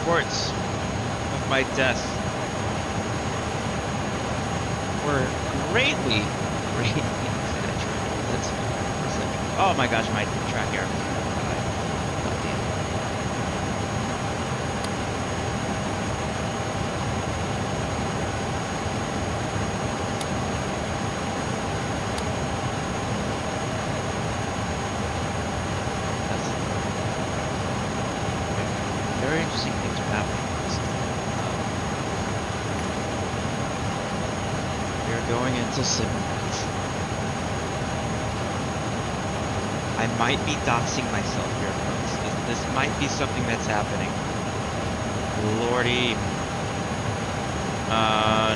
reports of my death were greatly exaggerated. Oh my gosh, my track error. Very interesting things are happening. We're going into Simrats. I might be doxing myself here, folks. This might be something that's happening. Lordy.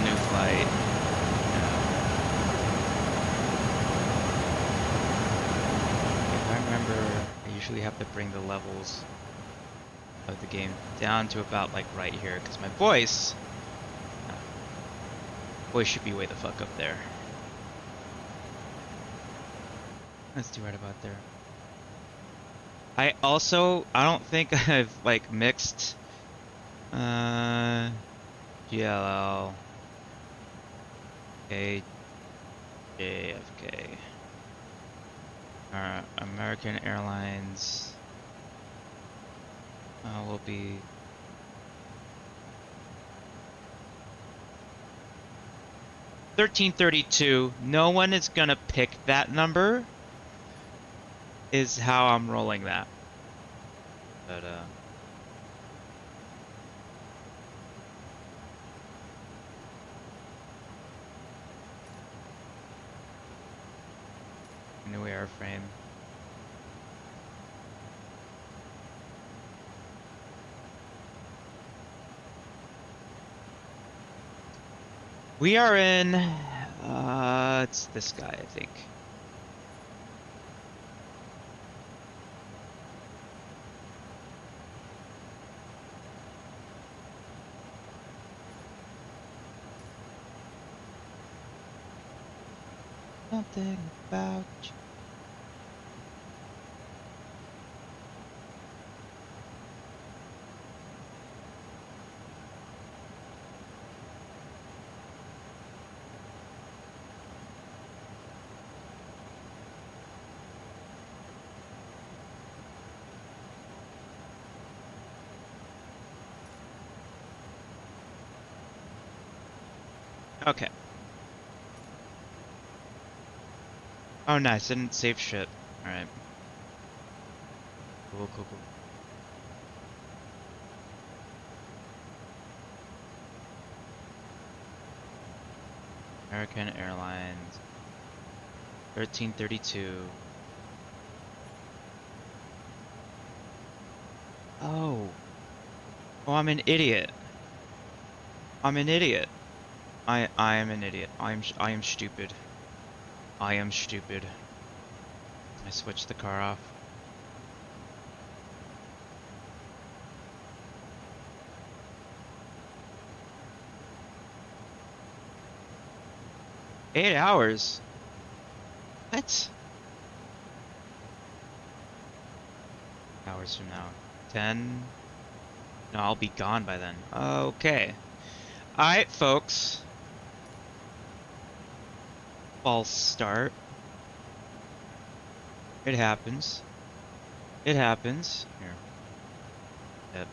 New flight. If I remember, I usually have to bring the levels of the game down to about like right here, because my voice should be way the fuck up there. Let's do right about there. I don't think I've like mixed GLL JFK. American Airlines will be 1332. No one is gonna pick that number, is how I'm rolling that. But new airframe. We are in it's this guy, I think. Something about you. Okay. Oh, nice. Didn't save shit. All right. Cool, cool, cool. American Airlines. 1332. Oh. Oh, I'm an idiot. I'm an idiot. I am an idiot. I am stupid. I am stupid. I switched the car off. Eight hours? What? Hours from now. 10? No, I'll be gone by then. Okay. Alright, folks. False start. It happens. It happens. Here. Yep.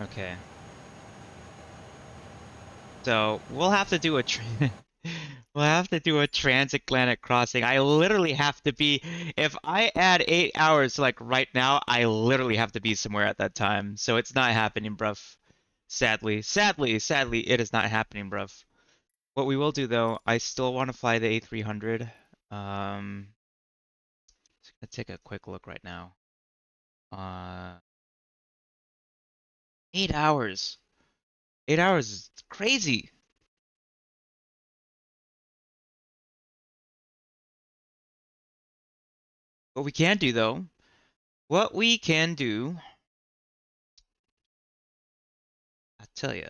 Okay. So, we'll have to do a we'll have to do a transatlantic crossing. I literally have to be, if I add 8 hours like right now, I literally have to be somewhere at that time. So it's not happening, bruv. Sadly, it is not happening, bruv. What we will do though, I still want to fly the A300. Just gonna take a quick look right now. Uh, 8 hours. 8 hours is crazy. What we can do though, what we can do, I tell you,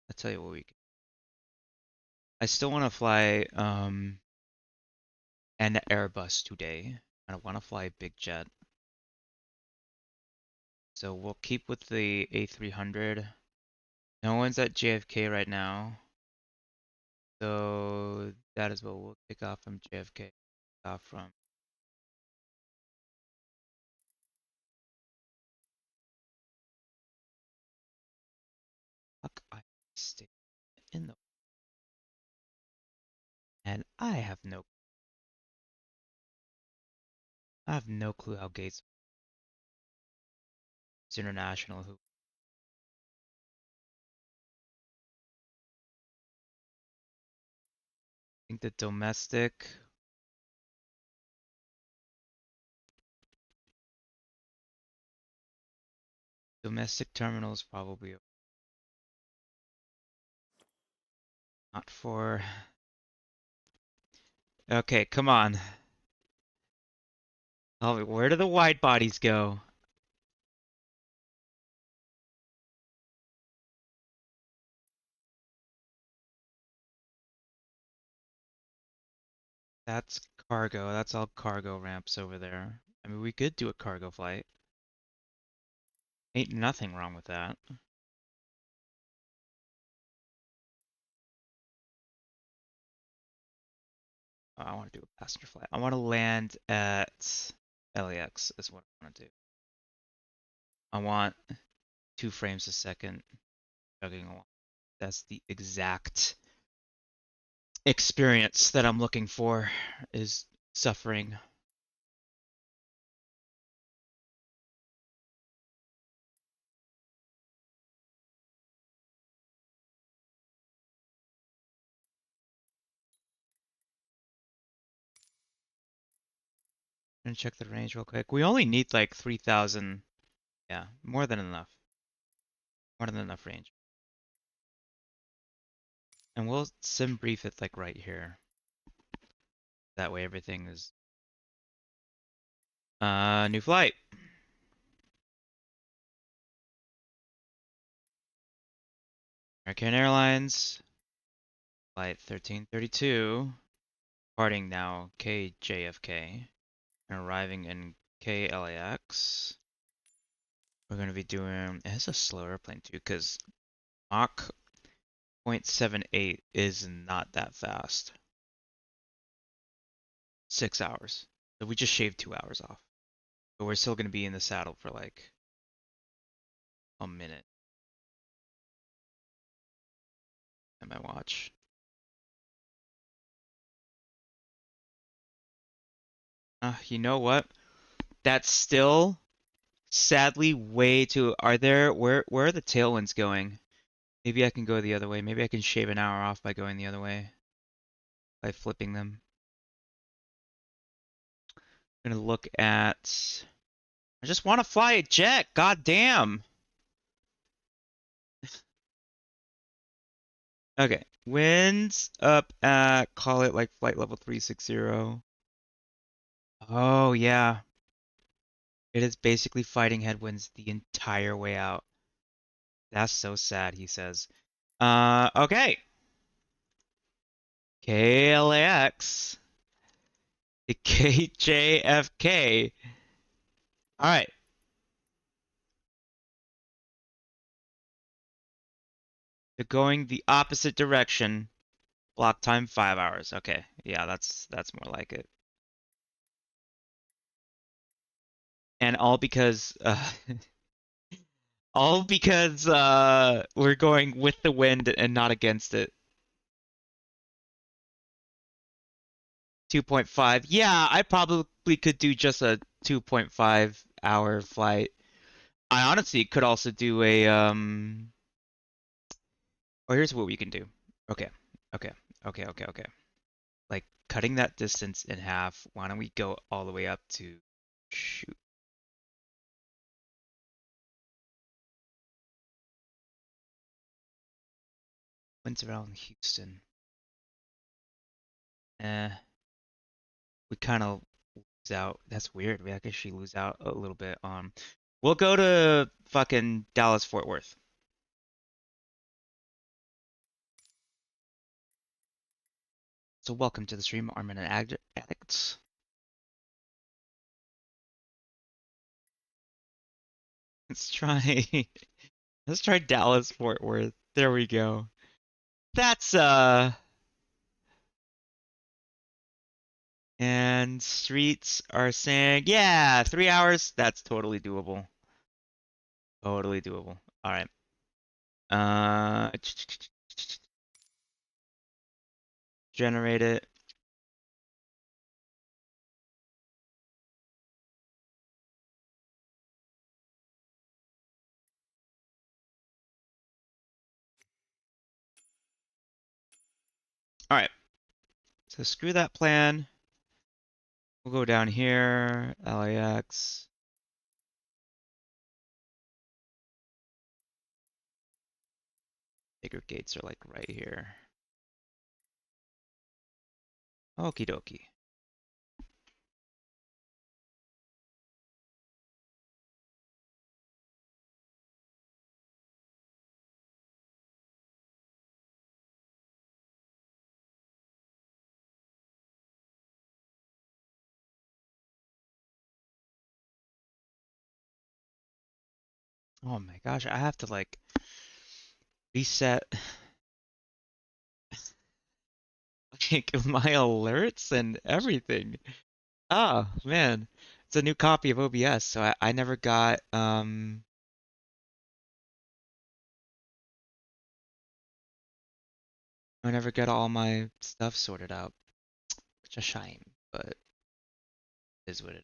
what we can. I still want to fly an Airbus today. I don't want to fly a big jet. So we'll keep with the A300. No one's at JFK right now. So that is what we'll take off from JFK. Off from. Fuck, I stay in the. And I have no clue how Gates is international. Who I think the domestic terminal is probably not for. Okay, come on. Oh, where do the wide bodies go? That's cargo. That's all cargo ramps over there. I mean, we could do a cargo flight. Ain't nothing wrong with that. Oh, I want to do a passenger flight. I want to land at LAX is what I want to do. I want 2 frames a second chugging along. That's the exact experience that I'm looking for is suffering. I'm gonna check the range real quick. We only need like 3,000. Yeah, more than enough. More than enough range. And we'll sim brief it like right here. That way everything is new flight. American Airlines, flight 1332, departing now KJFK, and arriving in KLAX. We're going to be doing, it's a slow airplane too, because Mach 0.78 is not that fast. 6 hours. So we just shaved 2 hours off. But we're still going to be in the saddle for like a minute. At my watch. You know what? That's still sadly way too. Where are the tailwinds going? Maybe I can go the other way. Maybe I can shave an hour off by going the other way. By flipping them. I'm gonna look at. I just want to fly a jet. God damn. Okay. Winds up at call it like flight level 360. Oh yeah. It is basically fighting headwinds the entire way out. That's so sad, he says. Okay. KLAX to KJFK. All right. They're going the opposite direction. Block time 5 hours. Okay. Yeah, that's more like it. And all because we're going with the wind and not against it. 2.5. Yeah, I probably could do just a 2.5 hour flight. I honestly could also do a oh, here's what we can do. Okay. Okay. Okay. Like cutting that distance in half. Why don't we go all the way up to shoot winds around Houston. Eh, we kind of lose out. That's weird. We actually lose out a little bit on. We'll go to fucking Dallas Fort Worth. So welcome to the stream, Armin and Addicts. Let's try let's try Dallas Fort Worth. There we go. That's and streets are saying, yeah, 3 hours. That's totally doable. Totally doable. All right. Uh, generate it. All right. So screw that plan. We'll go down here. LAX. Bigger gates are like right here. Okie dokie. Oh my gosh, I have to like reset like my alerts and everything. Oh man, it's a new copy of OBS, so I never got I never got all my stuff sorted out. Which a shame, but it is what it is.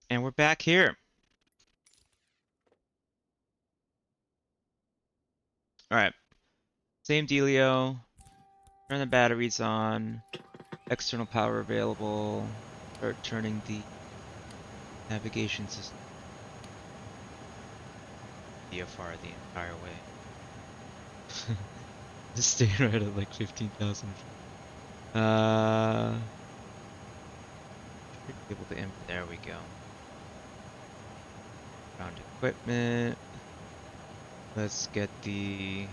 And we're back here. All right, same dealio. Turn the batteries on. External power available. Start turning the navigation system VFR the entire way. Just staying right at like 15,000 feet. Should be able to there we go. Ground equipment. Let's get the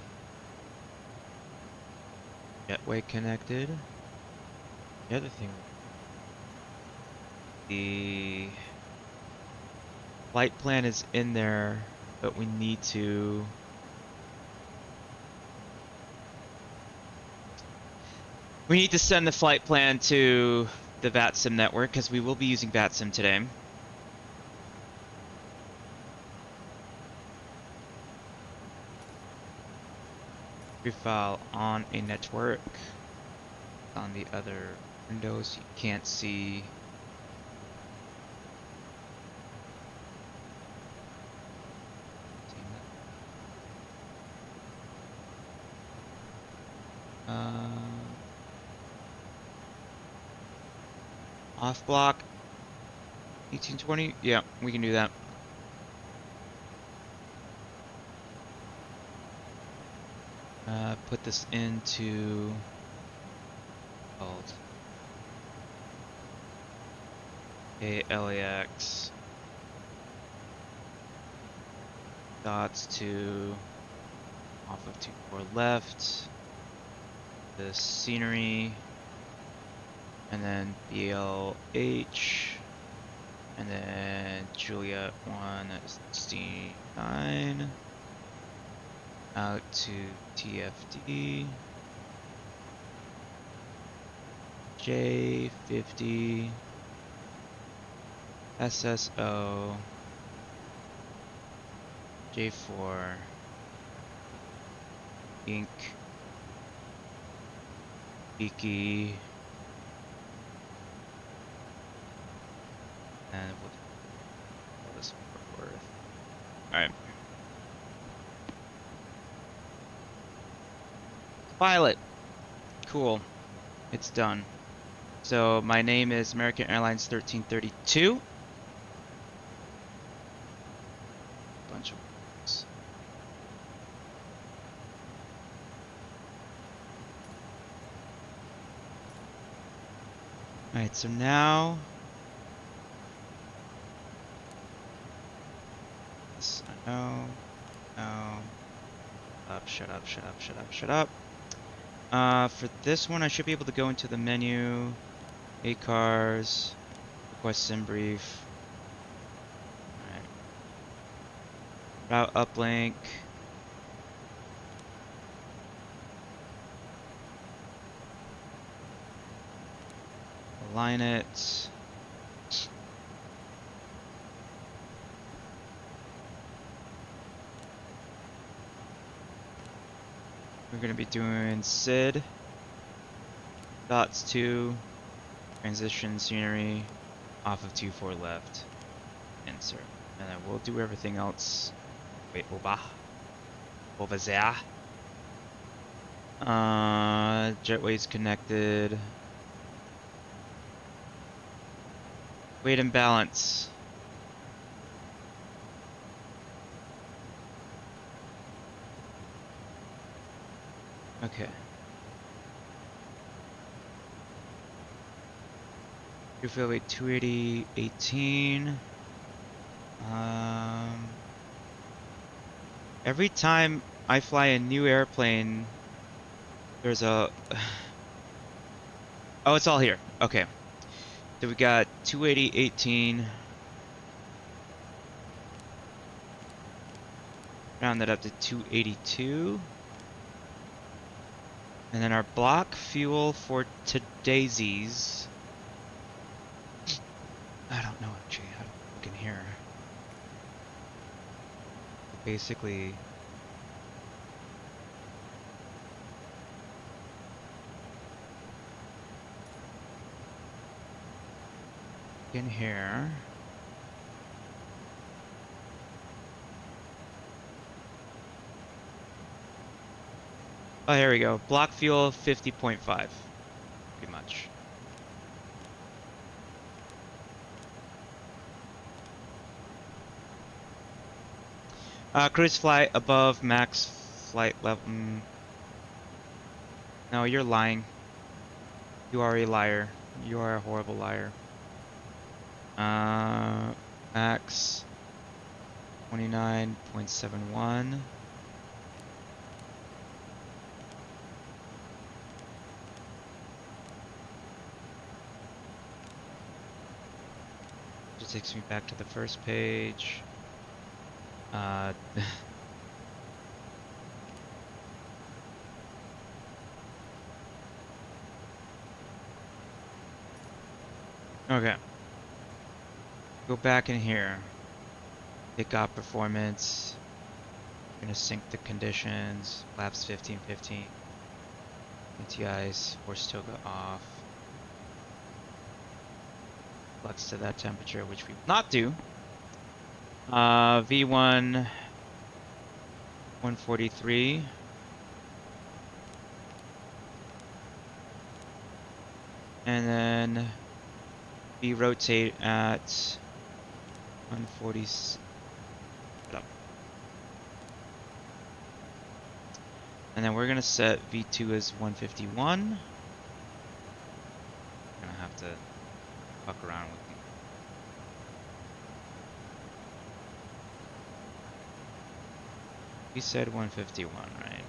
jetway connected. The other thing, the flight plan is in there, but we need to send the flight plan to the VATSIM network because we will be using VATSIM today. File on a network. On the other windows, you can't see. Off block 1820. Yeah, we can do that. Put this into called LAX dots to off of 24 left. The scenery, and then BLH, and then Juliet 169 out to TFD. J50 SSO J4 Ink Beaky, and we'll call this Fort Worth. Alright. Pilot. Cool. It's done. So my name is American Airlines 1332. Bunch of words. Alright, so now No. No. Shut up, shut up, shut up, shut up. For this one, I should be able to go into the menu, 8 cars, request sim brief. Alright. Route uplink. Align it. We're gonna be doing SID. Dots 2. Transition scenery. Off of 2-4 left. Insert. And then we'll do everything else. Wait, over there. Jetway's connected. Weight and balance. Okay. Fuel weight 280, 18. Every time I fly a new airplane, there's a... Oh, it's all here. Okay. So we got 280, 18. Round that up to 282. And then our block fuel for today's... I don't know actually how to look in here. Basically... in here. Oh, here we go. Block fuel 50.5. Pretty much. Cruise flight above max flight level. No, you're lying. You are a liar. You are a horrible liar. Max 29.71. Just takes me back to the first page. Okay. Go back in here. Pick up performance. We're gonna sync the conditions. Flaps 1515. NTIs, force toga off. Flux to that temperature, which we will not do. V1 143. And then we rotate at 140. And then we're gonna set V2 as 151. Gonna have to fuck around with it. We said 151, right?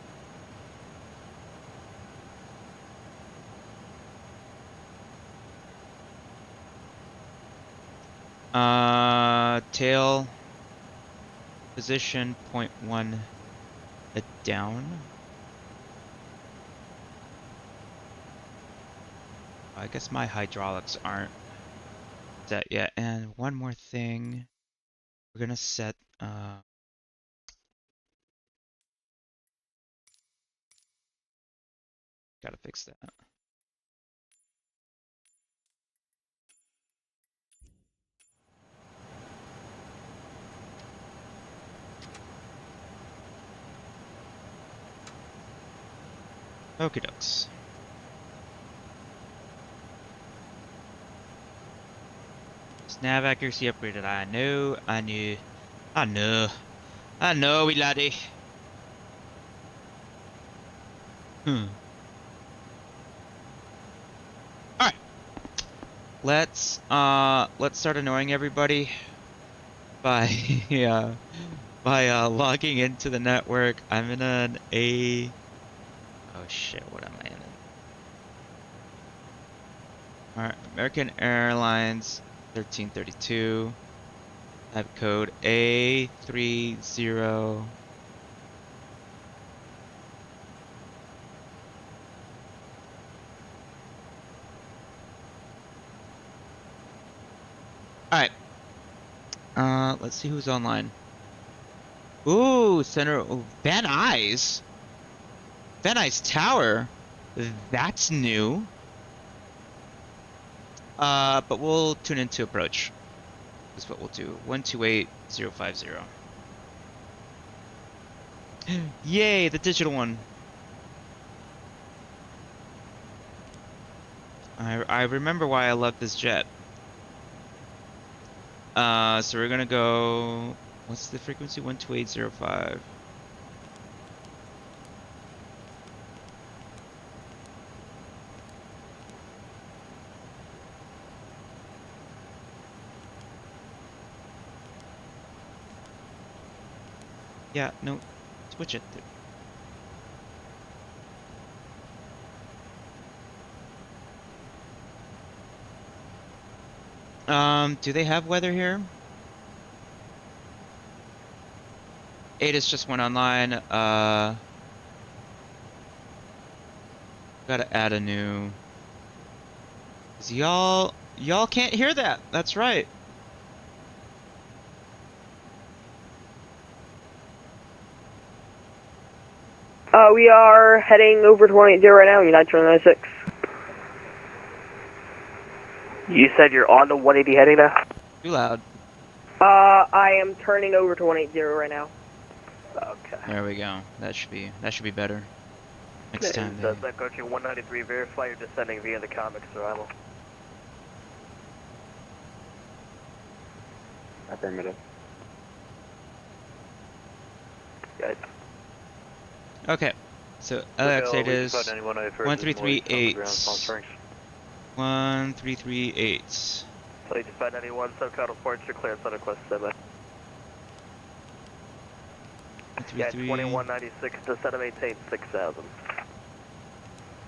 Tail position 0.1 down. I guess my hydraulics aren't set yet. And one more thing, we're gonna set gotta fix that. Okie dokes. Nav accuracy upgraded. I know, I knew, I know, I know, we laddie. Alright. Let's start annoying everybody by by logging into the network. I'm in an A. Oh shit, what am I in? American Airlines 1332. Type code A30. All right. Let's see who's online. Ooh, Van Nuys. Van Nuys Tower. That's new. But we'll tune into approach. Is what we'll do. 128050. Yay, the digital one. I remember why I love this jet. So we're gonna go. What's the frequency? 12805. Yeah, no, switch it. Do they have weather here? ATIS just went online. Gotta add a new. 'Cause y'all can't hear that. That's right. We are heading over to 180 right now, United 296. You said you're on the 180 heading now? Too loud. I am turning over to 180 right now. Okay. There we go. That should be better. Next time. Coaching 193, verify you're descending via the comics arrival. Affirmative. Guys. Okay. So LX is 1338. 1338. Please 591, SoCal reports you're clear, Southern Quest standby. Yeah, 2196, descend and maintain 6000.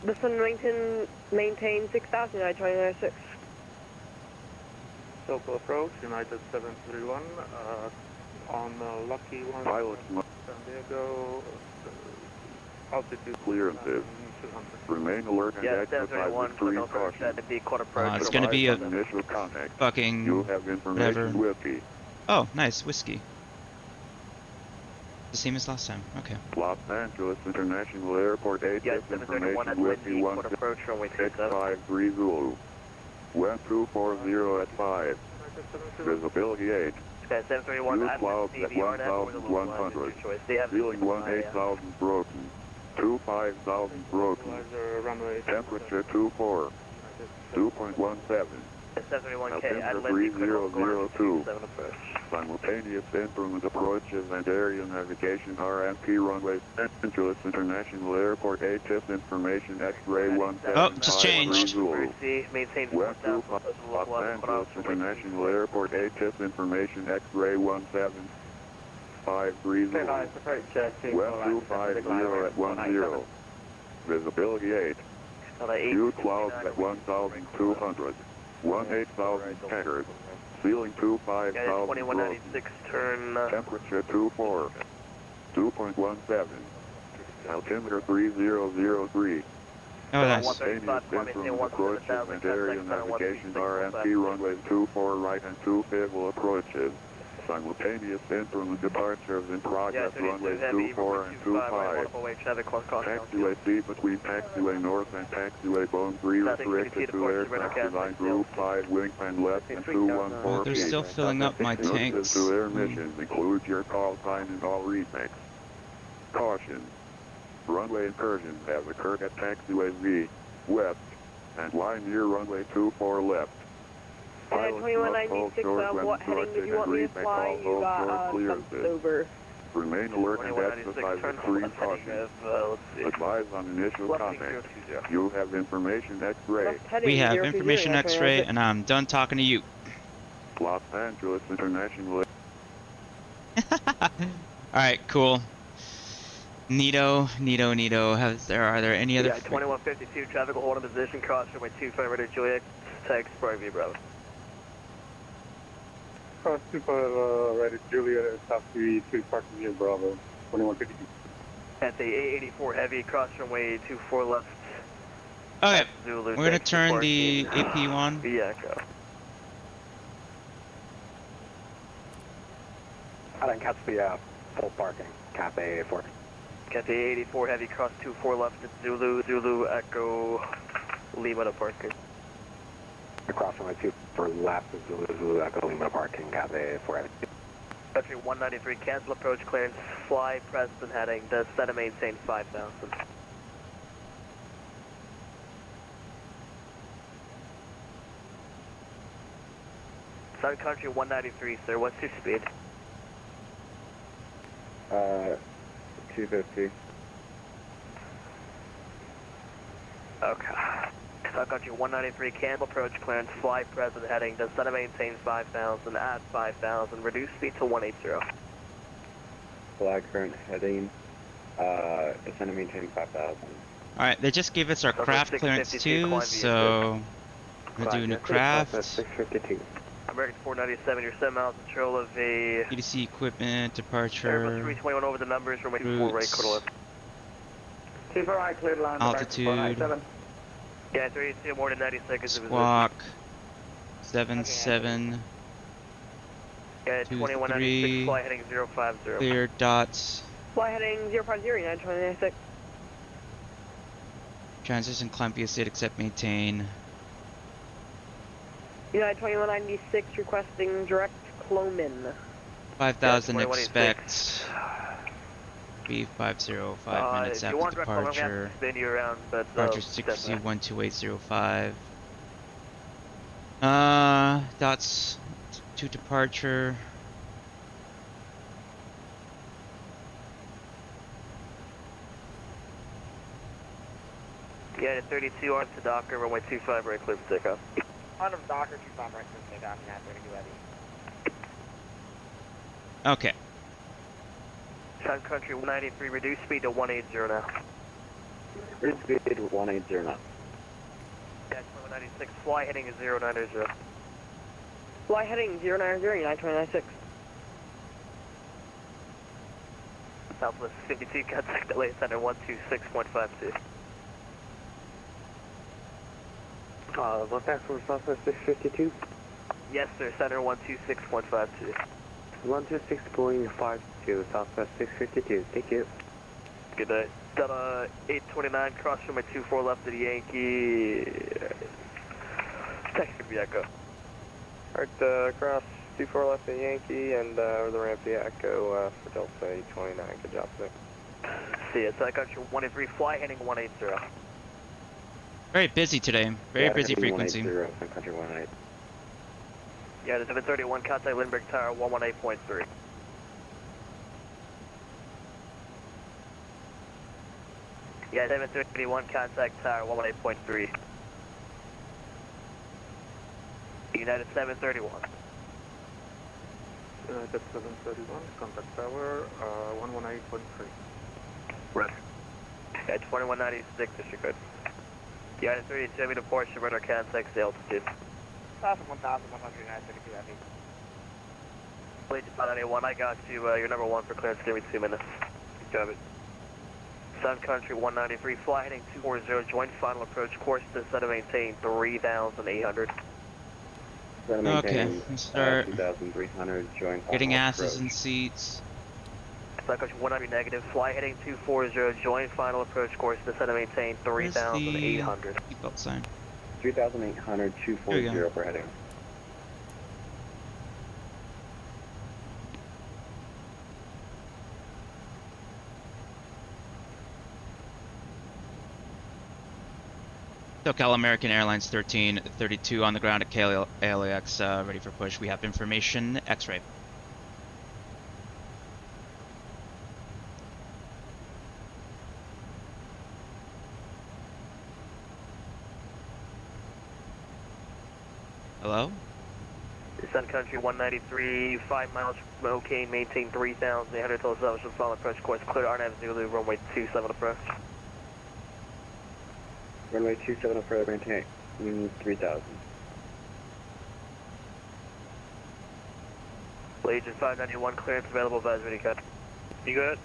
Descend and maintain 6000, United 296. SoCal approach, United 731, on Lucky 1. Pilot, San Diego, altitude clearances. Remain alert and exercise extreme caution. It's gonna be a initial contact. fucking You have information whatever. whiskey. Oh, nice whiskey. The same as last time. Okay. Los Angeles International Airport, Yes, ATIS 731 at information Windy, whiskey quarter approach, runway 27. 653 Zulu. Wind 240 at 5. Visibility 8. Sky 731, View I'm clouds at CVR now, 1,100. choice. They have Ceiling 18,000 broken. 25,000 broken. Temperature 24. 2.17. 731K, at Altimeter Lindsay, 3002. 7 approach. Simultaneous instrument approaches and area navigation RMP runway Angeles International Airport ATIS information X-ray 1753 Oh, just changed. Zulu. Maintain West 4000. Los Angeles International Airport ATIS information X-ray 1753 Zulu. West 250 at 10. Visibility 8. View clouds at 1,200. 18,000 checkered. Ceiling 25,000 2196, turn. Temperature 24. 2.17. Altimeter 3003. Oh, nice. Simultaneous instrument approaches and area navigation RMP runways 24 right and 25 approaches. Simultaneous instrument departures in progress runways 24 and 25. Taxiway C between taxiway north and taxiway Bone 3 restricted to aircraft design group 5 wingspan left and 214 They're still filling up my tanks. Notices to air missions include your call sign and all remix. Caution. Runway incursions have occurred at taxiway V, west, and lie near runway 24 left. Pilots must hold 2196, short when what heading did you want me to remix fly? all You hold got, short clearances. over. Remain alert and exercise extreme caution. Advise on initial contact. You have information X-ray. We have information X-ray, and I'm done talking to you. Los Angeles International Alright, cool. Neato, neato, neato. Are there any other Yeah, 2152, traffic will hold in position, cross runway 25 ready Juliet, text, Brightview, Bravo. Cross 25 ready Juliet, top 3, 3 parking near Bravo, 2152. At the A84 heavy, cross runway 24 left. Okay, Zulu, we're gonna thanks for turn the parking. AP on. Yeah, go. I didn't catch the full parking, Cap A84. At the A84 heavy, cross 24 left at Zulu, Zulu, Echo, Lima to parking. Across from my 2 for left is Zulu, Echo, Lima parking, Cap A84 heavy. Country 193, cancel approach clearance, fly, Preston heading, does set and maintain 5,000. Sun Country 193, sir, what's your speed? 250. Okay. Sun Country 193, cancel approach clearance, fly, Preston heading, does set and maintain 5,000, at 5,000, reduce speed to 180. Flag current heading, descend and maintaining 5,000. Alright, they just gave us our Over craft clearance 652, too, climb so we'll do a new craft. 652. American 497, you're 7 miles control of a EDC equipment, Airbus departure, 321 over the numbers, runway 4 right, routes, quarter left. Keep our eye cleared line. altitude, Yeah, 32, more than 90 seconds of position. squawk, 77, Yeah, 2196, 23, fly heading 050. clear dots, Fly heading 050, United 2096. transition climb via state except maintain, United 2196 requesting direct Clomin. 5,000 Yeah, 2186. expect, be 505 minutes If you after want direct, I'm gonna have departure, to spin you around, but departure step 6C12805, dots to departure, Yeah, 32 on to Docker, runway 25 right, clear for takeoff. On of Docker 25 right to take off, yeah, 32 heavy. okay. Sun Country 193, reduce speed to 180 now. Reduce speed to 180 now. Yeah, 196, fly heading is 090. Fly heading 090, United 2096. Southwest 52, contact LA Center 126.52. What's that for Southwest 652? Yes, sir, Center 126.52. 126.52, Southwest 652, thank you. Good day. Got a 829, cross from my 24 left of the Yankee. Text me, Echo. Alright, cross 24 left of Yankee and over the ramp the Echo for Delta 829. Good job, sir. See ya, Sun Country 183, fly heading 180. Very busy today, very busy frequency. 180, Sun Country 180. Yeah, there's 731, contact Lindbergh Tower 118.3. Yeah, 731, contact Tower 118.3. United 731. United 731, contact tower, 118.3. Right. Yeah, 2196, District Code. United 32, heavy departure, radar contact, altitude. 1,100, United 32 heavy. Please, 91, I got you. You're number 1 for clearance. Give me 2 minutes. Got it. Sun Country 193, fly heading 240, joint final approach course to set and maintain 3,800. Okay, let's start 2,300, join getting final asses approach. in seats. Sun Country 190 negative, fly heading 240, joint final approach course to set and maintain Where's the 3,800. seatbelt sign? 3,800, There we 240 go. for heading. SoCal American Airlines 1332 on the ground at KLAX, ready for push. We have information, X-ray. Hello? Sun Country 193, 5 miles from O'Kane, maintain 3,800 total establishment, final approach course clear, RNAV Zulu, runway 27 approach. Runway 27 approach, maintain 3,000. Agent 591, clearance available, advisory cut. You good?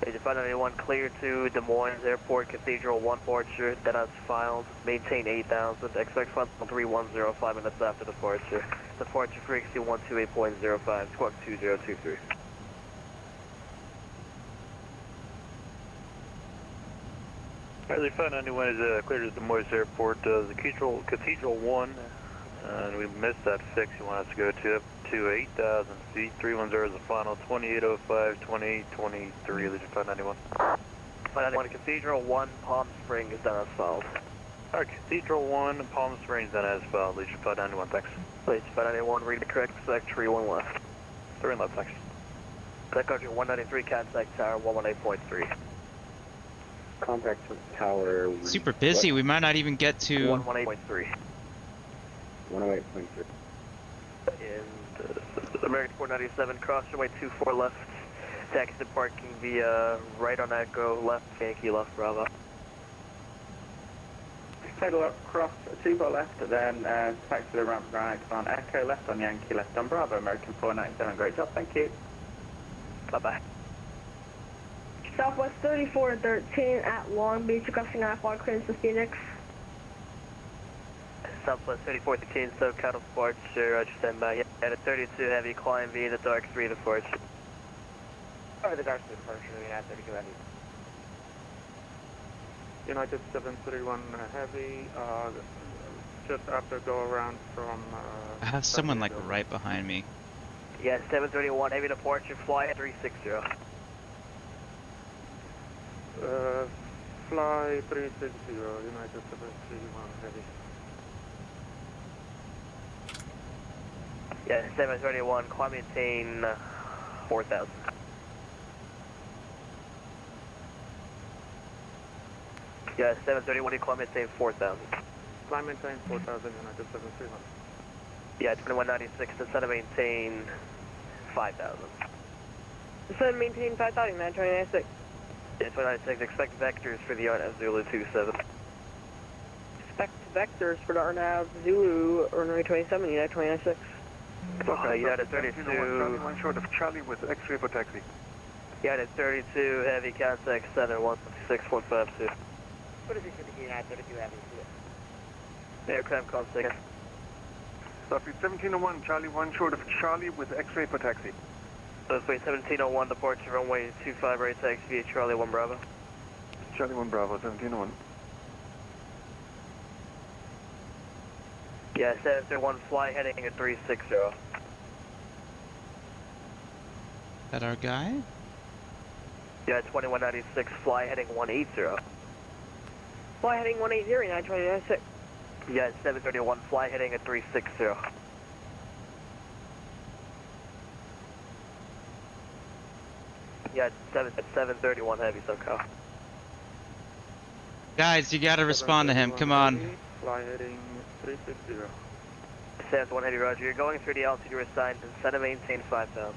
Agent 591, clear to Des Moines Airport, Cathedral 1 departure, then as filed, maintain 8,000, expect flight 3105 5 minutes after departure. Departure frequency 128.05, squawk 2023. Bradley 591 is clear to Des Moines Airport. The Cathedral 1, and we missed that fix. You want us to go to up to 8,000 feet. 310 is the final. 2805, 2823, Legion 591. 591, Cathedral 1, Palm Springs, then as filed. Alright, Cathedral 1, Palm Springs, then as filed. Legion 591, thanks. Agent 591, read the correct, select 31 left. 3 left, thanks. Sun Country 193, contact tower 118.3. Contact tower. Super busy. We might not even get to. 118.3. 108.3. And American 497, cross runway 24 left, taxi to parking via right on Echo, left, Yankee, left, Bravo. Total up, cross 24 left, then back to the ramp right on Echo, left on Yankee, left on Bravo, American 497. Great job, thank you. Bye-bye. Southwest 3413 at Long Beach, requesting IFR clearance to Phoenix. Southwest 3413, so cut departure, Roger, stand by. At a 32 heavy, climb via the dark 3 departure. Oh, the dark departure, United 32 heavy. United 731 heavy, just after go around from... I have someone like right behind me. Yeah, 731 heavy departure, fly at 360. Fly 360, United 731 heavy. Yeah, 731, climb maintain 4,000. Yeah, 731, climb maintain 4,000. Climb maintain 4,000, United 731. Yeah, 2196, instead of maintain 5,000. Descend maintain 5,000, 929. Yeah, 2196, expect vectors for the RNAV Zulu 27. Expect vectors for the RNAV Zulu, runway 27, United 296. Okay, United 32. Charlie 1 short of Charlie with X-ray for taxi. United 32, heavy contact center 166.52. What is it for the United 32 heavy? Aircraft calm second. Southwest 1701, Charlie 1 short of Charlie with X-ray for taxi. Southwest 1701, departure runway 25 right taxi via Charlie 1 Bravo. Charlie 1 Bravo, 1701. Yeah, 731, fly heading at 360. That our guy? Yeah, 2196, fly heading 180. Fly heading 180, 929. Yeah, 731, fly heading at 360. Yeah, 731 heavy, SoCal. Guys, you gotta respond to him. Come on. Fly heading 360. 731 heavy, roger. You're going through the altitude you were assigned, instead of maintain 5,000.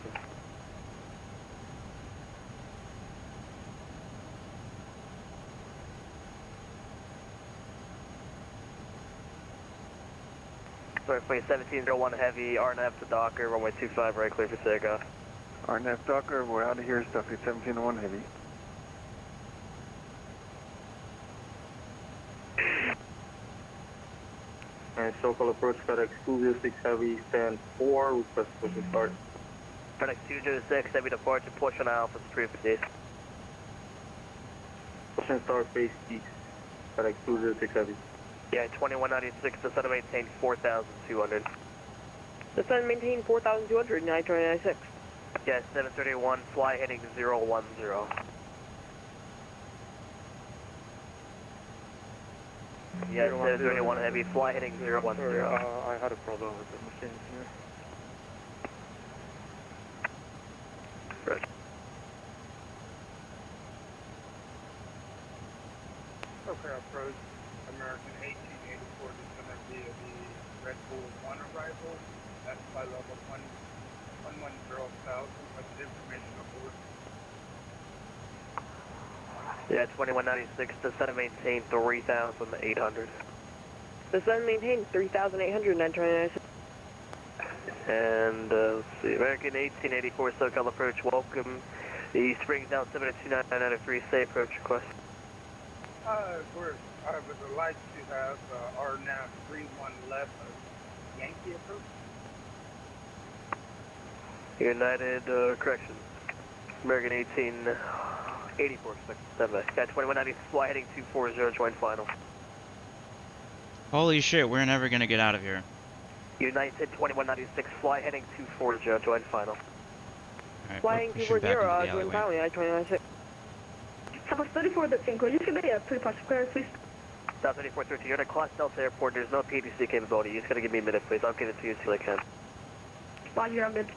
Sorry, plane 1701 heavy, RNF to Docker, runway 25 right, clear for takeoff. RNF Docker, we're out of here, Southwest 1701 heavy. And so-called approach FedEx 206 heavy, stand 4, request push and start. FedEx 206 heavy departure, push on Alpha 358. Push and start, phase east, FedEx 206 heavy. Yeah, 2196, instead of maintain 4,200. Descend maintain 4,200, 929. Yeah, 731, fly heading 010. Yeah, 731 heavy, fly heading 010. Sorry, I had a problem with the machine here. Right. Okay, approach American 1884 descendant via the Red Bull 1 arrival, That's flight level 110,000, but the information aboard. Yeah, 2196, descend and maintain 3,800. Descend and maintain 3,800, 929. And let's see, American 1884 SoCal approach, welcome. The Springs down 72993, say approach request. We're, I would like to have RNAV 31 left of Yankee approach. United, correction. American 1884, expect standby. Yeah, 2190, fly heading 240, join final. Holy shit, we're never gonna get out of here. United 2196, fly heading 240, join final. Alright, Flying we're pushing back into 240, the join alleyway. final, United 296. Southwest 3413, could you give me a pre-partial clearance, please? South 3413, you're at Class Delta Airport, there's no PDC capability, you just gotta give me a minute, please. I'll get it to you as soon as I can. Roger, I'm good.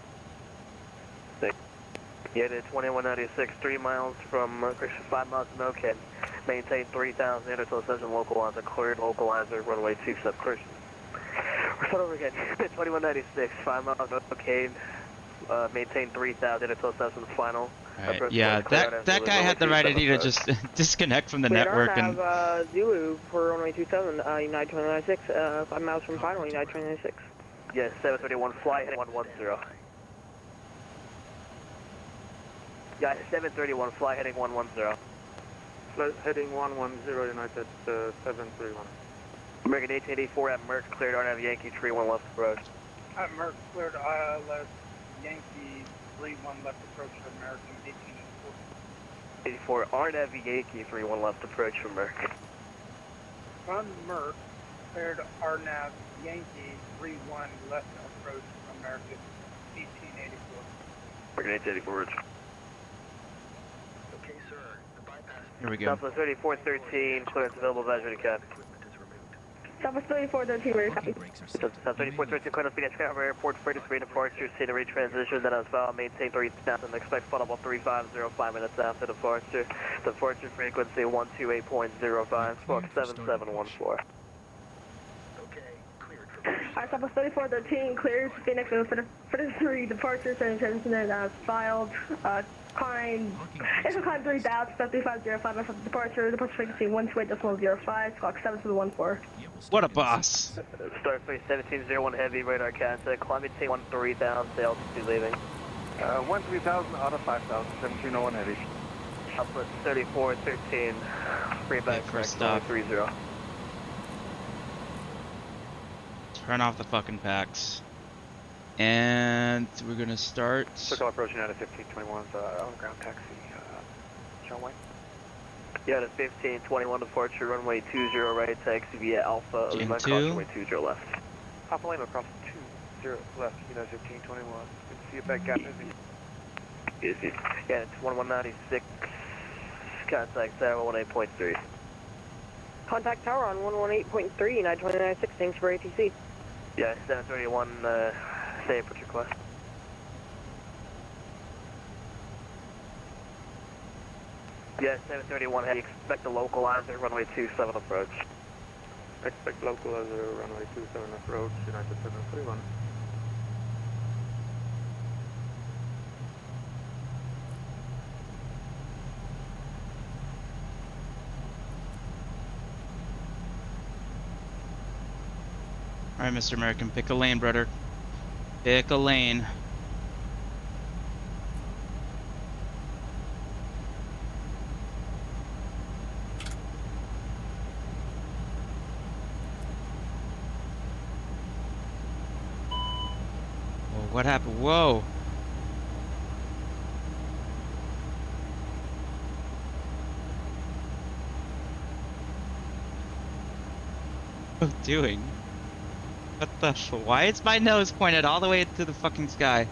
United 2196, 3 miles from, 5 miles from Oakhead. Maintain 3,000 until session localizer, cleared localizer, runway 27, correction. We're starting over again. 2196, 5 miles from Oakhead. Maintain 3,000 until session final. Alright, yeah, that guy had the right idea to just disconnect from the network and... Zulu for runway 27, United 296, 5 miles from final, United 296. Yes, 731, fly heading 110. Yeah, 731, fly heading 110. Flight heading 110, United 731. American 1884 at Merck, cleared RNAV Yankee 31 left approach. At Merck, cleared ILS Yankee 31 left approach to American 1884. 84, RNAV Yankee 31 left approach from Merck. From Merck, cleared RNAV Yankee 31 left approach to American 1884. American 1884. Here we go. Southwest 3413, clearance available, advisory to cap. Southwest 3413, ready, copy. South 3413, clearance speed at Chicago Airport, freight is free departure, scenery transition, then as well, maintain 3,000, expect follow-up 5 minutes after departure. Departure frequency 128.05, squawk 7714. Alright, Southwest 3413, clears Phoenix for the 3 departures and transition as filed. Climb, it's a climb 3,000, 3505 after departure frequency 128.05, squawk 7714. What a boss! Starfleet 1701 heavy radar contact, climate maintain 13,000, altitude leaving. 13,000 out of 5,000, 1701 heavy. Southwest 3413, free back, first correct, stop. 30. Turn off the fucking packs. And we're gonna start... SoCal approach United 1521's on ground taxi, John White. Yeah, the 1521 departure, runway 20 right, taxi via Alpha, Lima, cross runway 20 left. Alpha Lima cross 20 left, United 1521. Good to see you back, Captain. Easy. Yeah, it's 1196, contact tower 18.3. Contact tower on 118.3, United 296, thanks for ATC. Yeah, 731, say approach request. Yeah, 731, how do you expect the localizer, runway 27 approach? Expect localizer, runway 27 approach, United 731. Alright, Mr. American, pick a lane, brother. Pick a lane. Whoa, what happened? Whoa! What am I doing? What the f- why is my nose pointed all the way to the fucking sky?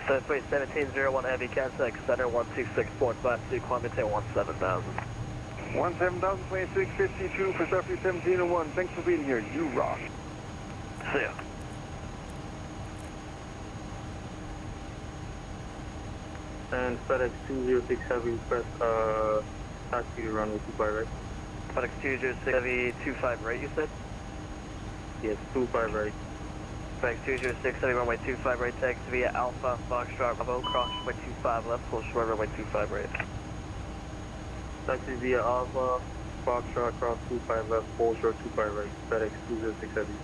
Southwest 1701 heavy contact center 126.52, climate 17,000. 17,026.52 for Surfy 1701. Thanks for being here. You rock. See ya. And FedEx 206 Heavy, press taxi runway 25 right. FedEx 206 Heavy 25 right, you said? Yes, 25 right. FedEx 206 Heavy runway 25 right, taxi via Alpha Foxtrot Bravo, cross runway 25 left, full short runway 25 right. Taxi via Alpha, Foxtrot, cross 25 left, full short 25 right. FedEx 206 Heavy.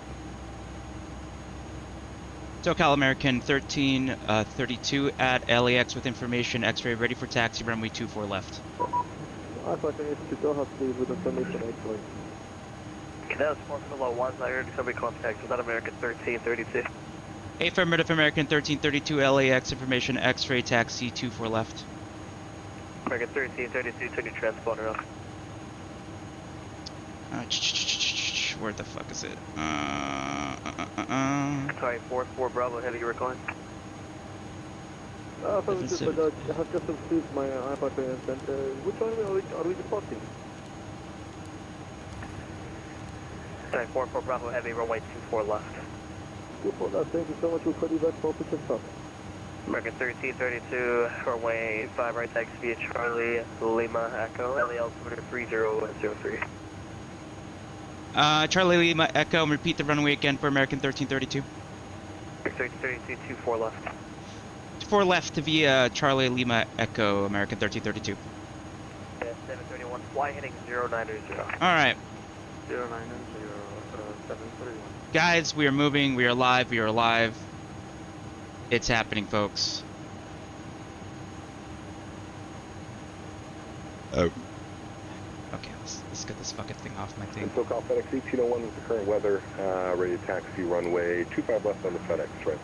SoCal American 1332 at LAX with information X-ray ready for taxi runway 24 left. Alpha, can you still have to with information X-ray? That was 4 below 1, I heard somebody contact with that American 1332. Affirmative American 1332 LAX information X-ray taxi 24 left. American 1332, turn your transponder off. Where the fuck is it? Sorry, 4-4 Bravo, heavy, you were calling? I have just received my iPad and which one are we departing? Sorry, 4-4 Bravo, heavy, runway 24 left. 24 left, thank you so much, we'll call you back for official stuff. American 1332, runway 5 right, taxi via Charlie, Lima, Echo, LEL 3003. Charlie Lima Echo, and repeat the runway again for American 1332. 1332, 24 left. 4 left via Charlie Lima Echo, American 1332. Yeah, 731, fly heading 090. Alright. 090, 731. Guys, we are moving, we are live, we are alive. It's happening, folks. Oh. Okay, let's get this fucking thing off my thing. And SoCal FedEx 1801 is the current weather, ready to taxi runway 25 left on the FedEx, right?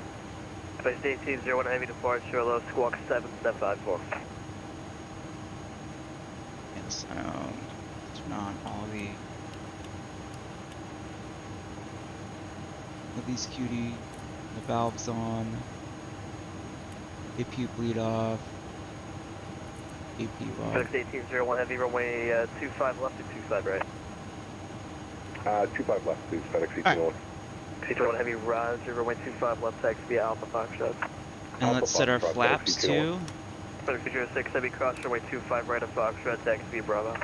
FedEx 1801 heavy departure, low squawk 7754. Yes, turn on all these cutie, the valves on, AP bleed off, AP off. FedEx 1801 heavy runway 25 left to 25 right. 25 left, please, FedEx 1801. 1801 heavy rise, runway 25 left, taxi via Alpha Foxtrot. And let's set our flaps to... FedEx 206 heavy cross runway 25 right of Foxtrot, taxi via Bravo.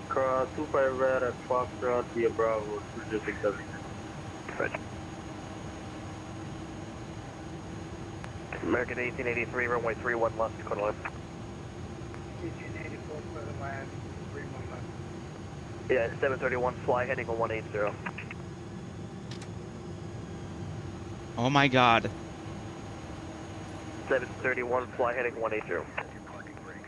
Cross 25 right at Foxtrot via Bravo, 206 Right. American 1883, runway 31 left, Dakota left. 1884 for the land, 31 left. Yeah, 731, fly heading on 180. Oh my god. 731, fly heading 180.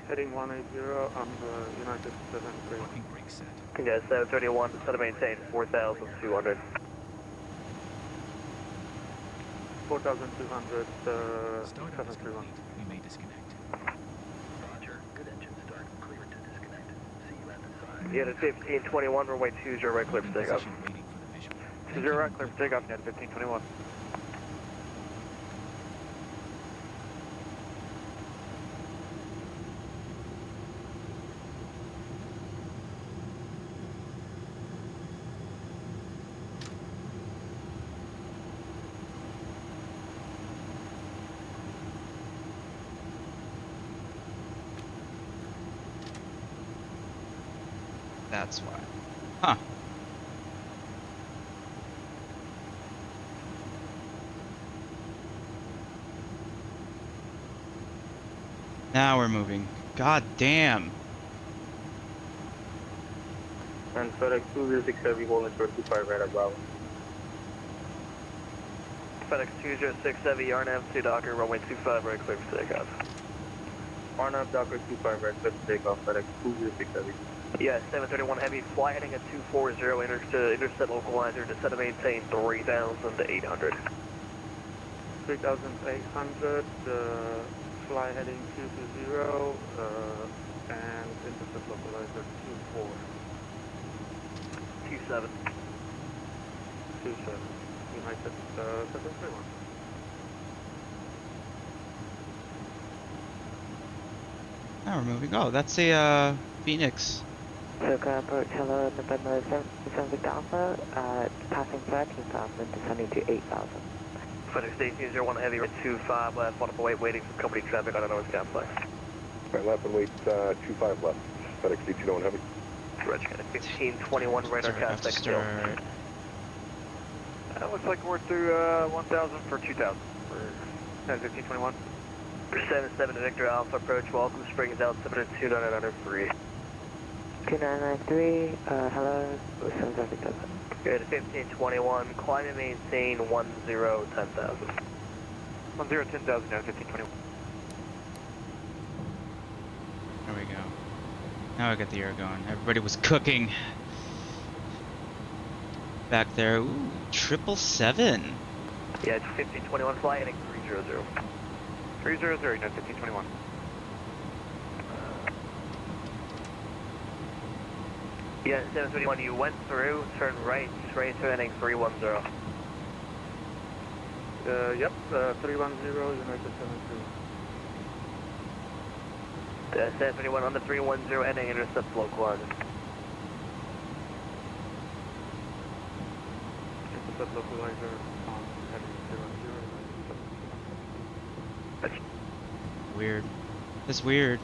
Heading 180 on the United 73. Yeah, 731, set to maintain 4,200. 4,200, 731. We may disconnect. Roger. Good engine start. Clear to disconnect. See you at the side. Yeah, to 1521, runway 20 right, clear for takeoff. Waiting for the visual. 20 right, clear for takeoff, yeah, 1521. That's why. Huh. Now we're moving. God damn. And FedEx 206 heavy holding short 25 right at Bravo. FedEx 206 heavy, RNAV to Docker, runway 25 right, clear for takeoff. RNAV Docker 25 right, clear for takeoff, FedEx 206 heavy. Yeah, 731 heavy, fly heading at 240, intercept localizer to set to maintain 3,800. 3,800, fly heading 220, and intercept localizer 24. 27. 27. United 731. Now we're moving. Oh, that's a Phoenix. SoCal approach, hello, November 7 Victor Alpha, passing 13,000, descending to 8,000. FedEx 1801 Heavy, 25 left, on the wait, waiting for company traffic on a north complex. Right left and wait, 25 left. FedEx 1801 Heavy. Roger, 1521 radar Start, have to contact still. start. Looks like we're through 1,000 for 2,000 for 1521. 77 Victor Alpha approach, welcome Springs altimeter 2993. 2993, hello, 7 Victor. Good, 1521, climb and maintain 10, 10,000. 10, 10,000 now, 1521. There we go. Now I got the air going. Everybody was cooking back there. Ooh, 777. Yeah, it's 1521, fly heading 300. 300, no, 1521. Yeah, 721, you went through, turn right, straight to heading 310. Yep, 310 is United 72. 721 on the 310 heading, intercept local line. Intercept localizer on heading 010. Weird. That's weird.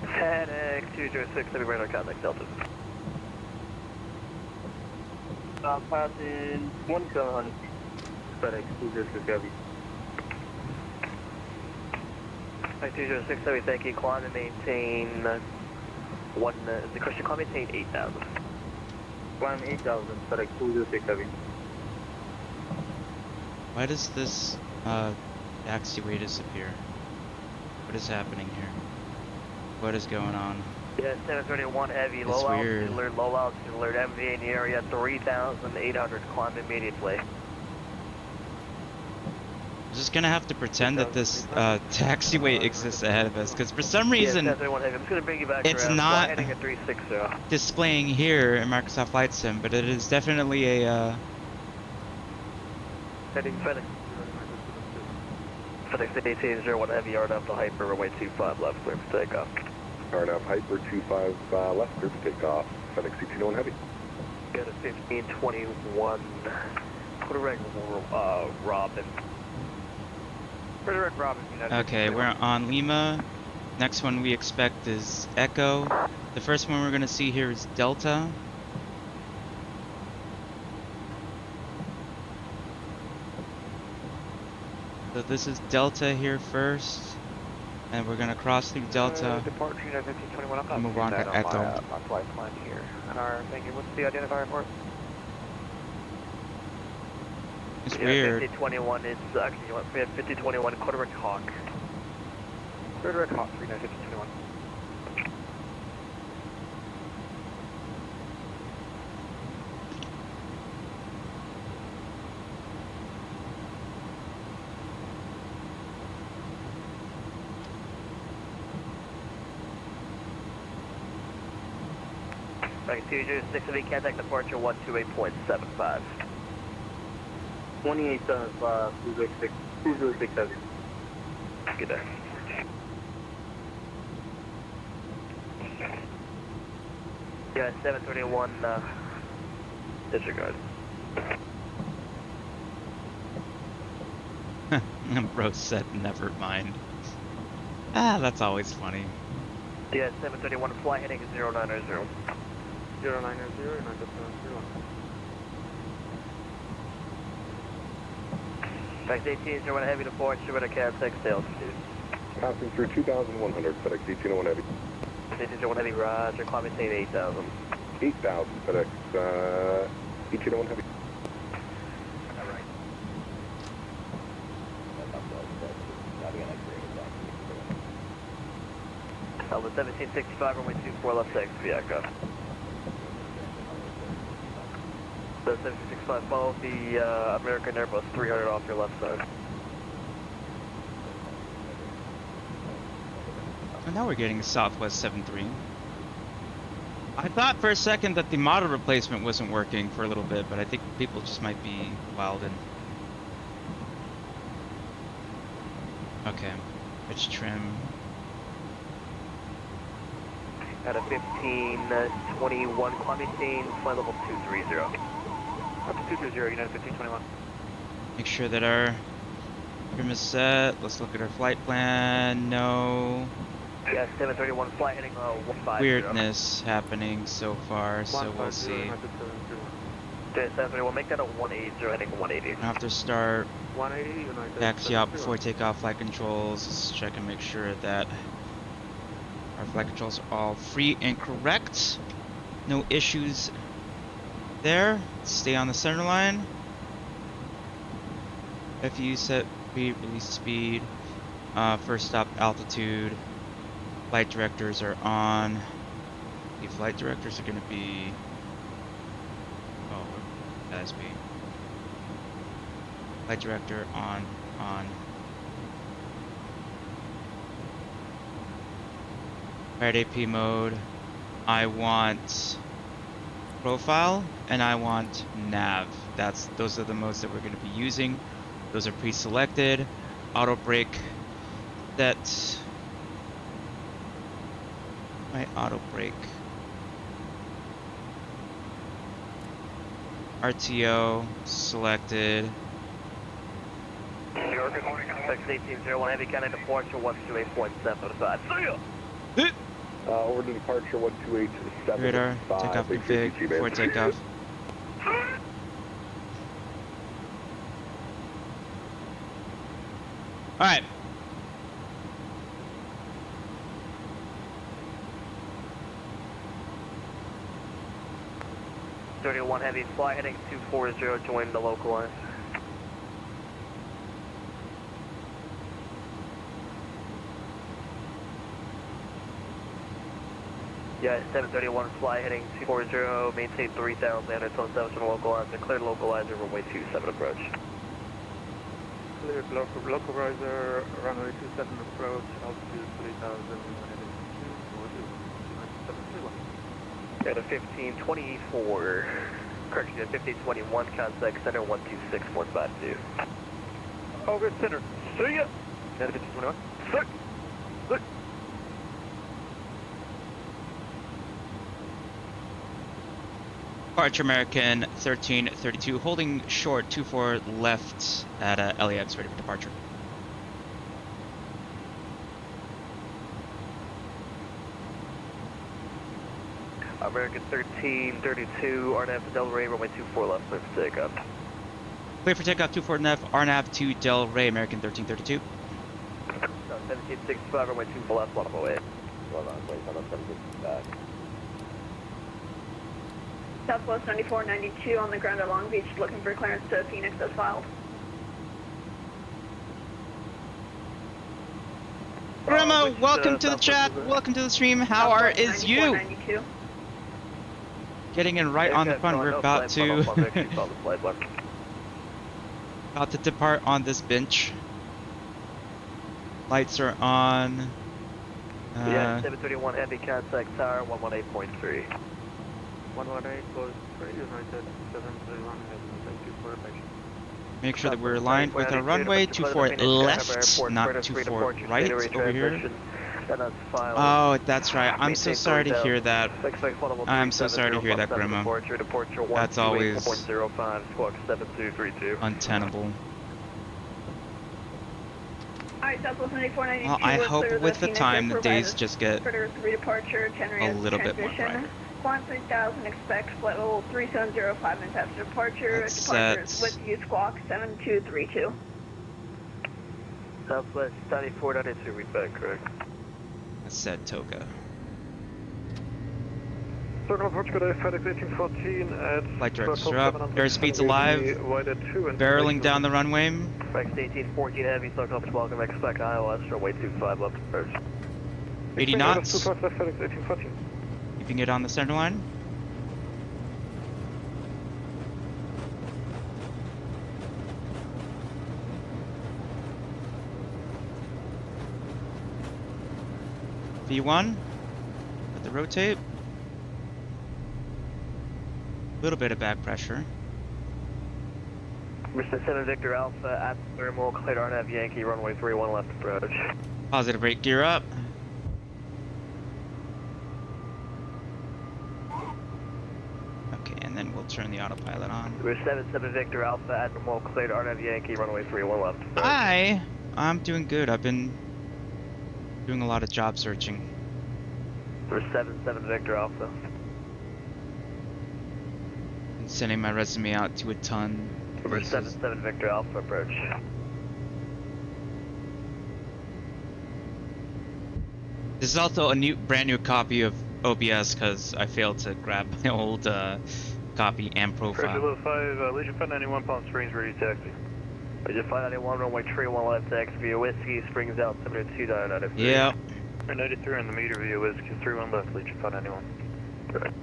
FedEx 206, heavy radar contact Delta. Passing 1700. FedEx 206 Heavy. 206 heavy, thank you. Climb and maintain the question, climb and maintain 8,000. Climb 8,000, FedEx 206 Heavy. Why does this taxiway disappear? What is happening here? What is going on? Yeah, 731 heavy, It's low weird. altitude alert, MV in the area, 3,800, climb immediately. I'm just gonna have to pretend that this taxiway exists ahead of us, because for some Yeah, reason 731 heavy, I'm just going to bring you back it's around. not Fly heading at 360. displaying here in Microsoft Flight Sim, but it is definitely a Heading FedEx 1801 heavy, yard up to hyper, runway 25 left, clear for takeoff. RNAV Hyper 25 left, clear for takeoff. FedEx 1801 Heavy. Got a 1521, put a ring, Robin. Frederick Robin, United. okay. We're on Lima. Next one we expect is Echo. The first one we're gonna see here is Delta. So this is Delta here first, and we're gonna cross through Delta Departure United 1521, and move on to Echo. my flight plan here. And our, thank you, what's the identifier for it? It's Yeah, weird. 5021, it's actually, you want 5021, Quarterback Hawk. Frederick Hawk, 39, 1521. Back to 206 heavy, contact departure 128.75. 2875, 206 Heavy. Good day. Yeah, 731, disregard. Bro said never mind. Ah, that's always funny. Yeah, 731, fly heading 090. 090, United 71. Back to 1801 heavy departure with a contact sales. Passing through 2,100, FedEx 1801 Heavy. 1801 heavy, roger, climb maintain 8,000. 8,000, FedEx 1801 Heavy. Alpha 1765, runway 24 left 6, Viaco. So 1765, follow the American Airbus 300 off your left side. And now we're getting Southwest 73. I thought for a second that the model replacement wasn't working for a little bit, but I think people just might be wildin'. Okay, pitch trim. At a 1521, climbing scene, flight level 230. Up to 230, United 1521. Make sure that our trim is set. Let's look at our flight plan. No Yeah, 731 flight heading 150. weirdness happening so far, so we'll see. Okay, 731, make that a 180, heading 180. I have to start 180, United. taxi out before takeoff. Flight controls. Let's check and make sure that our flight controls are all free and correct. No issues there. Stay on the center line. FU set speed, release speed. First stop altitude. Flight directors are on. The flight directors are going to be. Oh, that's be. Flight director on. Alright, AP mode. I want profile and I want nav. Those are the modes that we're going to be using. Those are pre-selected. Auto brake set. My auto brake. RTO selected. New York, good morning. Texas 1801, heavy cannon departure 128.75. See ya! Over to departure 128.75. Radar, takeoff config before takeoff. Alright. .31 heavy fly heading 240, join the local line. Yeah, 731 fly heading 240, maintain 3,000 and 27 localizer, clear localizer, runway 27 approach. Cleared localizer, runway 27 approach, altitude 3,000, heading 242, 2731. At a 1524, correction, at 1521, contact center 126152. Over center, see ya! At 1521, sir! Sir! Departure American 1332, holding short 24 left at LAX, ready for departure. American 1332, RNAV to Delray, runway 24 left, clear for takeoff. Clear for takeoff 24 NF, RNAV to Delray, American 1332. 1765, runway 24 left, 108. Hold on, wait, hold on, 1765. Southwest 9492 on the ground at Long Beach, looking for clearance to Phoenix as filed. Grandma, welcome to the chat. Welcome to the stream. How is you? 9492. Getting in right on the front. We're about to about to depart on this bench. Lights are on. Yeah, 731 heavy contact tower 118.3. 118 close 3, United 731, thank you for attention. Make sure that we're aligned with our runway. 24 left, not 24 right over here. Oh, that's right. I'm so sorry to hear that. I'm so sorry to hear that, Grandma. That's always untenable. Alright, Southwest 9492. Well, I hope with the time the days just get Redeparture, a little bit more bright. Climb 3000, expect flight level 3705 minutes after departure. That's Departure set. with you squawk 7232. Southwest 9492, read back, correct. That's said Toga. Circle approach code FedEx 1814 at Flight directors are up. Airspeed's alive. Barreling down the runway. FedEx 1814 heavy, circle approach, welcome, expect ILS, runway 25 left approach. 80 knots. FedEx 1814. Keeping it on the center line. V1. Let the rotate. little bit of back pressure. Mr. 7 Victor Alpha at thermal, cleared RNAV Yankee, runway 31 left approach. Positive brake gear up. Okay, and then we'll turn the autopilot on. We're 7 Victor Alpha at thermal, cleared RNAV Yankee, runway 31 left approach. I'm doing good. I've been doing a lot of job searching. We're 7 Victor Alpha. I'm sending my resume out to a ton. We're 7 Victor Alpha approach. This is also a brand new copy of OBS because I failed to grab my old copy and profile. 5, Legion 591, Palm Springs, ready to taxi. Legion 591, runway 31 left X via Whiskey, Springs out 72993. Yep. 93 on the meter via Whiskey, 31 left, Legion 591. Correct.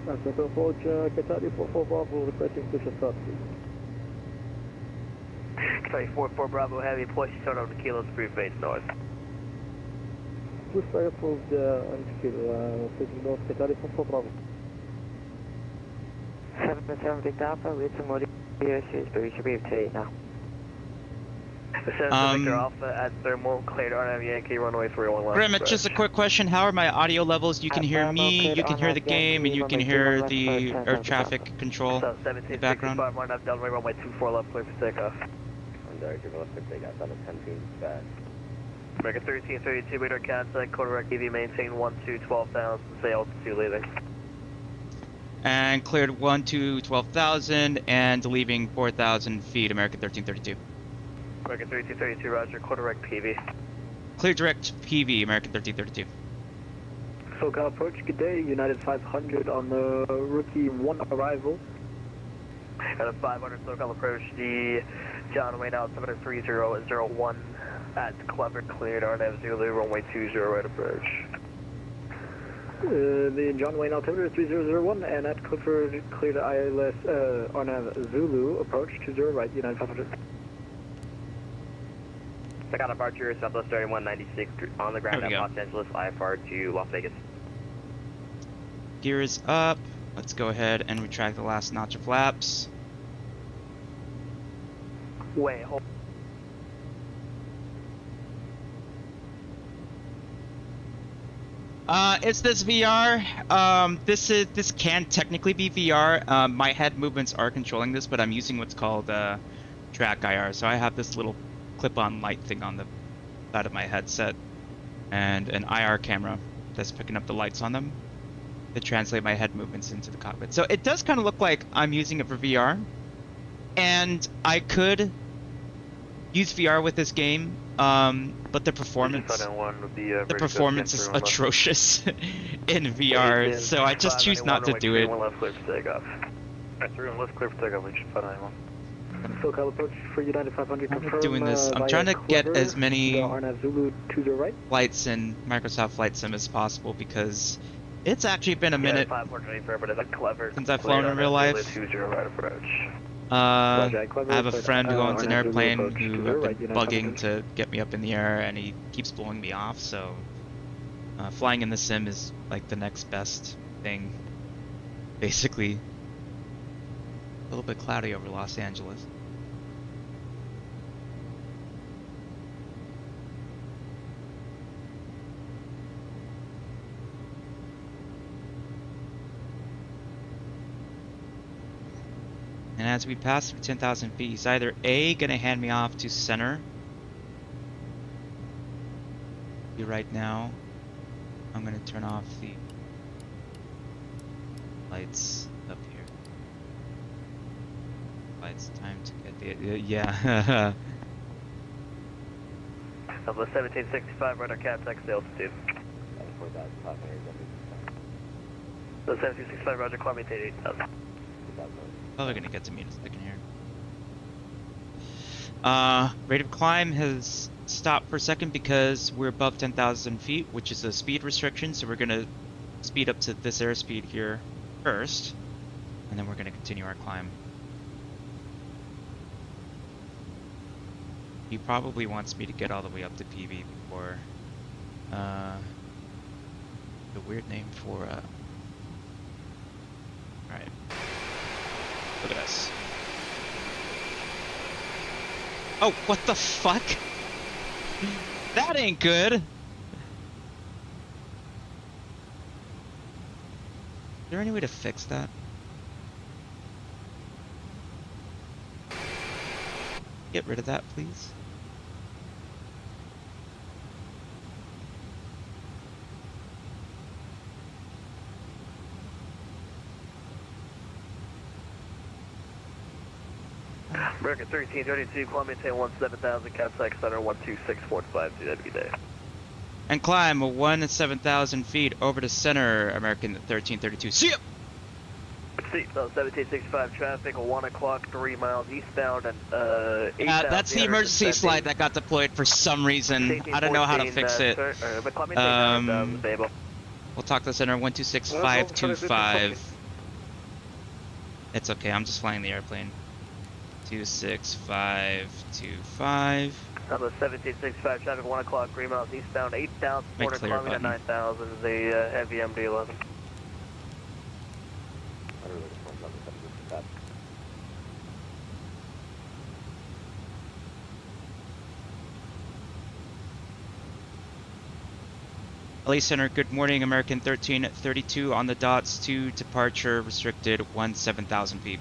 Approach, Qatari 44 Bravo, requesting push start, please. Qatari 44 Bravo Heavy, push start over the kilos, brief face north. Push start approved and kill, facing north, Qatari 44 Bravo. 7 Victor Alpha, with some more issues, but we should be able to eat now. 7 Victor Alpha at thermal, cleared RNAV Yankee, runway 31 left. Grimmett, just a quick question. How are my audio levels? You can hear me, you can hear the game, and you can hear the air traffic control in the background. 1765, run up, down runway 24 left, clear for takeoff. On director, left for takeoff, on the 10 feet, fast. American 1332, radar contact, correct EV, maintain 12,000, say altitude leaving. And cleared 12,000 and leaving 4,000 feet, American 1332. American 3232, roger, correct PV. Clear direct PV, American 1332. SoCal approach, good day, United 500 on the rookie 1 arrival. At a 500 SoCal approach, the John Wayne out 73001 at Clever, cleared RNAV Zulu, runway 20 right approach. The John Wayne altimeter 3001 and at Clifford cleared ILS RNAV Zulu approach 20 right, United 500. I got departure Southwest 3196 on the ground at Los Angeles, IFR to Las Vegas. Gear is up. Let's go ahead and retract the last notch of flaps. Wait, hold. It's this VR. This can technically be VR. My head movements are controlling this, but I'm using what's called track IR. So I have this little clip-on light thing on the side of my headset, and an IR camera that's picking up the lights on them to translate my head movements into the cockpit. So it does kind of look like I'm using it for VR, and I could use VR with this game. But the performance is atrocious in VR, so I just choose not to do it. Alright, 31 left, clear for takeoff, Legion 591. SoCal approach for United 500 confirm. Doing this, I'm trying to get as many RNAV Zulu to the right. flights in Microsoft Flight Sim as possible because it's actually been a minute since I've flown in real life. I have a friend who owns an airplane who I've been bugging to get me up in the air, and he keeps blowing me off, so flying in the sim is like the next best thing. Basically, a little bit cloudy over Los Angeles. And as we pass through 10,000 feet, he's either A, gonna hand me off to center. Right now, I'm gonna turn off the lights up here. Lights, time to get the, yeah. Of the 1765, radar contact, altitude. The 1765, roger, climb maintain 8,000. Oh, they're gonna get to me in a second here. Rate of climb has stopped for a second because we're above 10,000 feet, which is a speed restriction, so we're gonna speed up to this airspeed here first, and then we're gonna continue our climb. He probably wants me to get all the way up to PV before, the weird name for, Alright. Look at us. Oh, what the fuck? That ain't good! Is there any way to fix that? Get rid of that, please. American 1332, climb maintain 17,000, capsize center 126.52, that'd be day. And climb 1,700 feet over to center, American 1332. See ya! Seatbelt 1765 traffic, 1 o'clock, 3 miles eastbound, and that's the emergency slide that got deployed for some reason. I don't know how to fix it. We'll talk to center 126525. It's okay, I'm just flying the airplane. 26525. Number 1765 traffic, 1 o'clock, 3 miles eastbound, 8,400 climbing at 9,000 is a heavy MD-11. LA Center, good morning, American 1332 on the dots to departure restricted 17,000 feet.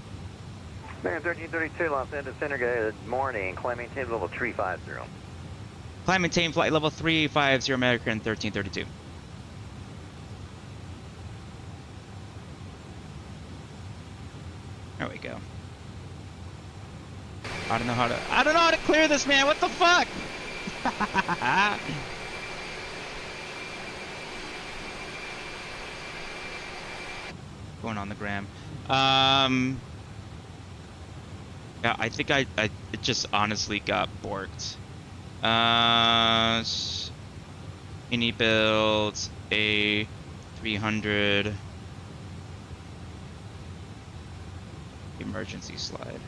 American 1332, Los Angeles Center, good morning, climb maintain level 350. Climb maintain flight level 350, American 1332. There we go. I don't know how to clear this, man, what the fuck? Going on the gram. Yeah, I think I just honestly got borked. Any builds A300 emergency slide.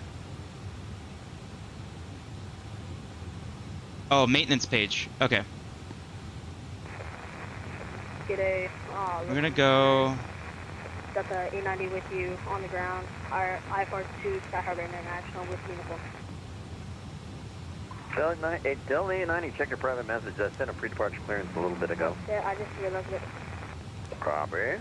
Oh, maintenance page. Okay. G'day. We're gonna go. Got the A90 with you on the ground. Our IFR2 Sky Harbor International with uniform. Delta A90, check your private message. I sent a pre-departure clearance a little bit ago. Yeah, I just realized it. Copy.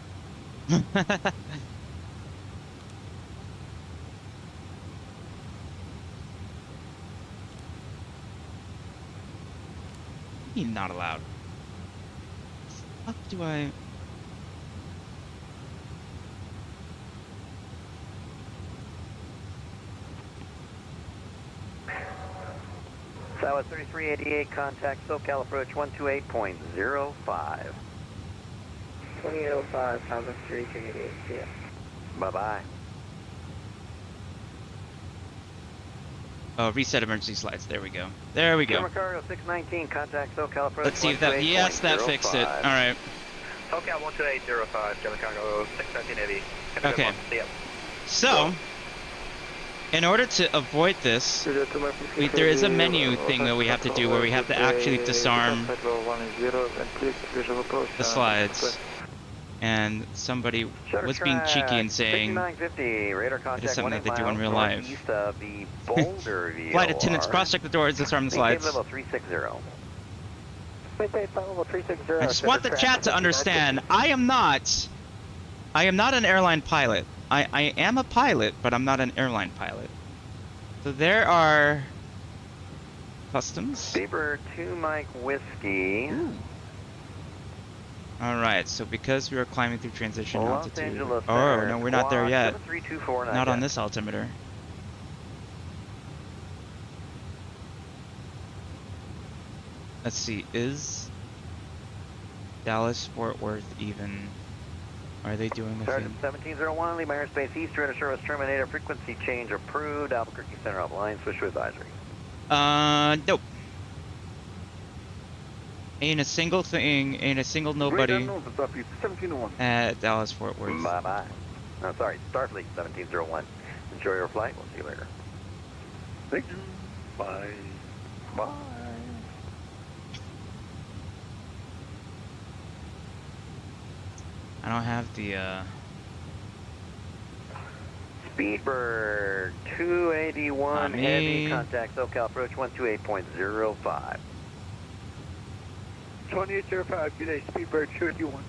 You're not allowed. What do I? Southwest 3388, contact SoCal approach 128.05. 2805, Southwest 3388, see ya. Bye-bye. Oh, reset emergency slides. There we go. There we go. Cargo 619, contact SoCal approach. Let's see if that. Yes, that fixed it. All right. SoCal 12805, German Cargo 619 heavy. Okay. So, in order to avoid this, there is a menu thing that we have to do where we have to actually disarm the slides. And somebody was being cheeky and saying it is something that they do in real life. Flight attendants, cross-check the doors, disarm the slides. I just want the chat to understand, I am not an airline pilot. I am a pilot, but I'm not an airline pilot. So there are customs. Beaver 2 Mike Whiskey. Alright, so because we are climbing through transition Los altitude. Angeles Oh, Center, no, we're not there yet. 7324 Not on this altimeter. Let's see, is Dallas Fort Worth even? Are they doing the Sergeant thing? 1701, Lima Airspace East, radar service terminator, frequency change approved, Albuquerque Center offline, switch to advisory. Nope. Ain't a single thing, ain't a single nobody at Dallas Fort Worth. Bye-bye. No, sorry, Starfleet 1701. Enjoy your flight, we'll see you later. Thank you. Bye. Bye. I don't have the, Speedbird 281 Not heavy, me. contact SoCal approach 128.05. 2805, good day, Speedbird 281.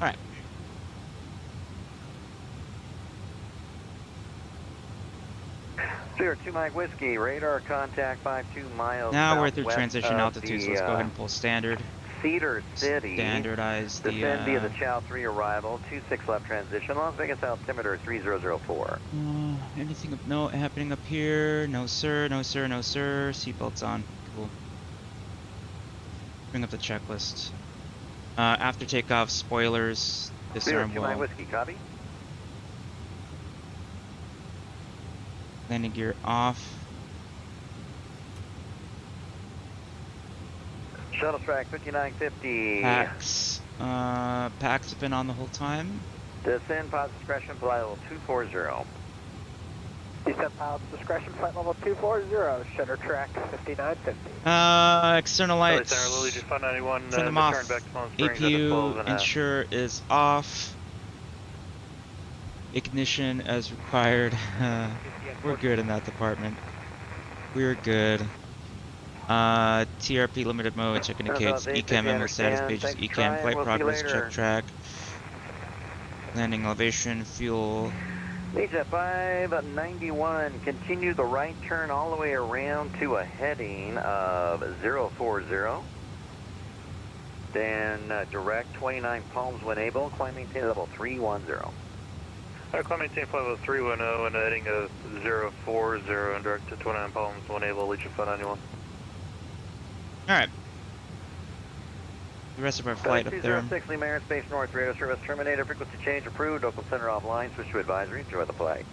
All right. Clear 2 Mike Whiskey, radar contact 52 miles Now we're through southwest transition of altitude, so the let's go ahead and pull standard. Cedar City. Standardize the. Descend via the Chow 3 arrival, 26 left transition, Las Vegas altimeter 3004. Anything of note happening up here? No sir, no sir, no sir. Seatbelts on. Cool. Bring up the checklist. After takeoff, spoilers. Clear Disarm 2 Mike well. Whiskey, copy. Landing gear off. Shuttle track 5950. Packs. Packs have been on the whole time. Descend pilot's discretion, flight level 240. Descend pilot's discretion, flight level 240, shutter track 5950. External lights. Center, Lily, just 591, Turn them return off. back to Palm Springs at APU 12 ensure is off. Ignition as required. We're good in that department. We're good. TRP limited mode, check indicates ECAM memo status pages, ECAM flight progress, check track. Landing elevation, fuel. Legion 591, continue the right turn all the way around to a heading of 040. Then direct 29 Palms when able, climb maintain level 310. Climb maintain flight level 310 and a heading of 040 and direct to 29 Palms when able, Legion 591. Alright. The rest of our flight up there. 206 Lima Airspace North, radio service terminated, frequency change approved, local center offline, switch to advisory, enjoy the flight.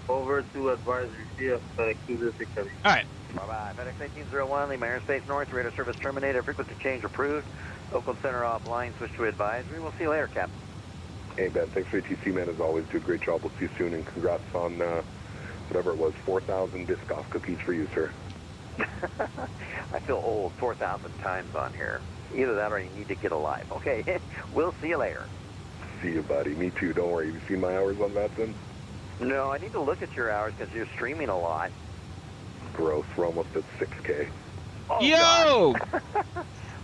Over to advisory, CF, FedEx 206. Alright. Bye-bye, FedEx 1801, Lima Airspace North, radio service terminated, frequency change approved, local center offline, switch to advisory, we'll see you later, Captain. Hey, Ben, thanks for ATC, man, as always. Do a great job. We'll see you soon, and congrats on whatever it was, 4,000 disc golf cookies for you, sir. I feel old 4,000 times on here. Either that or you need to get a life. Okay, we'll see you later. See you, buddy. Me too. Don't worry. Have you seen my hours on Vatson? No, I need to look at your hours because you're streaming a lot. Gross. We're almost at 6K. Oh, yo!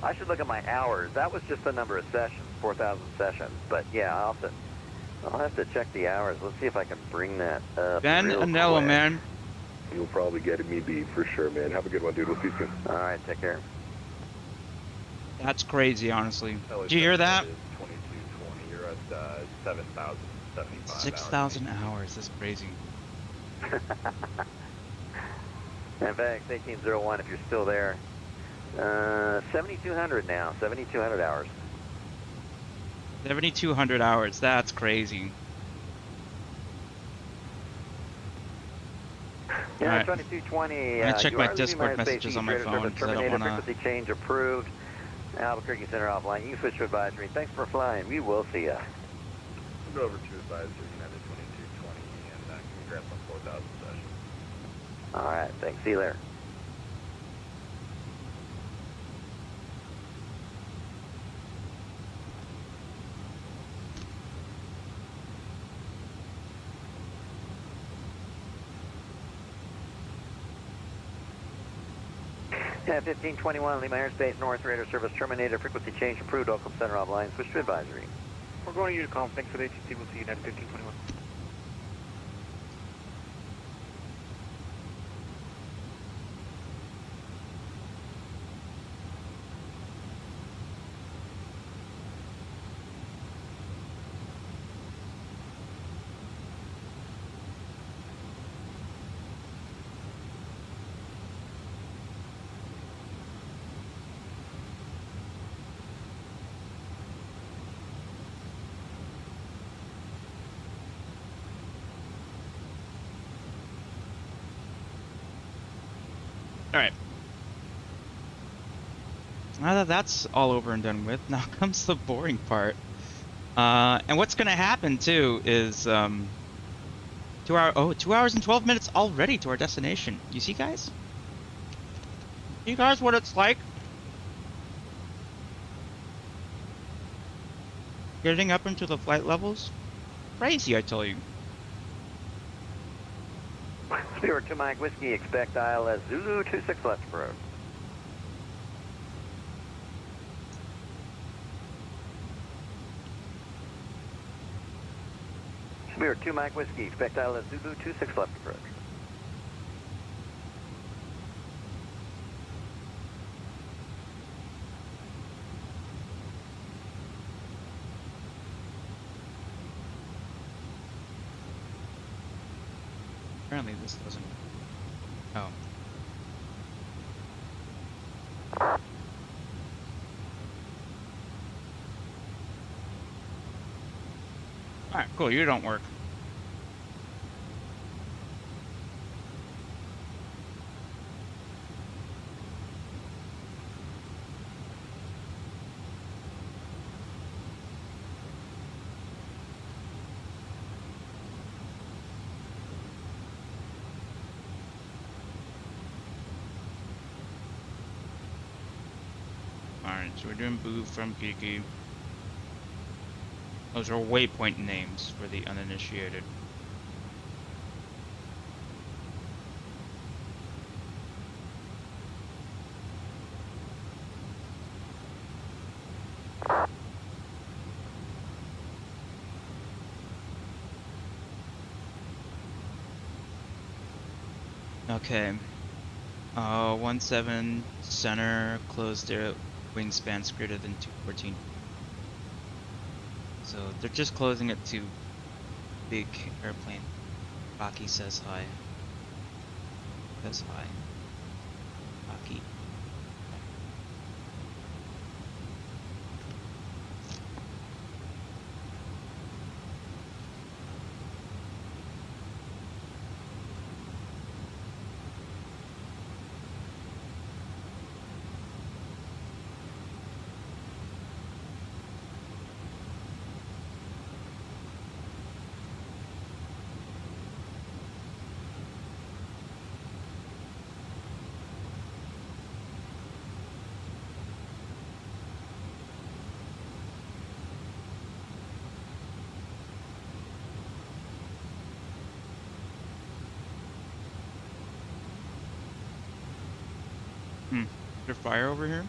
I should look at my hours. That was just the number of sessions, 4,000 sessions. But yeah, I'll have to check the hours. Let's see if I can bring that up. Ben Anello, man. You'll probably get me beat for sure, man. Have a good one, dude. We'll see you soon. All right, take care. That's crazy, honestly. Did you hear that? 2220. You're at 7,075. 6,000 hours. That's crazy. In fact, 1801, if you're still there. 7,200 now. 7,200 hours. 7,200 hours. That's crazy. Yeah, right. 2220. I check you my are leaving Discord Airspace messages East, on my radio phone service because I don't terminated, want to. frequency change approved. Albuquerque Center offline. You can switch to advisory. Thanks for flying. We will see ya. We'll go over to advisory, United 2220, and congrats on 4,000 sessions. All right, thanks. See you later. Yeah, 1521, Lima Airspace North, radar service terminated, frequency change approved, Oakland Center offline, switch to advisory. We're going to Unicom. Thanks for the ATC. We'll see you at 1521. Alright. Now that that's all over and done with, now comes the boring part. And what's going to happen, too, is 2 hours and 12 minutes already to our destination. You see, guys? You guys what it's like? Getting up into the flight levels? Crazy, I tell you. Spirit 2 Mike Whiskey, expect ILS Zulu 26 left approach. Spirit 2 Mike Whiskey, expect ILS Zulu 26 left approach. Apparently this doesn't... Oh. Alright, cool, you don't work. Alright, so we're doing Boo from Kiki. Those are waypoint names for the uninitiated. Okay. 17 center, closed their wingspans greater than 214. So they're just closing it to big airplane. Baki says hi. Says hi. Baki. Is there fire over here?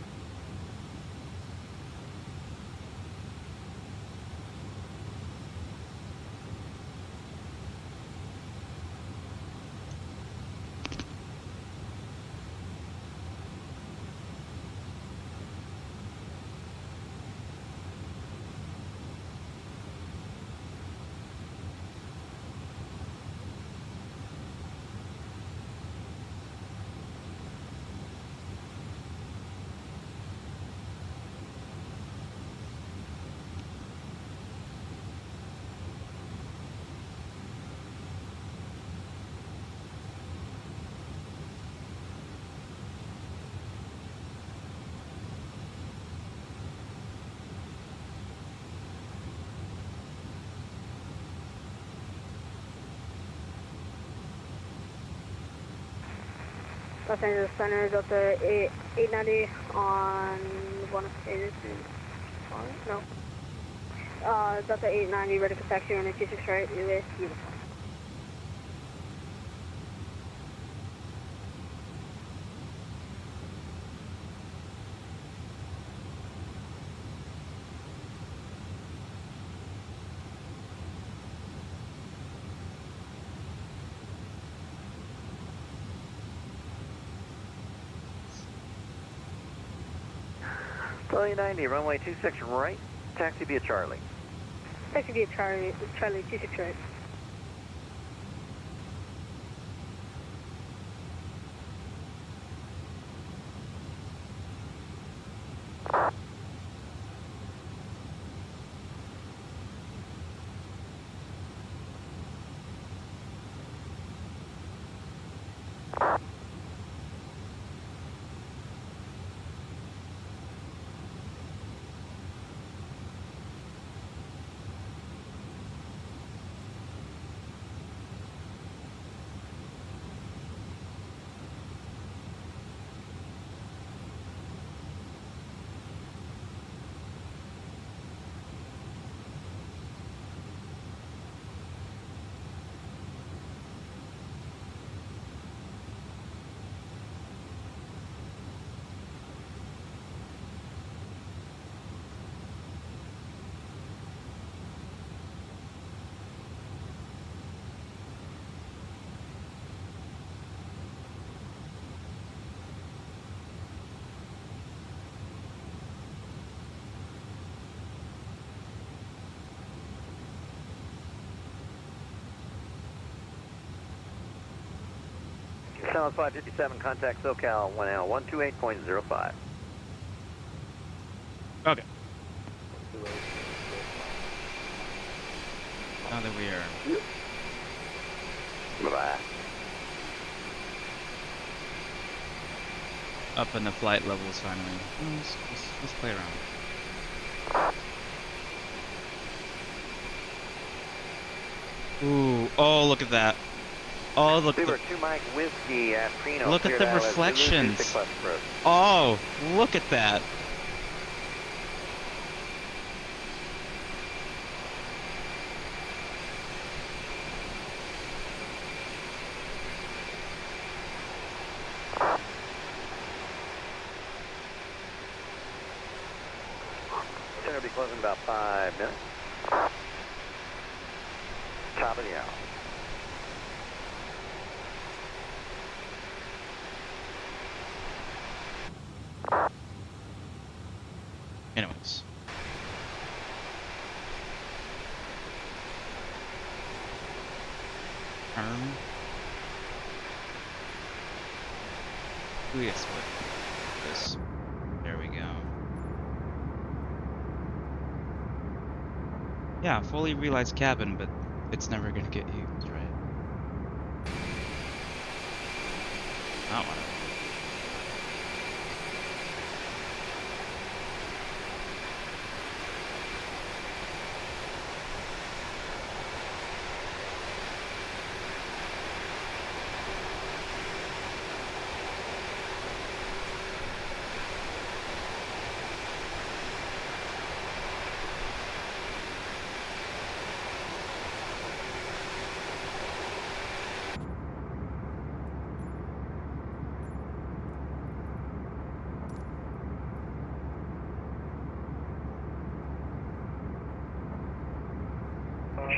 Los Angeles Center, Delta 890 on one of the no. Delta 890 ready for taxi on 26 right, US uniform. Delta 890, runway 26 right, taxi via Charlie. Taxi via Charlie 26 right. South 557, contact SoCal 1L128.05. Okay. Now that we are... Bye-bye. Up in the flight levels finally. Let's play around. Ooh, oh, look at that. Oh, look at Super 2 Mike Whiskey at Prino. Look at the reflections. Oh, look at that. Center will be closing in about 5 minutes. Top of the hour. Anyways. We get split. This. There we go. Yeah, fully realized cabin, but it's never gonna get used, right? Not one.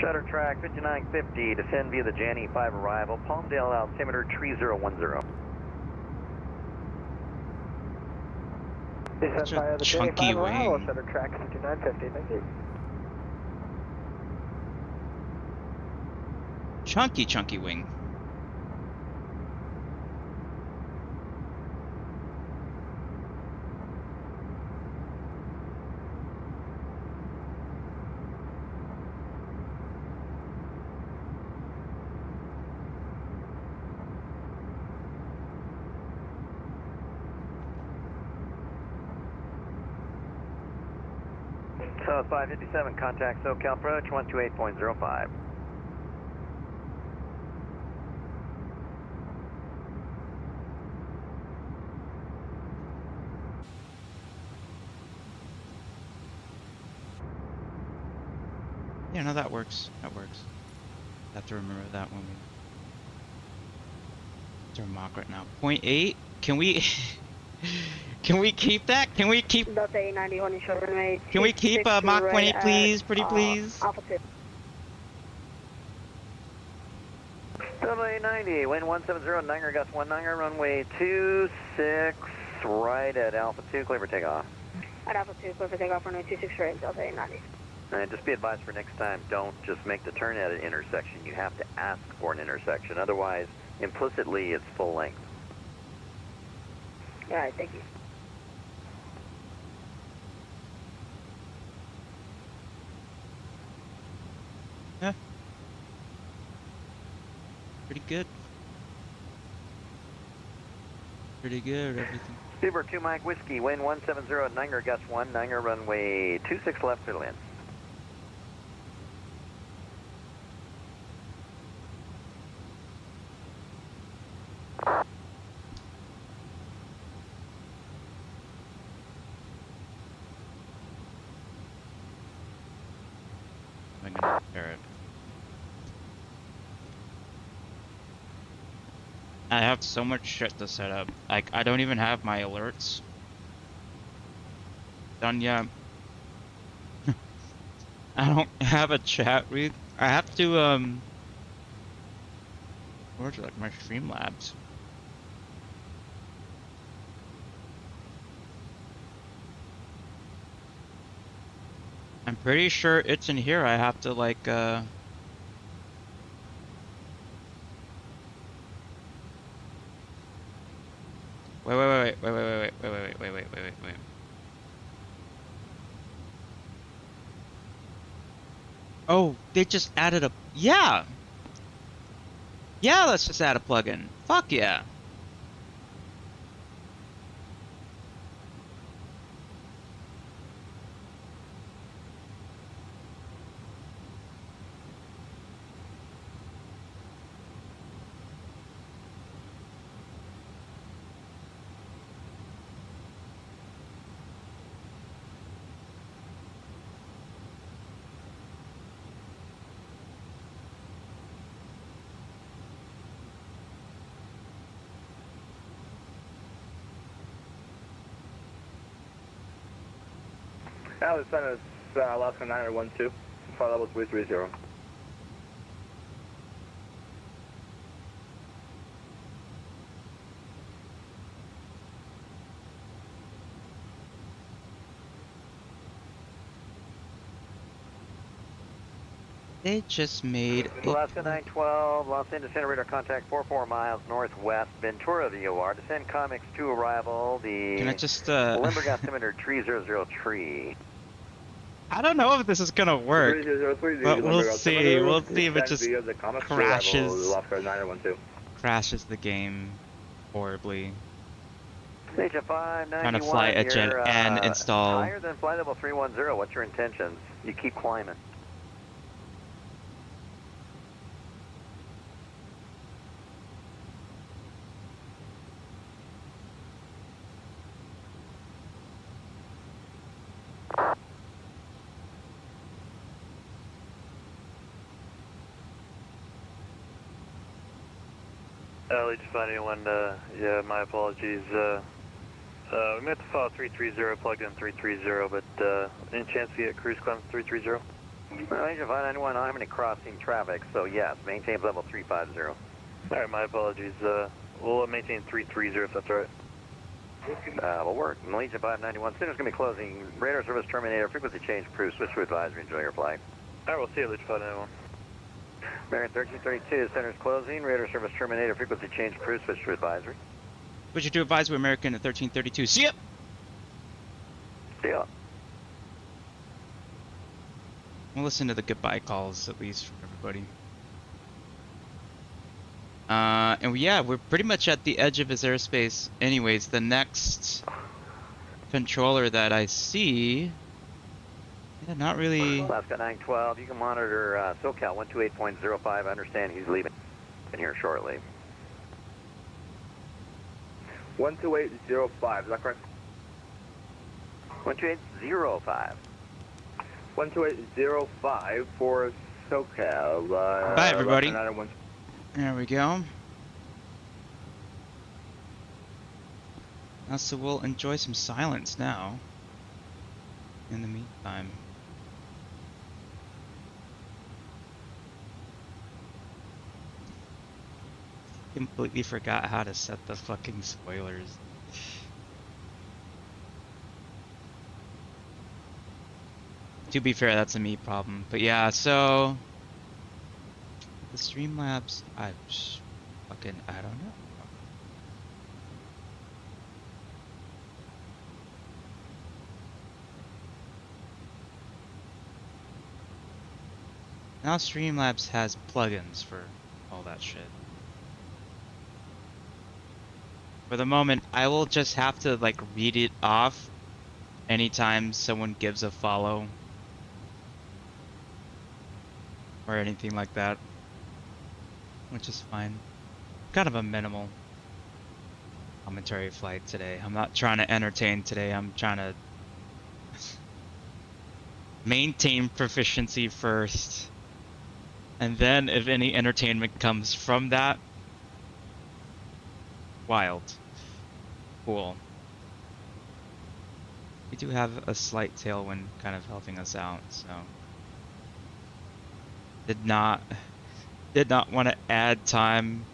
Shutter track 5950, descend via the Jan 5 arrival, Palmdale altimeter 3010. Descend Such a via the chunky J5 arrival, wing. shutter track 5950, thank you. Chunky wing. South 557, contact SoCal approach 128.05. Yeah, no, that works. That works. Have to remember that when we... It's our mock right now. 0.8? Can we... Can we keep that? Can we keep... Delta 891 in short runway. Can we keep Mach 0.8, please? Pretty please? Alpha 2. Delta 890, wind 170, Niner, gust 19, runway 26, right at Alpha 2, clear for takeoff. At Alpha 2, clear for takeoff, runway 26 right, Delta 890. And just be advised for next time, don't just make the turn at an intersection. You have to ask for an intersection. Otherwise, implicitly, it's full length. All right, thank you. Yeah. Pretty good. Pretty good, everything. Super 2 Mike Whiskey, wind 170 at Niner, gust 19, runway 26 left, clear to land. I'm gonna prepare it. I have so much shit to set up. Like, I don't even have my alerts done yet. I don't have a chat read. I have to, where's like my Streamlabs? I'm pretty sure it's in here. I have to like, Wait. Oh, they just added a... Yeah! Yeah, let's just add a plugin. Fuck yeah. Alice Center, Alaska 912, flight level 330. They just made a... Alaska 912, Los Angeles Center radar contact 44 miles northwest, Ventura VOR. Descend Comics 2 arrival, Can I the just, Limburg altimeter 300 tree. I don't know if this is gonna work, 3003, but we'll Limburg see. altimeter, We'll see if it descend just via the Comics 2 arrival, crashes Alaska 912. the game horribly. Station Trying to fly 591, a Gen you're N install. higher than flight level 310. What's your intentions? You keep climbing. Legion 581, yeah, my apologies. We meant to file 330, plugged in 330, but any chance to get cruise climb 330? Legion 591, I'm in crossing traffic, so yes, maintain level 350. Alright, my apologies. We'll maintain 330 if that's all right. That'll work. Legion 591, center's going to be closing. Radar service terminator, frequency change approved. Switch to advisory, enjoy your flight. Alright, we'll see you, Legion 591. American 1332, center's closing. Radar service terminator, frequency change approved. Switch to advisory. Switch to advisory, American at 1332. See ya! See ya. We'll listen to the goodbye calls, at least, from everybody. And yeah, we're pretty much at the edge of his airspace. Anyways, the next controller that I see... Yeah, not really... Alaska 912, you can monitor SoCal 128.05. I understand he's leaving in here shortly. 12805, is that correct? 12805. 12805 for SoCal. Bye, everybody. Alaska 901. There we go. Now, so we'll enjoy some silence now. In the meantime. Completely forgot how to set the fucking spoilers. To be fair, that's a me problem. But yeah, so the Streamlabs, I don't know. Now Streamlabs has plugins for all that shit. For the moment, I will just have to like read it off anytime someone gives a follow or anything like that, which is fine. Kind of a minimal commentary flight today. I'm not trying to entertain today. I'm trying to maintain proficiency first. And then if any entertainment comes from that, wild. Cool. We do have a slight tailwind kind of helping us out, so did not want to add time.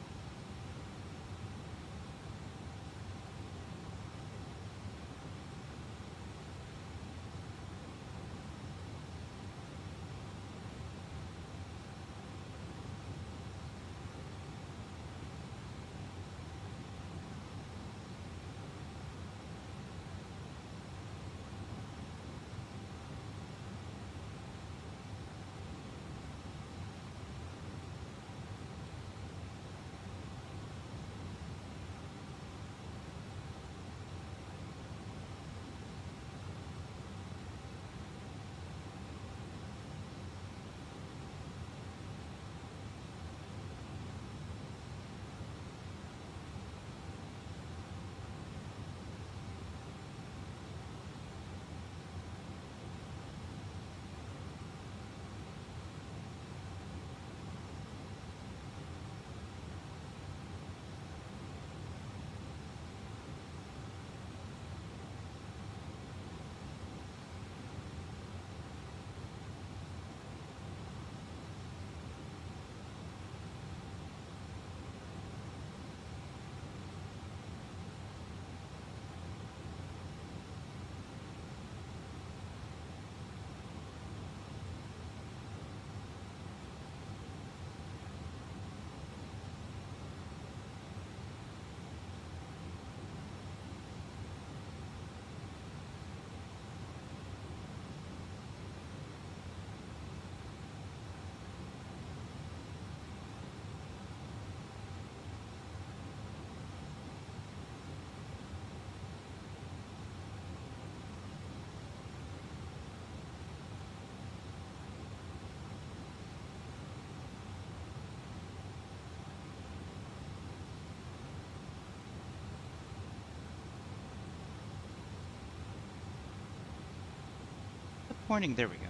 pointing? There we go.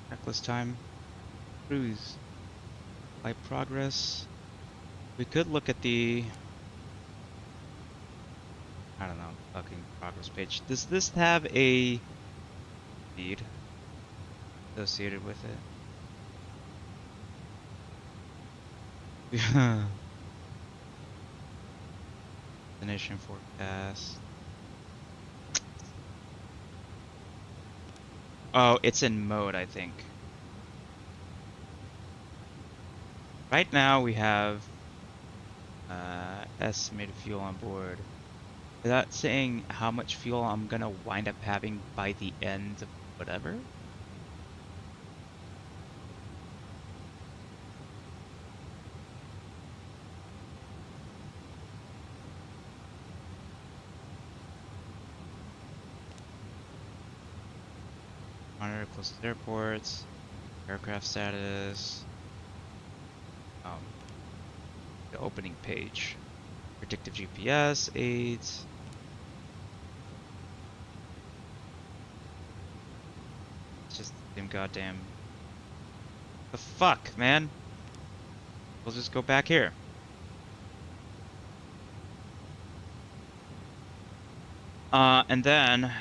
Reckless time. Cruise. Flight progress. We could look at the, I don't know, fucking progress page. Does this have a speed associated with it? Destination forecast. Oh, it's in mode, I think. Right now we have estimated fuel on board. Is that saying how much fuel I'm gonna wind up having by the end of whatever? Monitor closest airports, aircraft status, the opening page, predictive GPS aids. It's just them goddamn. The fuck, man? We'll just go back here. And then,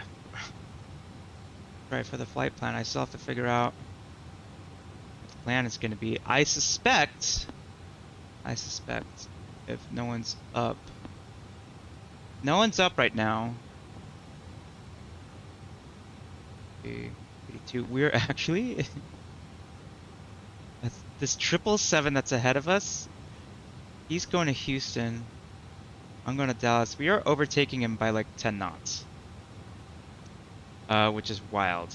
right, for the flight plan, I still have to figure out what the plan is going to be. I suspect, if no one's up, right now. 82. We're actually this 777 that's ahead of us. He's going to Houston. I'm going to Dallas. We are overtaking him by like 10 knots, which is wild.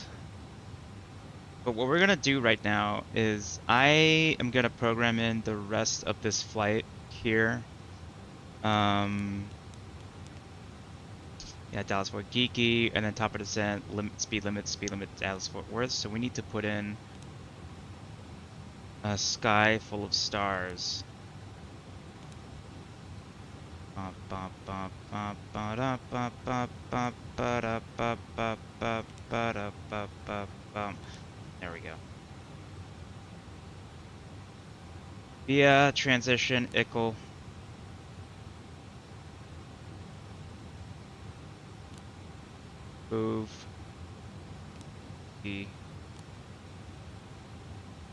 But what we're gonna do right now is I am gonna program in the rest of this flight here. Yeah, Dallas Fort Geeky, and then top of descent, speed limit, Dallas Fort Worth. So we need to put in a sky full of stars. There we go. Via transition ICL. Move.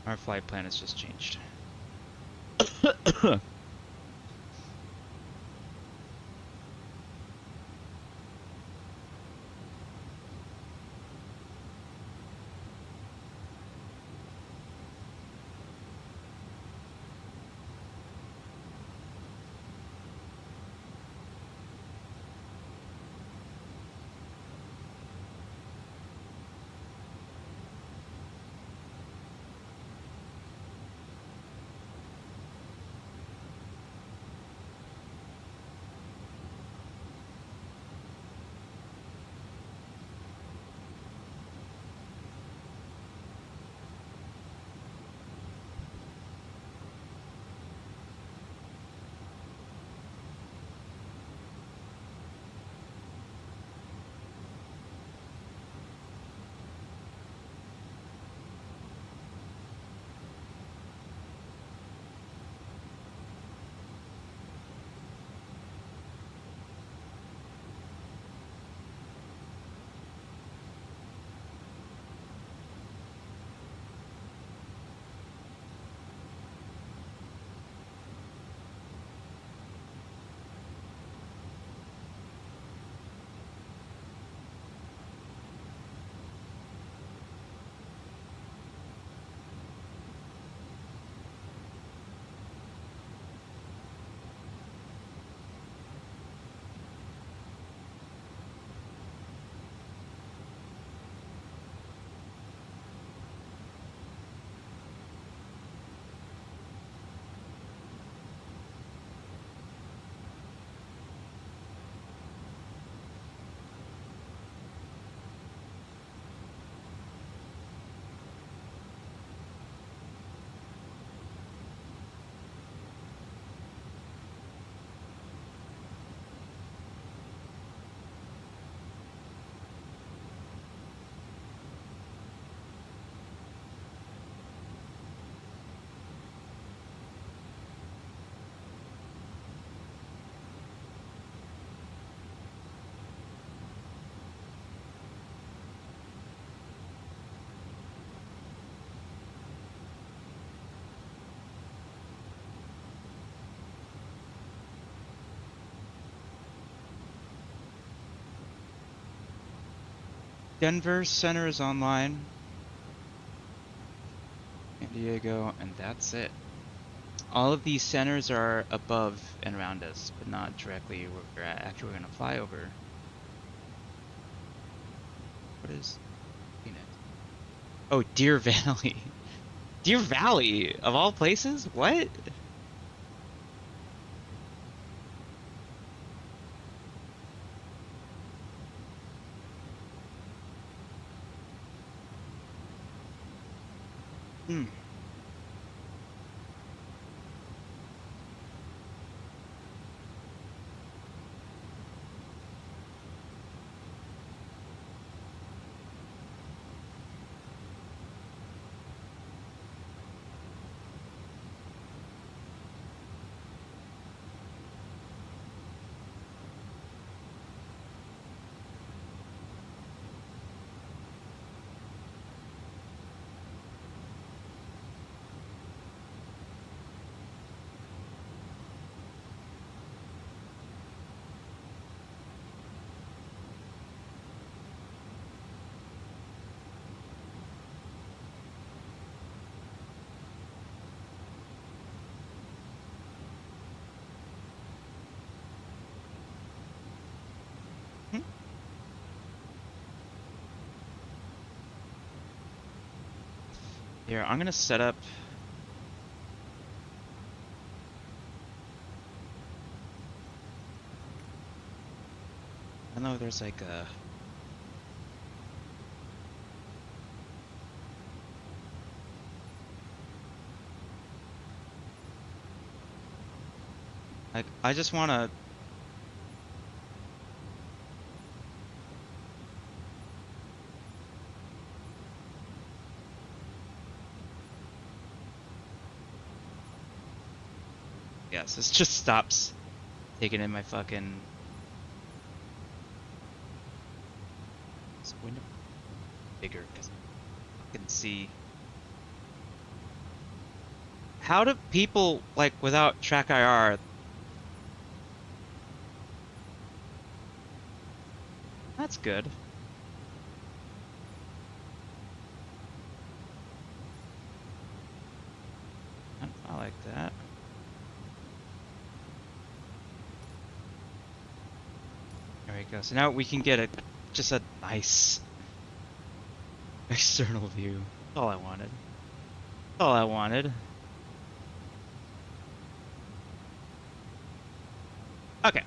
Our flight plan has just changed. Denver Center is online. San Diego, and that's it. All of these centers are above and around us, but not directly where we're at. Actually, we're gonna fly over. What is Phoenix? Oh, Deer Valley. Deer Valley, of all places? What? Hmm. Hmm. Here, I'm gonna set up. I know there's like a. Like, I just wanna. Yes, this just stops taking in my fucking. This window bigger because I can see. How do people like without track IR? That's good. I like that. There we go. So now we can get a just a nice external view. That's all I wanted. That's all I wanted. Okay.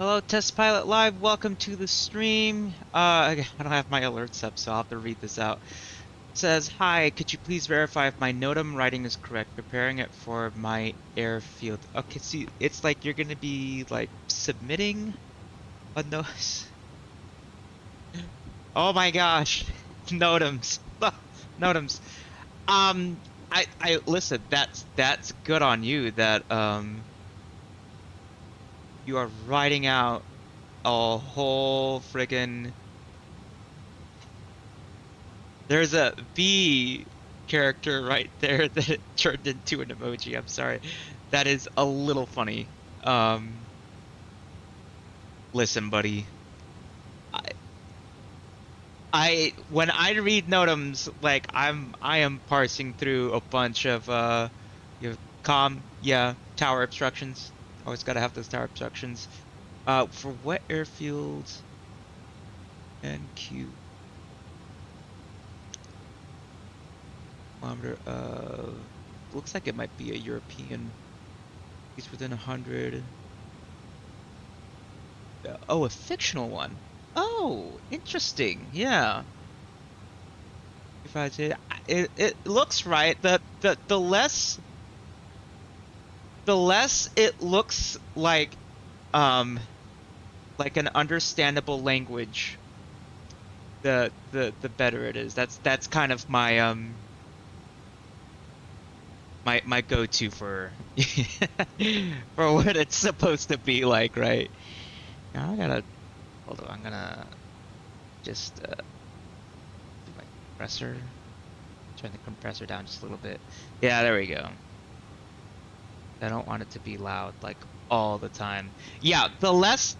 Hello, Test Pilot Live. Welcome to the stream. I don't have my alerts up, so I'll have to read this out. It says, "Hi, could you please verify if my NOTAM writing is correct? Preparing it for my airfield." Okay, see, it's like you're gonna be like submitting a notice. Oh my gosh, NOTAMs, NOTAMs. I listen. That's good on you. That you are writing out a whole friggin'. There's a V character right there that turned into an emoji. I'm sorry. That is a little funny. Um, Listen, buddy. I, when I read NOTAMs, like I am parsing through a bunch of you have yeah, tower obstructions. Always gotta have those tower obstructions. For what airfield and Q kilometer looks like it might be a European. He's within 100. Oh, a fictional one. Oh, interesting. Yeah. If I did, it looks right. The less it looks um like an understandable language, the better it is. That's kind of my my go-to for for what it's supposed to be like, right? Now I gotta hold on. I'm gonna just do my compressor. Turn the compressor down just a little bit. Yeah, there we go. I don't want it to be loud like all the time. Yeah, the less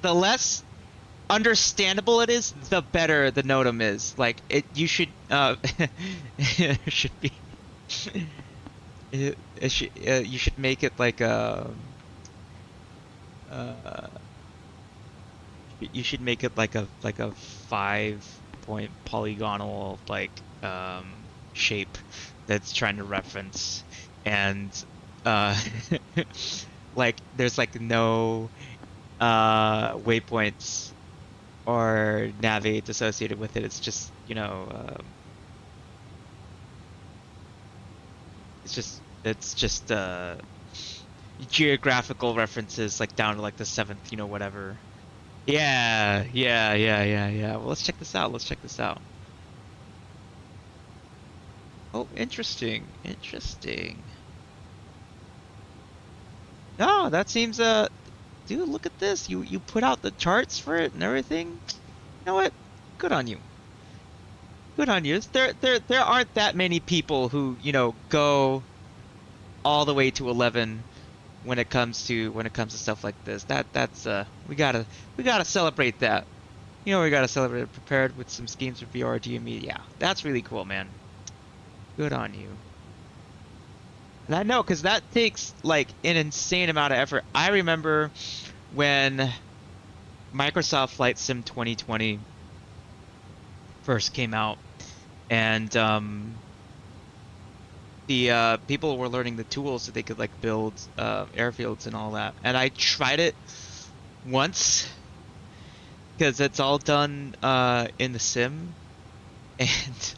understandable it is, the better the NOTAM is. Like you should it should be it should you should make it like uh you should make it like a 5-point polygonal shape that's trying to reference, and uh like there's like no waypoints or nav aids associated with it. It's just, it's just geographical references like down to like the seventh, whatever. Yeah, yeah, yeah, yeah, yeah. Well, let's check this out. Let's check this out. Oh, interesting. Interesting. No, that seems dude, look at this. You put out the charts for it and everything. You know what? Good on you. Good on you. There aren't that many people who, go all the way to 11 when it comes to stuff like this. That's we gotta celebrate that. We gotta celebrate it prepared with some schemes for VRG and media. Yeah, that's really cool, man. Good on you. And I know, because that takes like an insane amount of effort. I remember when Microsoft Flight Sim 2020 first came out, and the people were learning the tools so they could like build airfields and all that. And I tried it once because it's all done in the sim, and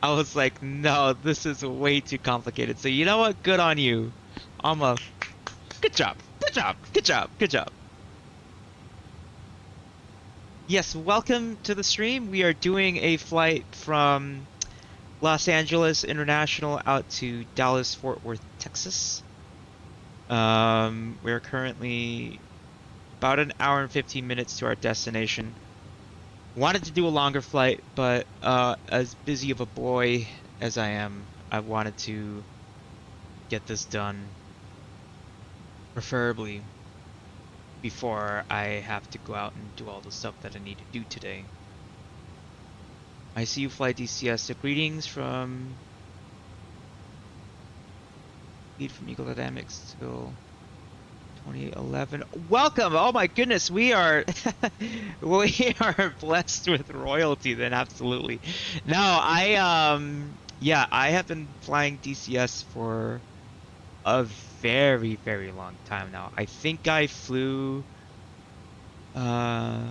I was like, no, this is way too complicated. So you know what? Good on you. Good job. Good job. Good job. Good job. Yes, welcome to the stream. We are doing a flight from Los Angeles International out to Dallas Fort Worth, Texas. We're currently about an hour and 15 minutes to our destination. Wanted to do a longer flight, but as busy of a boy as I am, I wanted to get this done, preferably before I have to go out and do all the stuff that I need to do today. I see you fly DCS, so greetings from Eagle Dynamics till 2011. Welcome! Oh my goodness, we are we are blessed with royalty then, absolutely. No, yeah, I have been flying DCS for a very, very long time now. I think I flew uh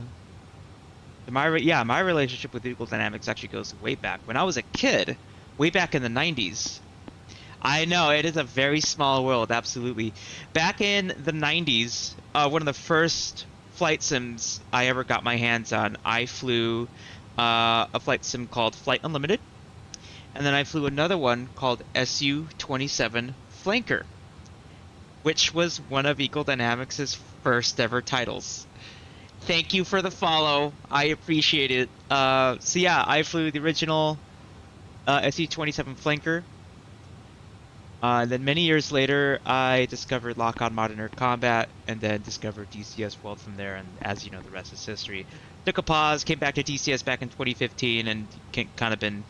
my relationship with Eagle Dynamics actually goes way back. When I was a kid, way back in the 90s. I know it is a very small world, absolutely. Back in the 90s, one of the first flight sims I ever got my hands on, I flew a flight sim called Flight Unlimited, and then I flew another one called SU-27 Flanker, which was one of Eagle Dynamics' first ever titles. Thank you for the follow. I appreciate it. So yeah, I flew the original SU-27 Flanker. Then many years later, I discovered Lock-On Modern Air Combat, and then discovered DCS World from there. And as you know, the rest is history. Took a pause, came back to DCS back in 2015, and kind of been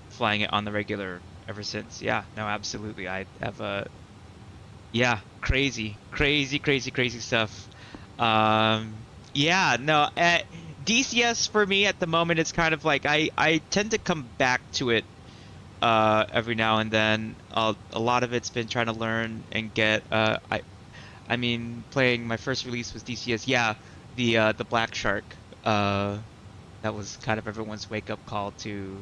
flying it on the regular ever since. Yeah, no, absolutely. I have yeah, crazy, crazy, crazy, crazy stuff. Yeah, no, DCS for me at the moment is kind of like I tend to come back to it every now and then. A lot of it's been trying to learn and get I mean playing my first release was DCS. Yeah, the Black Shark. That was kind of everyone's wake up call to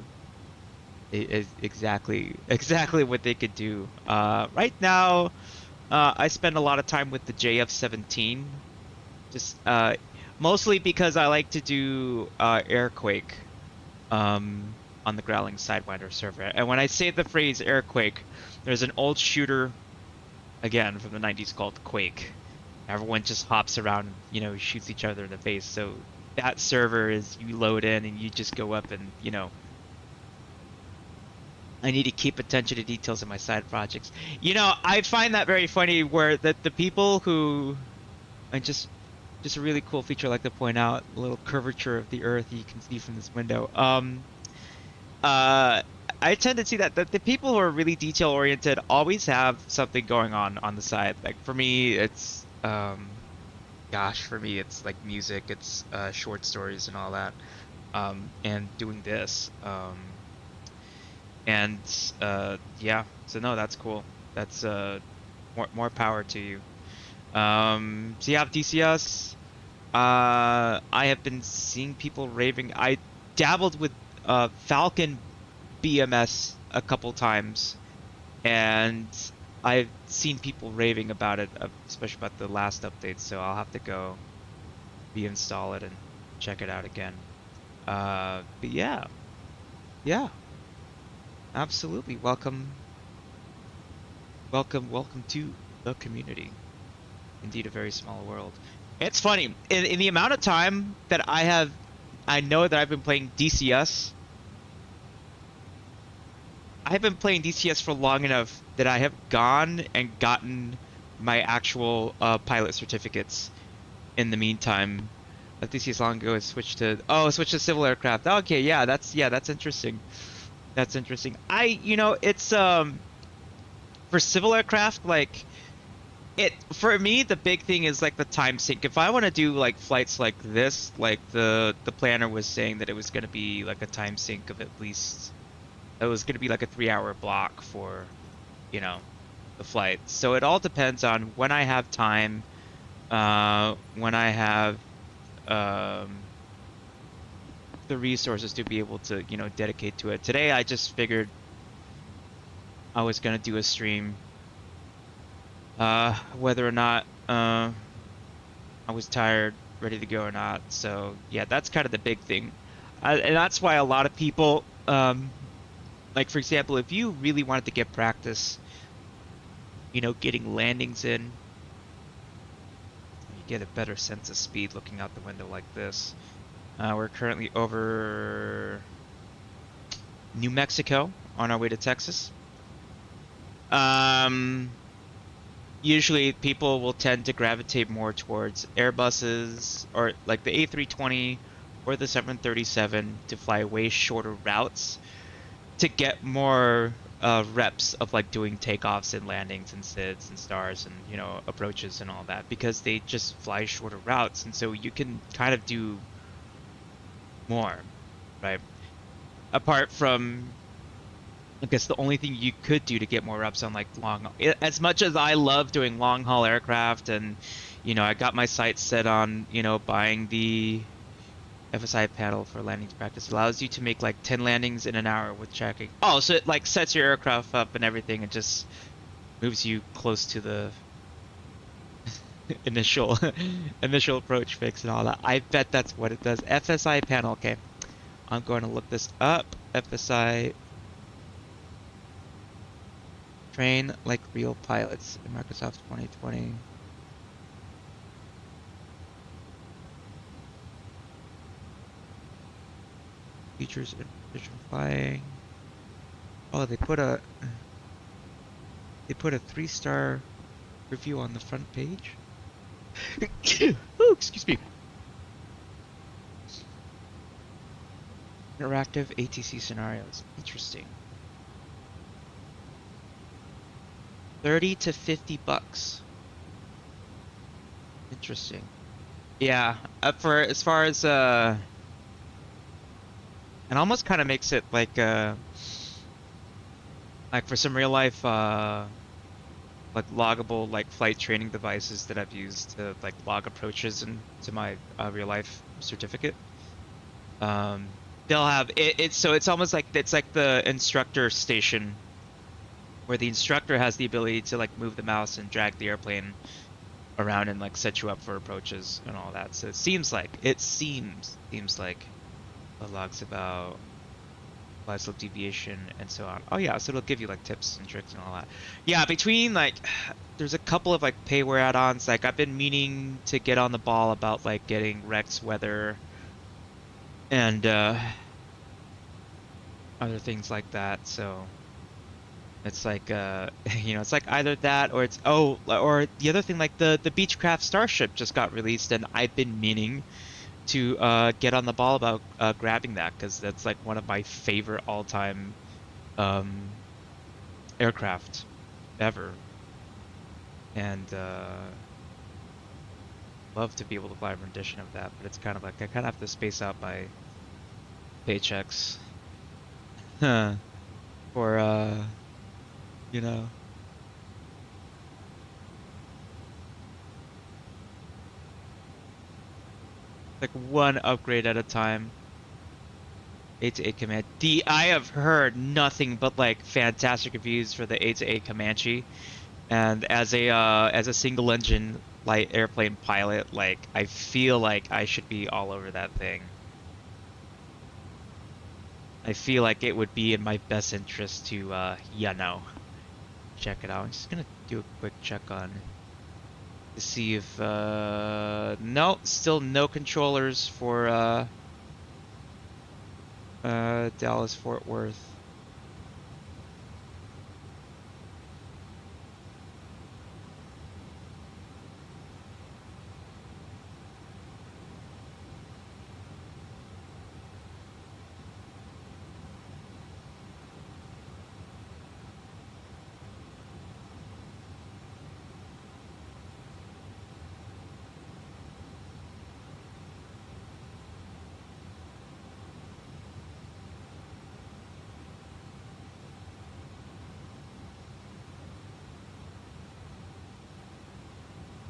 is exactly exactly what they could do. Right now, I spend a lot of time with the JF-17, just mostly because I like to do Airquake on the Growling Sidewinder server. And when I say the phrase Airquake, there's an old shooter, again, from the 90s called Quake. Everyone just hops around and, shoots each other in the face. So that server is you load in and you just go up and, I need to keep attention to details in my side projects. I find that very funny where the people who, and just a really cool feature I like to point out, a little curvature of the earth you can see from this window. Uh, I tend to see that the people who are really detail oriented always have something going on the side. Like for me, it's gosh, for me it's like music, it's short stories and all that. And doing this. And yeah, so no, that's cool. That's more power to you. So you have DCS. I have been seeing people raving. I dabbled with Falcon BMS a couple times, and I've seen people raving about it, especially about the last update. So I'll have to go reinstall it and check it out again. But yeah, yeah, absolutely. Welcome, welcome, welcome to the community. Indeed, a very small world. It's funny in the amount of time that I know that I've been playing DCS. I've been playing DCS for long enough that I have gone and gotten my actual pilot certificates in the meantime. DCS long ago has switched to civil aircraft. Okay, yeah, that's interesting. That's interesting. It's for civil aircraft, like for me the big thing is like the time sync. If I want to do like flights like this, like the planner was saying that it was going to be like a time sync of at least it was going to be like a 3 hour block for you know the flight. So it all depends on when I have time, when I have um the resources to be able to dedicate to it. Today I just figured I was going to do a stream, whether or not I was tired, ready to go or not. So yeah, that's kind of the big thing. And that's why a lot of people, like for example, if you really wanted to get practice, getting landings in, you get a better sense of speed looking out the window like this. We're currently over New Mexico on our way to Texas. Um, Usually people will tend to gravitate more towards Airbuses or like the A320 or the 737 to fly way shorter routes to get more reps of like doing takeoffs and landings and SIDS and stars and approaches and all that because they just fly shorter routes and so you can kind of do more, right? Apart from I guess the only thing you could do to get more reps on like as much as I love doing long haul aircraft, and I got my sights set on buying the FSI panel for landings practice, allows you to make like 10 landings in an hour with tracking. Oh, so it like sets your aircraft up and everything and just moves you close to the initial initial approach fix and all that. I bet that's what it does. FSI panel. Okay. I'm going to look this up. FSI train like real pilots in Microsoft 2020. Features in precision flying. Oh, they put a 3-star review on the front page. Oh, excuse me. Interactive ATC scenarios. Interesting. 30 to 50 bucks. Interesting. Yeah, for as far as it almost kind of makes it like for some real life like loggable like flight training devices that I've used to like log approaches and to my real life certificate. They'll have it's so it's almost like it's like the instructor station where the instructor has the ability to like move the mouse and drag the airplane around and like set you up for approaches and all that. So it seems like the logs about live slope deviation and so on. Oh yeah, so it'll give you like tips and tricks and all that. Yeah, between like there's a couple of like payware add-ons. Like I've been meaning to get on the ball about like getting Rex weather and other things like that. So it's like it's like either that or it's or the other thing like the Beechcraft Starship just got released and I've been meaning to get on the ball about grabbing that because that's like one of my favorite all-time um aircraft ever, and love to be able to fly a rendition of that, but it's kind of like I kind of have to space out my paychecks for you know like one upgrade at a time. A to A Command. I have heard nothing but like fantastic reviews for the A to A Comanche, and as a single engine light airplane pilot, like I feel like I should be all over that thing. I feel like it would be in my best interest to check it out. I'm just gonna do a quick check on to see if no, still no controllers for Dallas Fort Worth.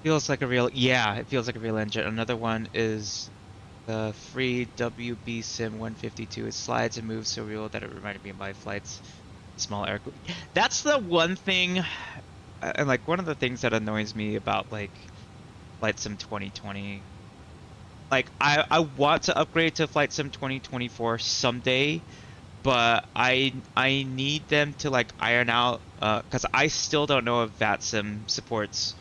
Feels like a real, yeah, it feels like a real engine. Another one is the free WB Sim 152. It slides and moves so real that it reminded me of my flights. Small air. That's the one thing, and like one of the things that annoys me about like Flight Sim 2020. Like I want to upgrade to Flight Sim 2024 someday, but I need them to like iron out because I still don't know if VATSIM supports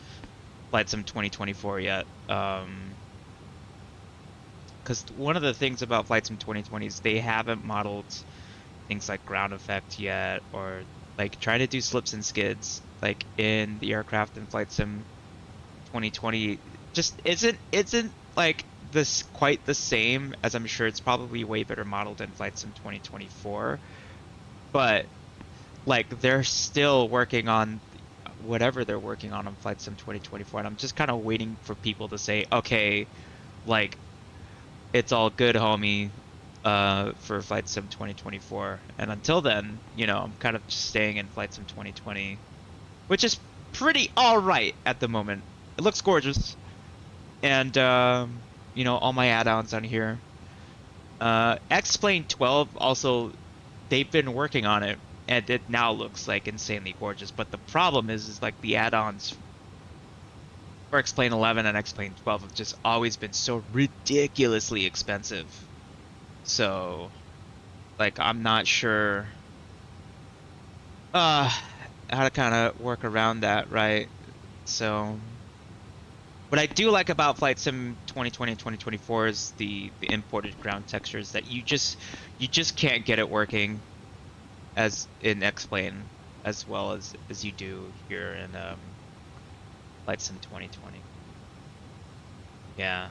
Flight Sim 2024 yet. Because one of the things about Flight Sim 2020 is they haven't modeled things like ground effect yet, or like trying to do slips and skids like in the aircraft in Flight Sim 2020 just isn't like this quite the same as I'm sure it's probably way better modeled in Flight Sim 2024. But like they're still working on whatever they're working on Flight Sim 2024, and I'm just kind of waiting for people to say, okay, like it's all good, homie. for Flight Sim 2024. And until then, you know, I'm kind of just staying in Flight Sim 2020, which is pretty all right at the moment. It looks gorgeous. And, you know, all my add-ons on here. X-Plane 12 also, they've been working on it, and it now looks like insanely gorgeous. But the problem is like the add-ons for X-Plane 11 and X-Plane 12 have just always been so ridiculously expensive. So, like, I'm not sure uh how to kind of work around that, right? So, what I do like about Flight Sim 2020 and 2024 is the imported ground textures that you just can't get it working as in X-Plane as well as you do here in Flight Sim 2020. Yeah.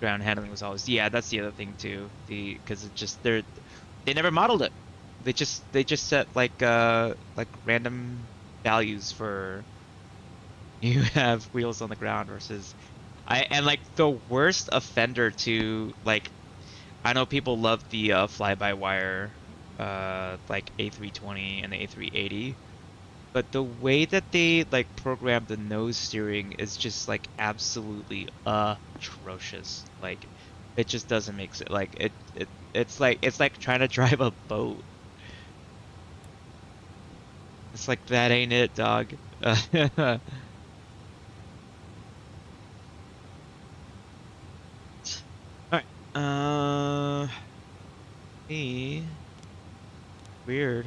Ground handling was always, yeah, that's the other thing too. Because it just they never modeled it. They just set like random values for you have wheels on the ground versus and like the worst offender to like, I know people love the fly-by-wire like A320 and the A380, but the way that they like program the nose steering is just like absolutely atrocious. Like it just doesn't make sense. Like it's like trying to drive a boat. It's like that ain't it, dog. All right. Me. Weird.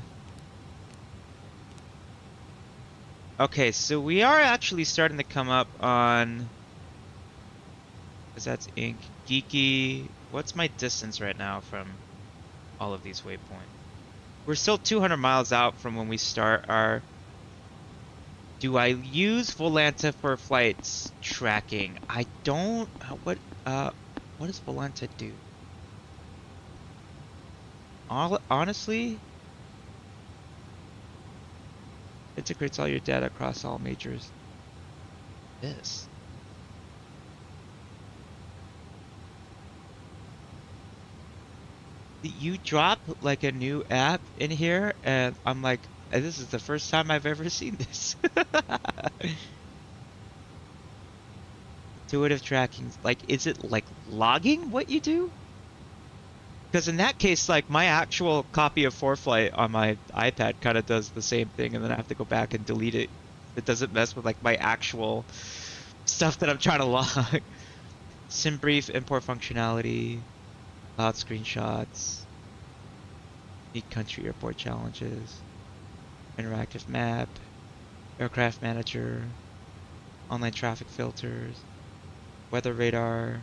Okay, so we are actually starting to come up on, because that's ink. Geeky. What's my distance right now from all of these waypoints? We're still 200 miles out from when we start our. Do I use Volanta for flights tracking? I don't. What does Volanta do? Honestly, integrates all your data across all majors. This. You drop like a new app in here, and I'm like, this is the first time I've ever seen this. Intuitive tracking, like, is it like logging what you do? Because in that case, like my actual copy of ForeFlight on my iPad kind of does the same thing, and then I have to go back and delete it. It doesn't mess with like my actual stuff that I'm trying to log. SimBrief import functionality, cloud screenshots, unique country airport challenges, interactive map, aircraft manager, online traffic filters, weather radar,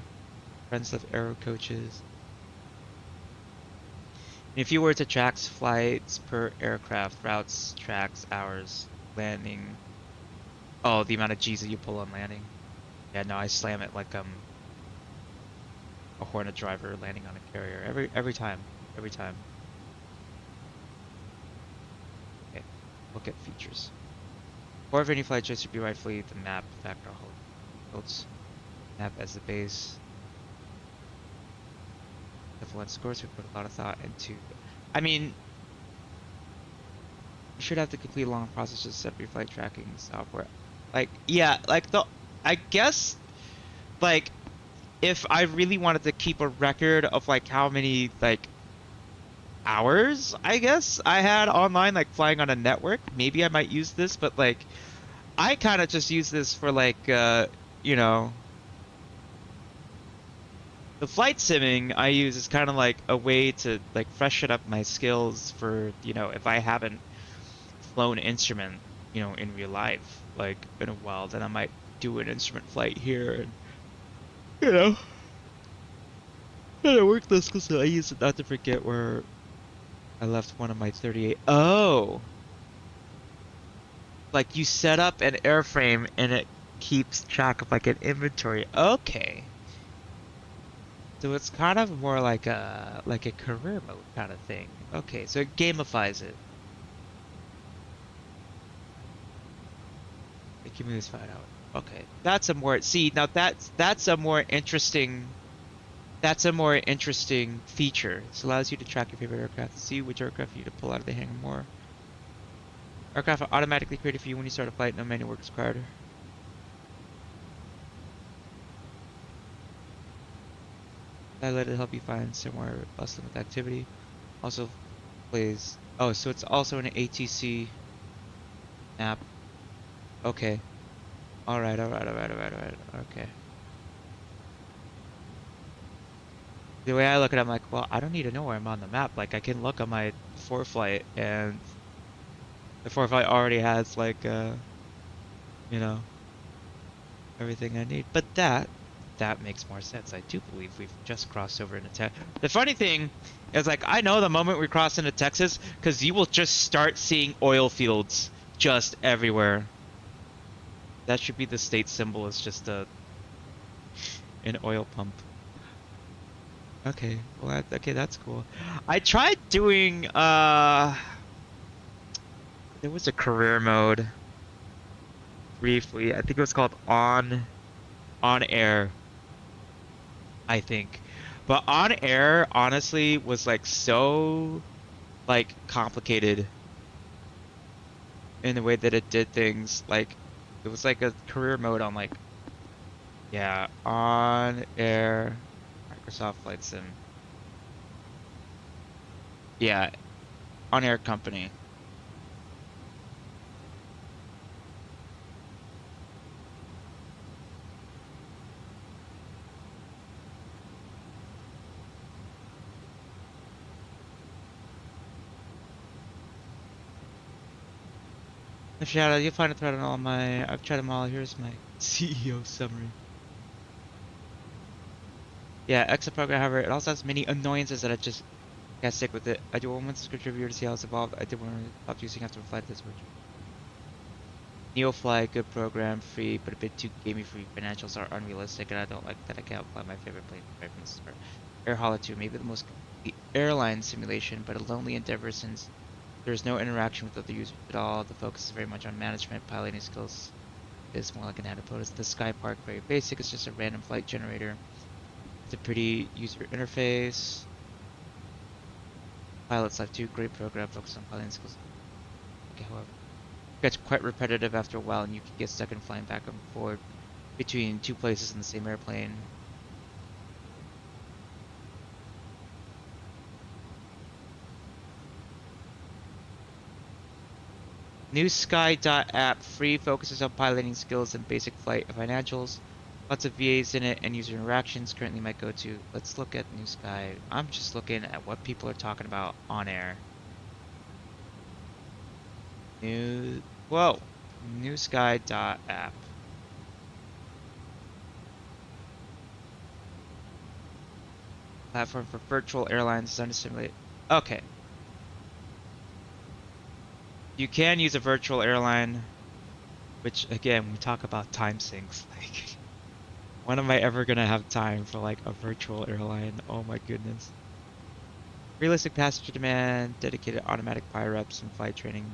friends of aero coaches. If you were to track flights per aircraft, routes, tracks, hours, landing. Oh, the amount of G's that you pull on landing. Yeah, no, I slam it like a Hornet driver landing on a carrier every time, every time. Okay, look at features. Core of any flight should be rightfully the map factor holds map as the base. The flight scores we put a lot of thought into. I mean, you should have to complete a long process to set up your flight tracking software. Like, yeah, like I guess, like, if I really wanted to keep a record of like how many like hours, I guess, I had online, like flying on a network, maybe I might use this, but like, I kind of just use this for like, you know, the flight simming I use is kind of like a way to like freshen up my skills for, you know, if I haven't flown instrument, you know, in real life, like in a while, then I might do an instrument flight here and, you know, and I work this because I use it not to forget where I left one of my 38. Oh, like you set up an airframe and it keeps track of like an inventory. Okay. So it's kind of more like a career mode kind of thing. Okay, so it gamifies it. Give me this 5 hours. Okay, that's a more, see, now that's a more interesting That's a more interesting feature. This allows you to track your favorite aircraft and see which aircraft you need to pull out of the hangar more. Aircraft are automatically created for you when you start a flight. No manual work is required. Highlighted to help you find somewhere bustling with activity. Also plays. Oh, so it's also an ATC app. Okay. Alright, alright, alright, alright, alright. Okay. The way I look at it, I'm like, well, I don't need to know where I'm on the map. Like, I can look on my ForeFlight, and the ForeFlight already has, like, you know, everything I need. But that makes more sense. I do believe we've just crossed over into Texas. The funny thing is, like, I know the moment we cross into Texas, because you will just start seeing oil fields just everywhere. That should be the state symbol. It's just an oil pump. Okay, well, okay, that's cool. I tried doing, there was a career mode briefly. I think it was called on air, I think. But on air, honestly, was like so like complicated in the way that it did things. Like it was like a career mode on like, yeah, on air Microsoft Flight Sim. Yeah, on air company. If Shadow, you'll find a thread on all my. I've tried them all. Here's my CEO summary. Yeah, exit program, however, it also has many annoyances that I just can't stick with it. I do want to contribute to see how it's evolved. I did want to stop using after a flight this week. NeoFly, good program, free, but a bit too gamey free. Financials are unrealistic, and I don't like that I can't fly my favorite plane right from the start. Air Hollow 2, maybe the most complete airline simulation, but a lonely endeavor since there's no interaction with other users at all. The focus is very much on management, piloting skills. It's more like an antipodes. The Sky Park, very basic. It's just a random flight generator. It's a pretty user interface. Pilot's Life 2, great program, focused on piloting skills. Okay, however, it gets quite repetitive after a while, and you can get stuck in flying back and forth between two places in the same airplane. New Sky.app, free, focuses on piloting skills and basic flight financials. Lots of VAs in it and user interactions. Currently my go-to. Let's look at New Sky. I'm just looking at what people are talking about on air. Whoa. New Sky.app. Platform for virtual airlines designed to simulate. Okay. You can use a virtual airline, which again, we talk about time sinks. Like, when am I ever gonna have time for like a virtual airline? Oh my goodness. Realistic passenger demand, dedicated automatic fire ups and flight training,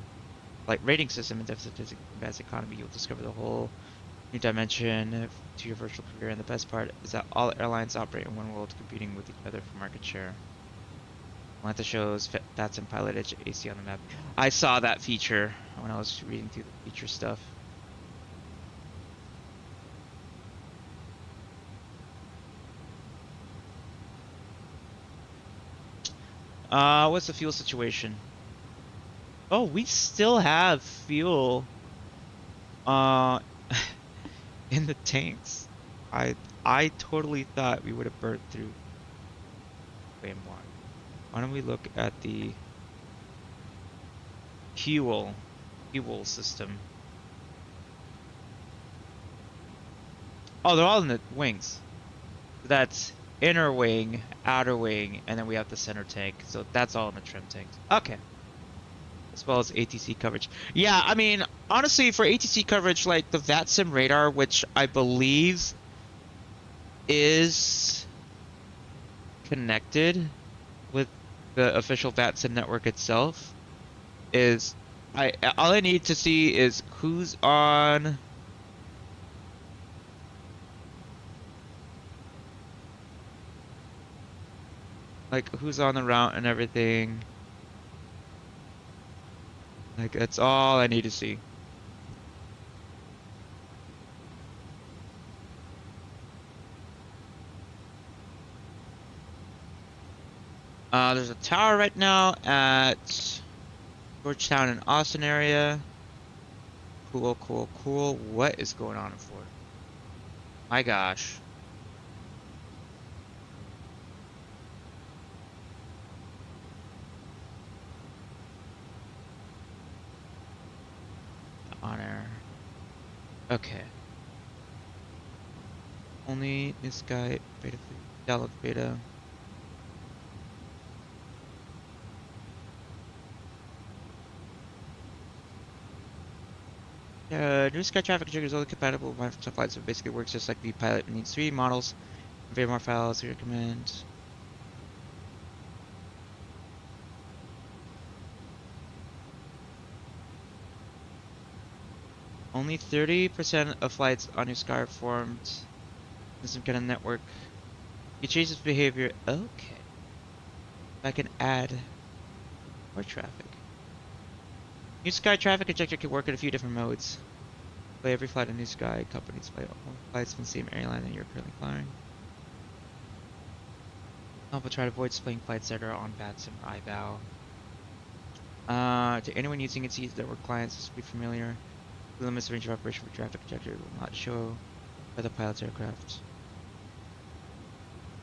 flight rating system, and deficit advanced economy. You'll discover the whole new dimension to your virtual career. And the best part is that all airlines operate in one world, competing with each other for market share. Atlanta shows that's in pilot edge AC on the map. I saw that feature when I was reading through the feature stuff. What's the fuel situation? Oh, we still have fuel uh in the tanks. I totally thought we would have burnt through way more. Why don't we look at the fuel system? Oh, they're all in the wings. That's inner wing, outer wing, and then we have the center tank. So that's all in the trim tanks. Okay. As well as ATC coverage. Yeah, I mean, honestly, for ATC coverage, like the VATSIM radar, which I believe is connected with the official VATSIM network itself, is all I need to see is who's on. Like who's on the route and everything. Like that's all I need to see. There's a tower right now at Georgetown and Austin area. Cool, cool, cool. What is going on in Florida? My gosh. On air. Okay. Only this guy, beta fleet, download beta. New Sky Traffic Checker is only compatible with Microsoft flights, so it basically works just like the pilot needs 3 models and very more files we recommend. Only 30% of flights on your Sky are formed in some kind of network. You change this behavior. Okay. I can add more traffic. New Sky Traffic Injector can work in a few different modes. Play every flight on New Sky. Companies fly all flights from the same airline that you're currently flying. But try to avoid displaying flights that are on BATSIM or iVal. To anyone using its network clients, this will be familiar. The limits of range of operation for traffic injector will not show by the pilot's aircraft.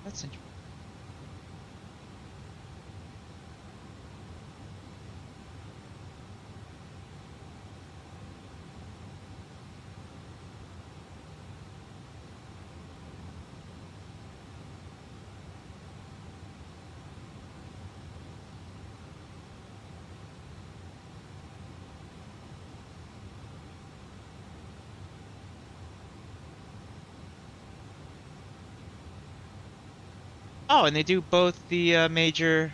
That's interesting. Oh, and they do both the major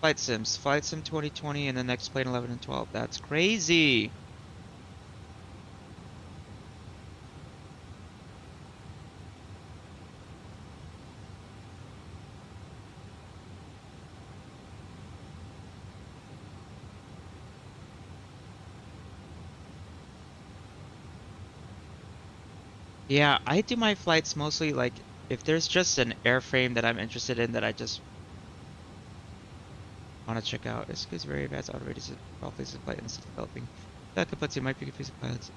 flight sims. Flight Sim 2020 and the next plane 11 and 12. That's crazy. Yeah, I do my flights mostly like if there's just an airframe that I'm interested in that I just want to check out. This is very advanced automated all places of flight and still developing. That complexity might be confusing pilots.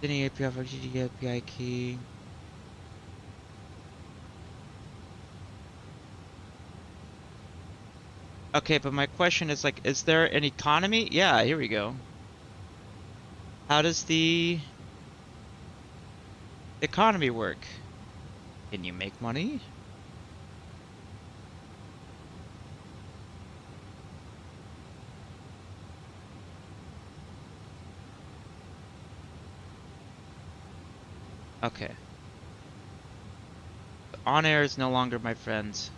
Any API for GD API key. Okay, but my question is like, is there an economy? Yeah, here we go. How does the economy work? Can you make money? Okay. On air is no longer my friend.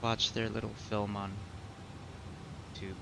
Watch their little film on YouTube.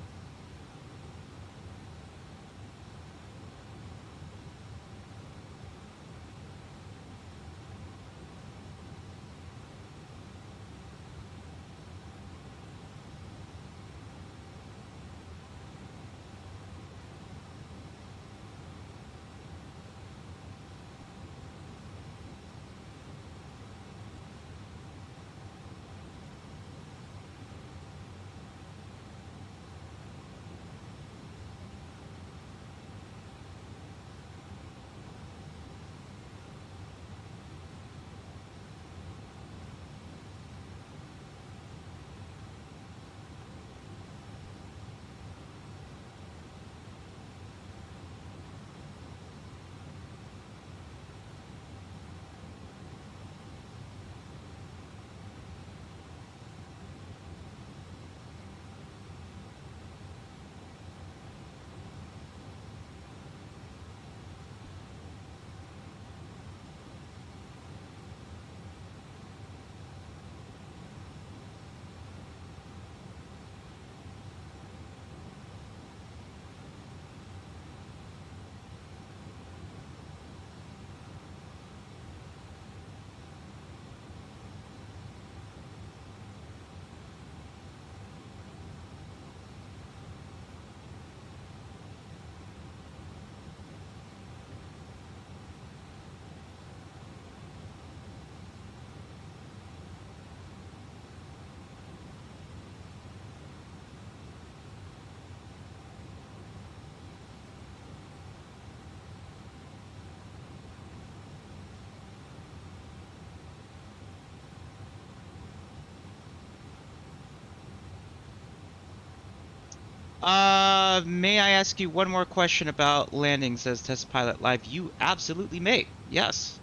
May I ask you one more question about landings as test pilot live? You absolutely may. Yes.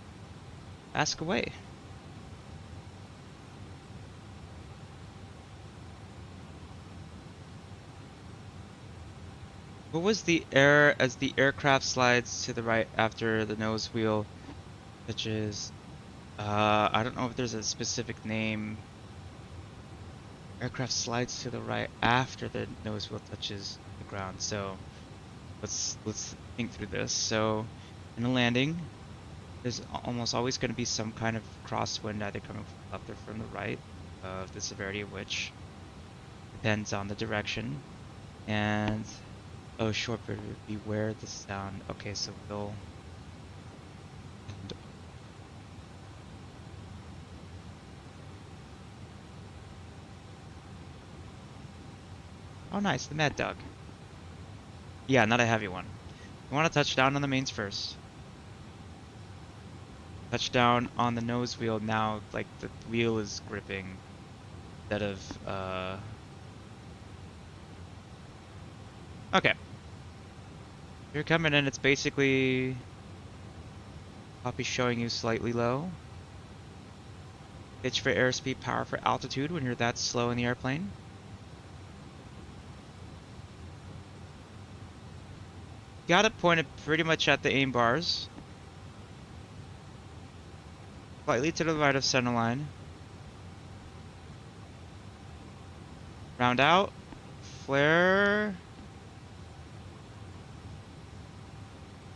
Ask away. What was the error as the aircraft slides to the right after the nose wheel touches? I don't know if there's a specific name. Aircraft slides to the right after the nose wheel touches the ground. So let's think through this. So in a landing, there's almost always going to be some kind of crosswind either coming from the left or from the right, the severity of which depends on the direction. And oh, short period would be where the sound. Okay, so we'll. And, oh, nice, the Mad Dog. Yeah, not a heavy one. You want to touch down on the mains first. Touch down on the nose wheel now, like the wheel is gripping instead of Okay. You're coming in, it's basically copy showing you slightly low. Pitch for airspeed, power for altitude when you're that slow in the airplane. Got it pointed pretty much at the aim bars. Slightly to the right of center line. Round out. Flare.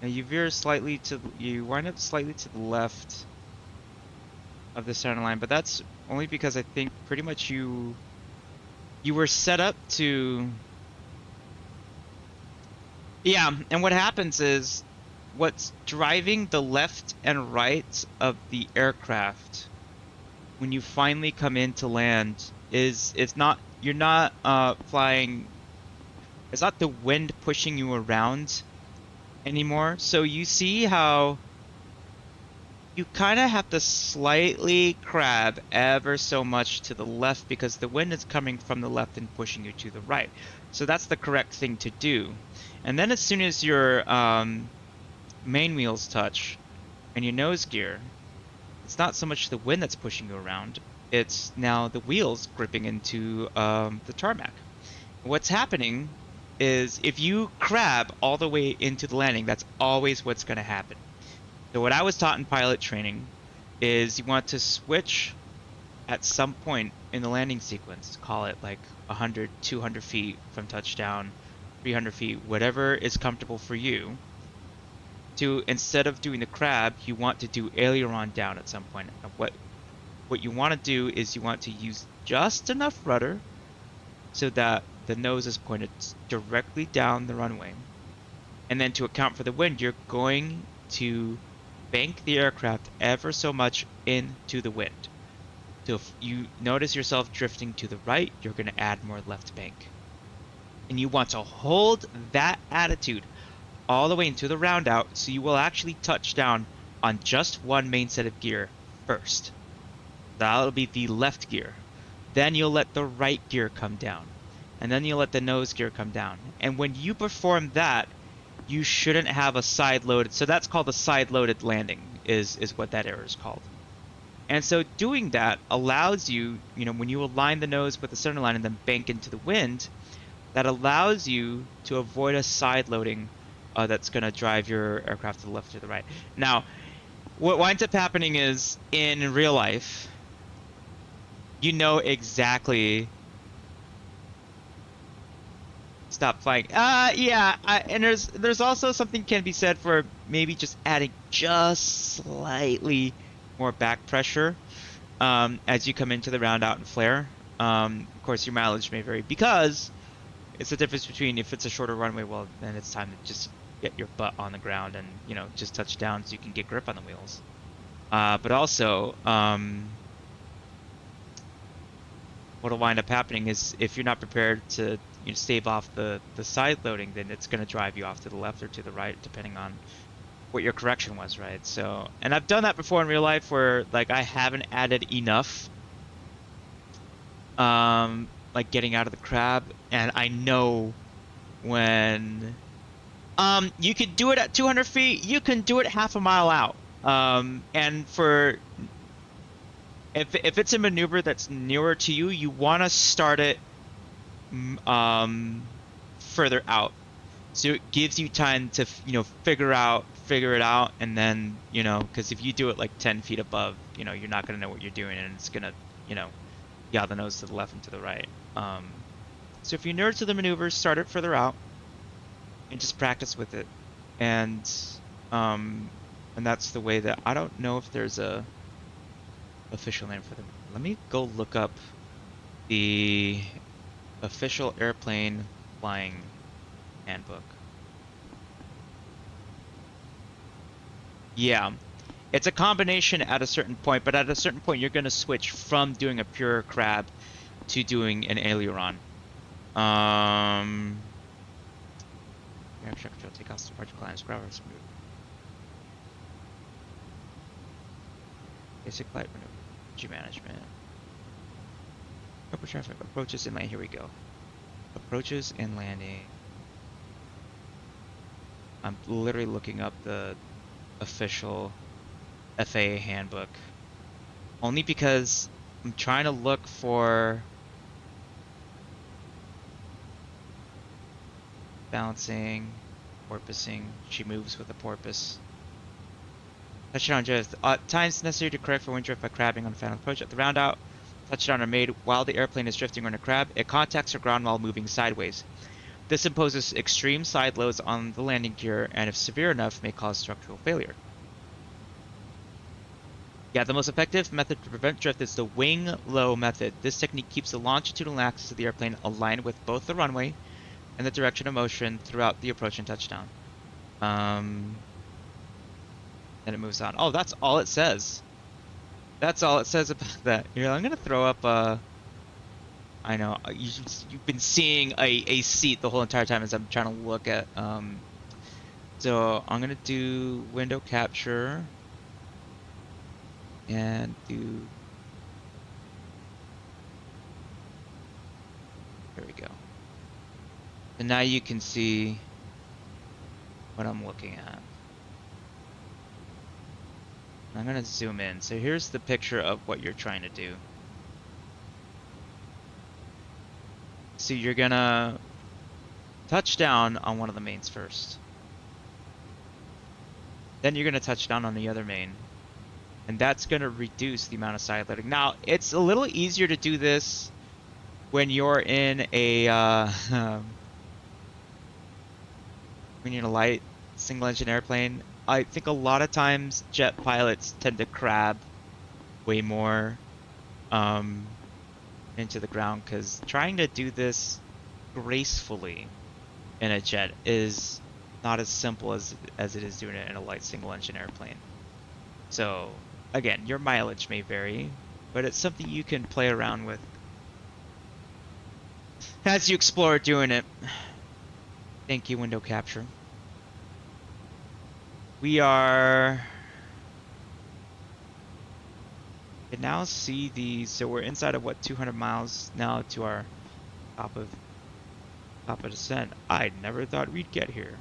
Now you veer slightly to, you wind up slightly to the left of the center line, but that's only because I think pretty much you were set up to, yeah, and what happens is what's driving the left and right of the aircraft when you finally come in to land is it's not, you're not flying, it's not the wind pushing you around anymore. So you see how you kind of have to slightly crab ever so much to the left because the wind is coming from the left and pushing you to the right. So that's the correct thing to do. And then as soon as your main wheels touch and your nose gear, it's not so much the wind that's pushing you around, it's now the wheels gripping into the tarmac. What's happening is if you crab all the way into the landing, that's always what's going to happen. So what I was taught in pilot training is you want to switch at some point in the landing sequence, call it like 100, 200 feet from touchdown, 300 feet, whatever is comfortable for you, to instead of doing the crab, you want to do aileron down at some point. And what you want to do is you want to use just enough rudder so that the nose is pointed directly down the runway. And then to account for the wind, you're going to bank the aircraft ever so much into the wind. So if you notice yourself drifting to the right, you're going to add more left bank. And you want to hold that attitude all the way into the round out so you will actually touch down on just one main set of gear first. That'll be the left gear. Then you'll let the right gear come down. And then you'll let the nose gear come down. And when you perform that, you shouldn't have a side loaded. So that's called a side loaded landing is what that error is called. And so doing that allows you, when you align the nose with the center line and then bank into the wind, that allows you to avoid a side loading that's going to drive your aircraft to the left or the right. Now, what winds up happening is in real life, you know exactly. Stop flying. Yeah, and there's also something can be said for maybe just adding just slightly more back pressure as you come into the round out and flare. Of course, your mileage may vary because it's the difference between if it's a shorter runway, well, then it's time to just get your butt on the ground and just touch down so you can get grip on the wheels. But also, what'll wind up happening is if you're not prepared to stave off the side loading, then it's going to drive you off to the left or to the right, depending on what your correction was, right? So, and I've done that before in real life where like I haven't added enough, like getting out of the crab, and I know when you could do it at 200 feet. You can do it half a mile out. And for if it's a maneuver that's nearer to you, you want to start it further out. So it gives you time to, figure it out, and then, because if you do it like 10 feet above, you're not going to know what you're doing, and it's going to, yaw the nose to the left and to the right. So if you're newer to the maneuvers, start it further out and just practice with it. Um, and that's the way that, I don't know if there's a official name for them. Let me go look up the official airplane flying handbook. Yeah, it's a combination at a certain point, but at a certain point you're going to switch from doing a pure crab to doing an aileron. Aircraft control, takeoff, departure, climbs, ground smooth. Basic flight maneuver, energy management. Open traffic, approaches and landing. Here we go. Approaches and landing. I'm literally looking up the official FAA handbook. Only because I'm trying to look for balancing, porpoising. She moves with a porpoise. Touchdown drift. Times necessary to correct for wind drift by crabbing on final approach. At the roundout, touchdown are made while the airplane is drifting on a crab. It contacts the ground while moving sideways. This imposes extreme side loads on the landing gear, and if severe enough, may cause structural failure. Yeah, the most effective method to prevent drift is the wing low method. This technique keeps the longitudinal axis of the airplane aligned with both the runway and the direction of motion throughout the approach and touchdown. Then it moves on. Oh, that's all it says. That's all it says about that. Here, I'm gonna throw up I know you've been seeing a seat the whole entire time as I'm trying to look at so I'm gonna do window capture and do, there we go. And now you can see what I'm looking at. I'm gonna zoom in. So here's the picture of what you're trying to do. So you're gonna touch down on one of the mains first. Then you're gonna touch down on the other main. And that's gonna reduce the amount of side loading. Now, it's a little easier to do this when you're in a when you're in a light single engine airplane. I think a lot of times jet pilots tend to crab way more into the ground, because trying to do this gracefully in a jet is not as simple as it is doing it in a light single engine airplane. So again, your mileage may vary, but it's something you can play around with as you explore doing it. Thank you, window capture. We are, you can now see the, so we're inside of what, 200 miles now to our top of descent. I never thought we'd get here.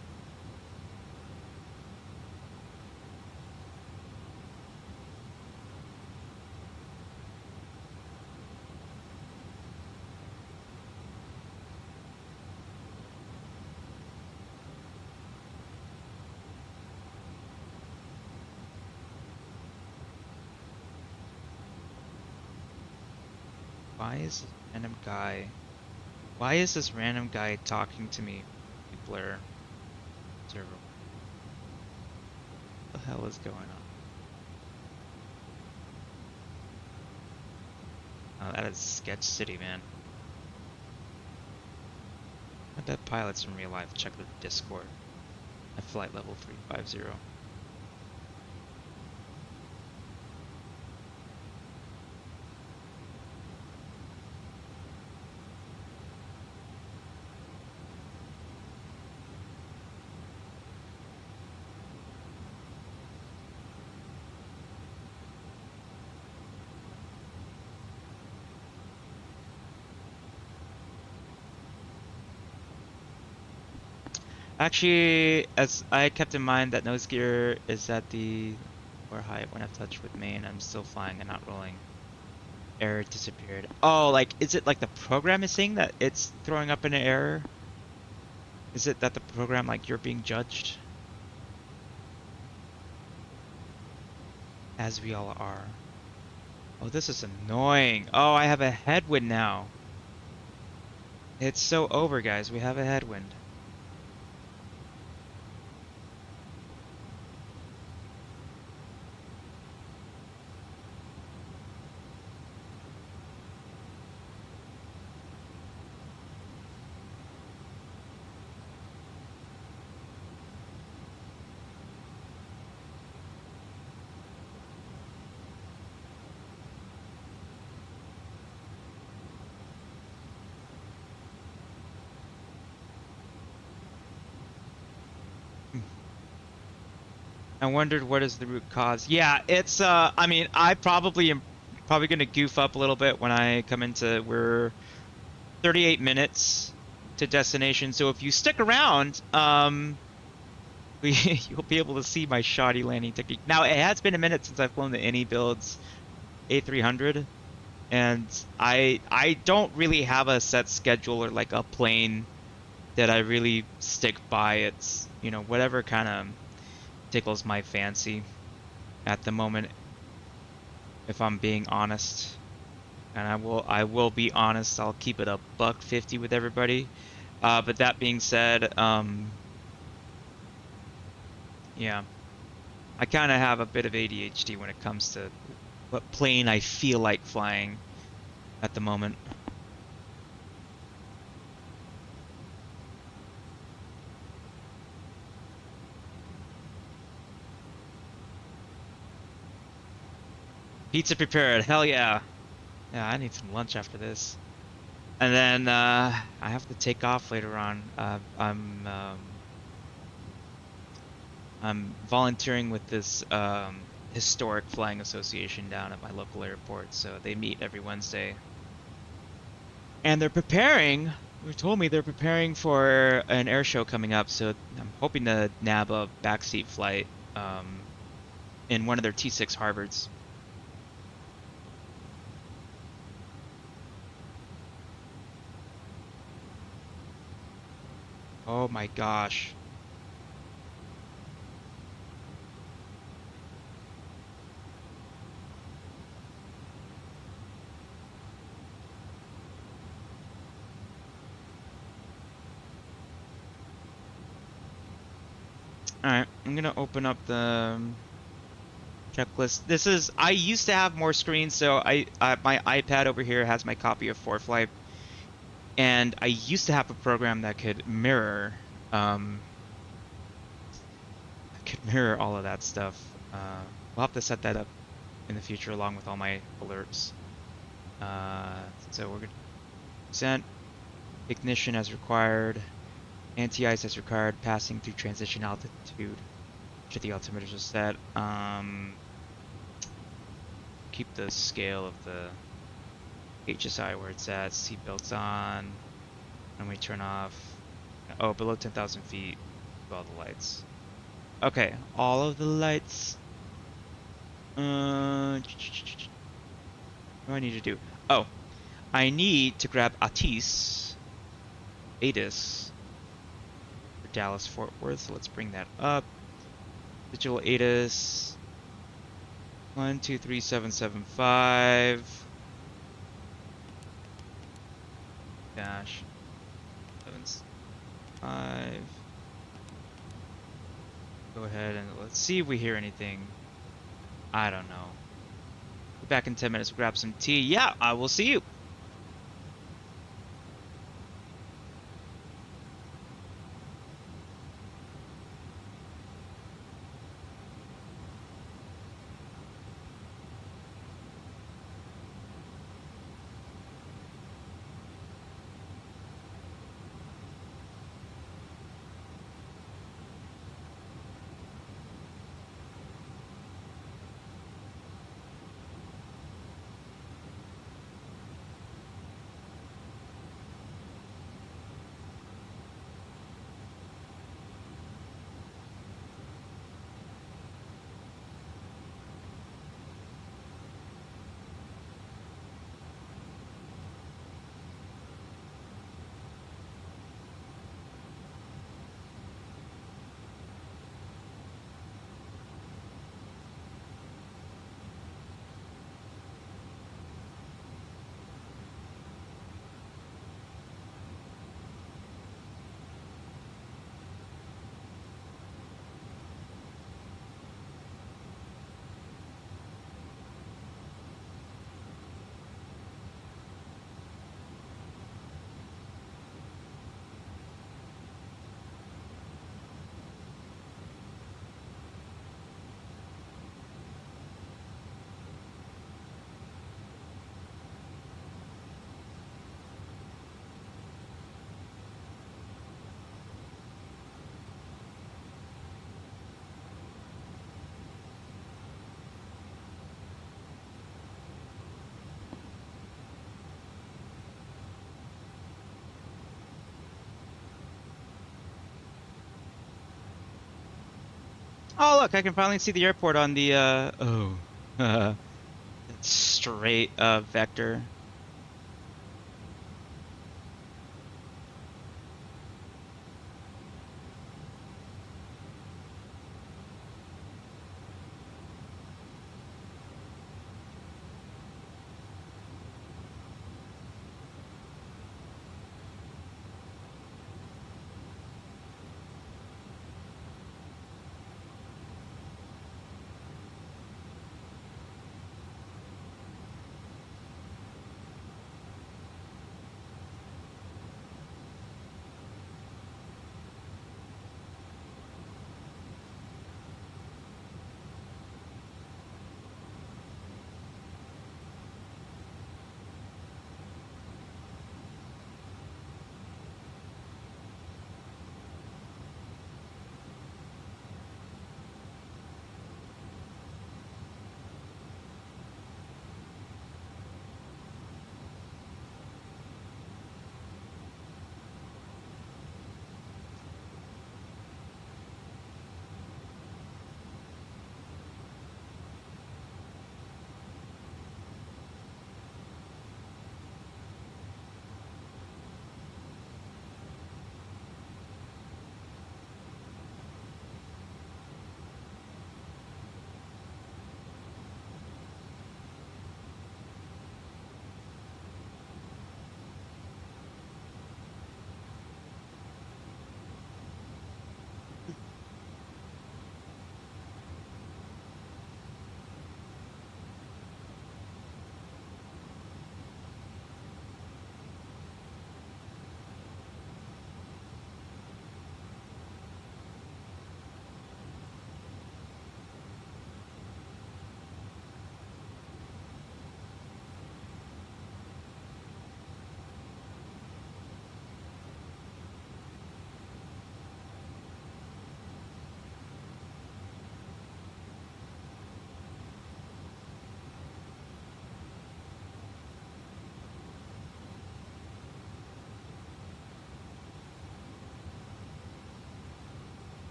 Why is this random guy talking to me? Blair. What the hell is going on? Oh, that is Sketch City, man. I bet pilots in real life check their Discord at flight level 350. Actually, as I kept in mind that nose gear is at the or height when I've touched with main, I'm still flying and not rolling. Error disappeared. Oh, like, is it like the program is saying that it's throwing up an error? Is it that the program, like, you're being judged? As we all are. Oh, this is annoying. Oh, I have a headwind now. It's so over, guys. We have a headwind. I wondered what is the root cause. Yeah, it's I mean, I probably am probably gonna goof up a little bit when I come into we're 38 minutes to destination. So if you stick around, you'll be able to see my shoddy landing technique. Now, it has been a minute since I've flown the any builds A300, and I don't really have a set schedule or like a plane that I really stick by. It's, whatever kind of tickles my fancy at the moment, if I'm being honest. And I will be honest, I'll keep it a buck 50 with everybody. But that being said, yeah, I kind of have a bit of ADHD when it comes to what plane I feel like flying at the moment. Pizza prepared, hell yeah. Yeah, I need some lunch after this. And then I have to take off later on. I'm volunteering with this historic flying association down at my local airport, so they meet every Wednesday. And they told me they're preparing for an air show coming up, so I'm hoping to nab a backseat flight in one of their T6 Harvards. Oh my gosh. Alright, I'm gonna open up the checklist. I used to have more screens, so my iPad over here has my copy of 4Flight, and I used to have a program that um, could mirror all of that stuff. We'll have to set that up in the future along with all my alerts. So we're gonna send ignition as required, anti-ice as required, passing through transition altitude. Should the altimeters are set. Keep the scale of the HSI where it's at. Seatbelts on. And we turn off. Oh, below 10,000 feet. All the lights. Okay, all of the lights. What do I need to do? Oh, I need to grab ATIS for Dallas Fort Worth. So let's bring that up. Digital ATIS 123775 dash 75. Go ahead and let's see if we hear anything. I don't know. Be back in 10 minutes. We'll grab some tea. Yeah, I will see you. Oh, look, I can finally see the airport on the, that straight, vector.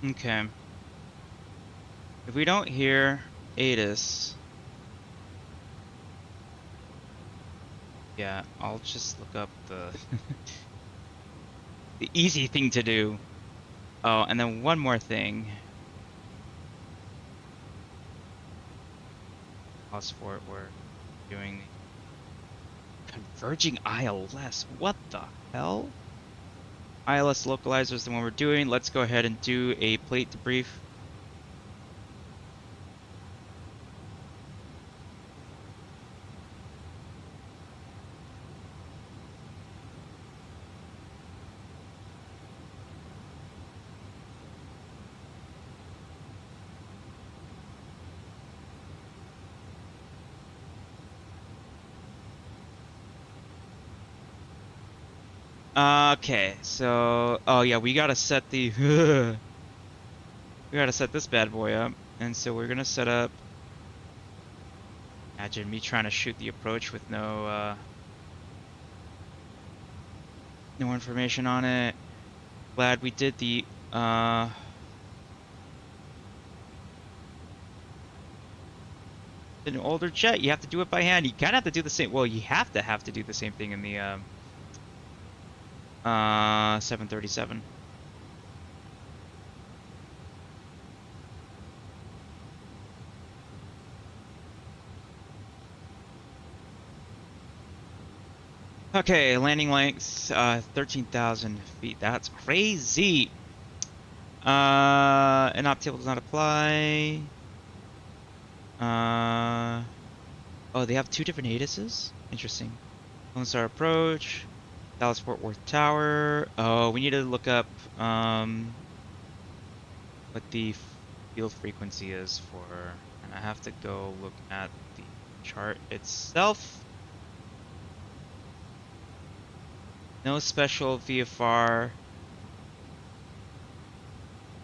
Okay. If we don't hear ATIS, yeah, I'll just look up the the easy thing to do. Oh, and then one more thing. Pause for it. We're doing converging ILS. What the hell? ILS localizer is the one we're doing. Let's go ahead and do a plate debrief. Okay, so oh yeah, we gotta set the we gotta set this bad boy up, and so we're gonna set up. Imagine me trying to shoot the approach with no information on it. Glad we did the an older jet. You have to do it by hand. You kind of have to do the same. Well, you have to do the same thing in the 737. Okay, landing length 13,000 feet. That's crazy. An op table does not apply. Uh, oh, they have two different ATISs? Interesting. Lone Star approach. Dallas Fort Worth Tower. Oh, we need to look up what the field frequency is for, and I have to go look at the chart itself. No special VFR.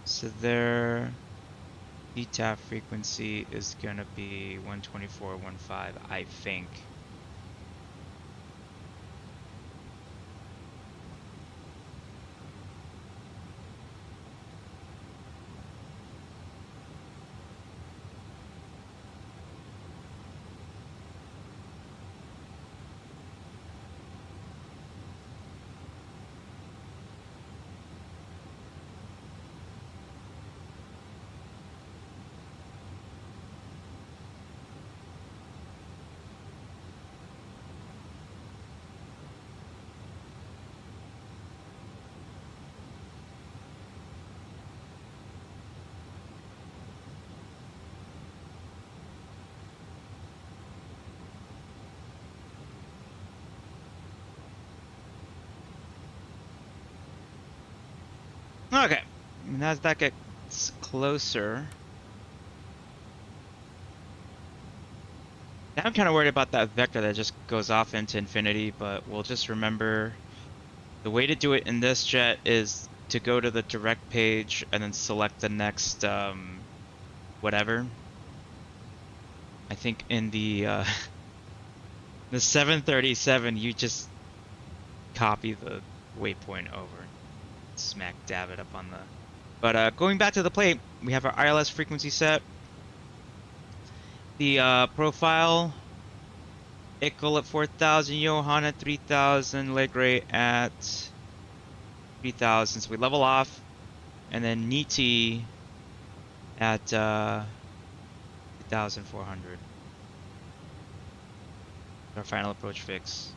So their DTAF frequency is gonna be 124.15, I think. Okay, and as that gets closer, now I'm kind of worried about that vector that just goes off into infinity, but we'll just remember the way to do it in this jet is to go to the direct page and then select the next whatever. I think in the the 737 you just copy the waypoint over and smack dab it up on the. But going back to the plate, we have our ILS frequency set. The profile, Ickle at 4,000, Johann at 3,000, leg rate at 3,000. So we level off, and then Niti at 2,400. Our final approach fix.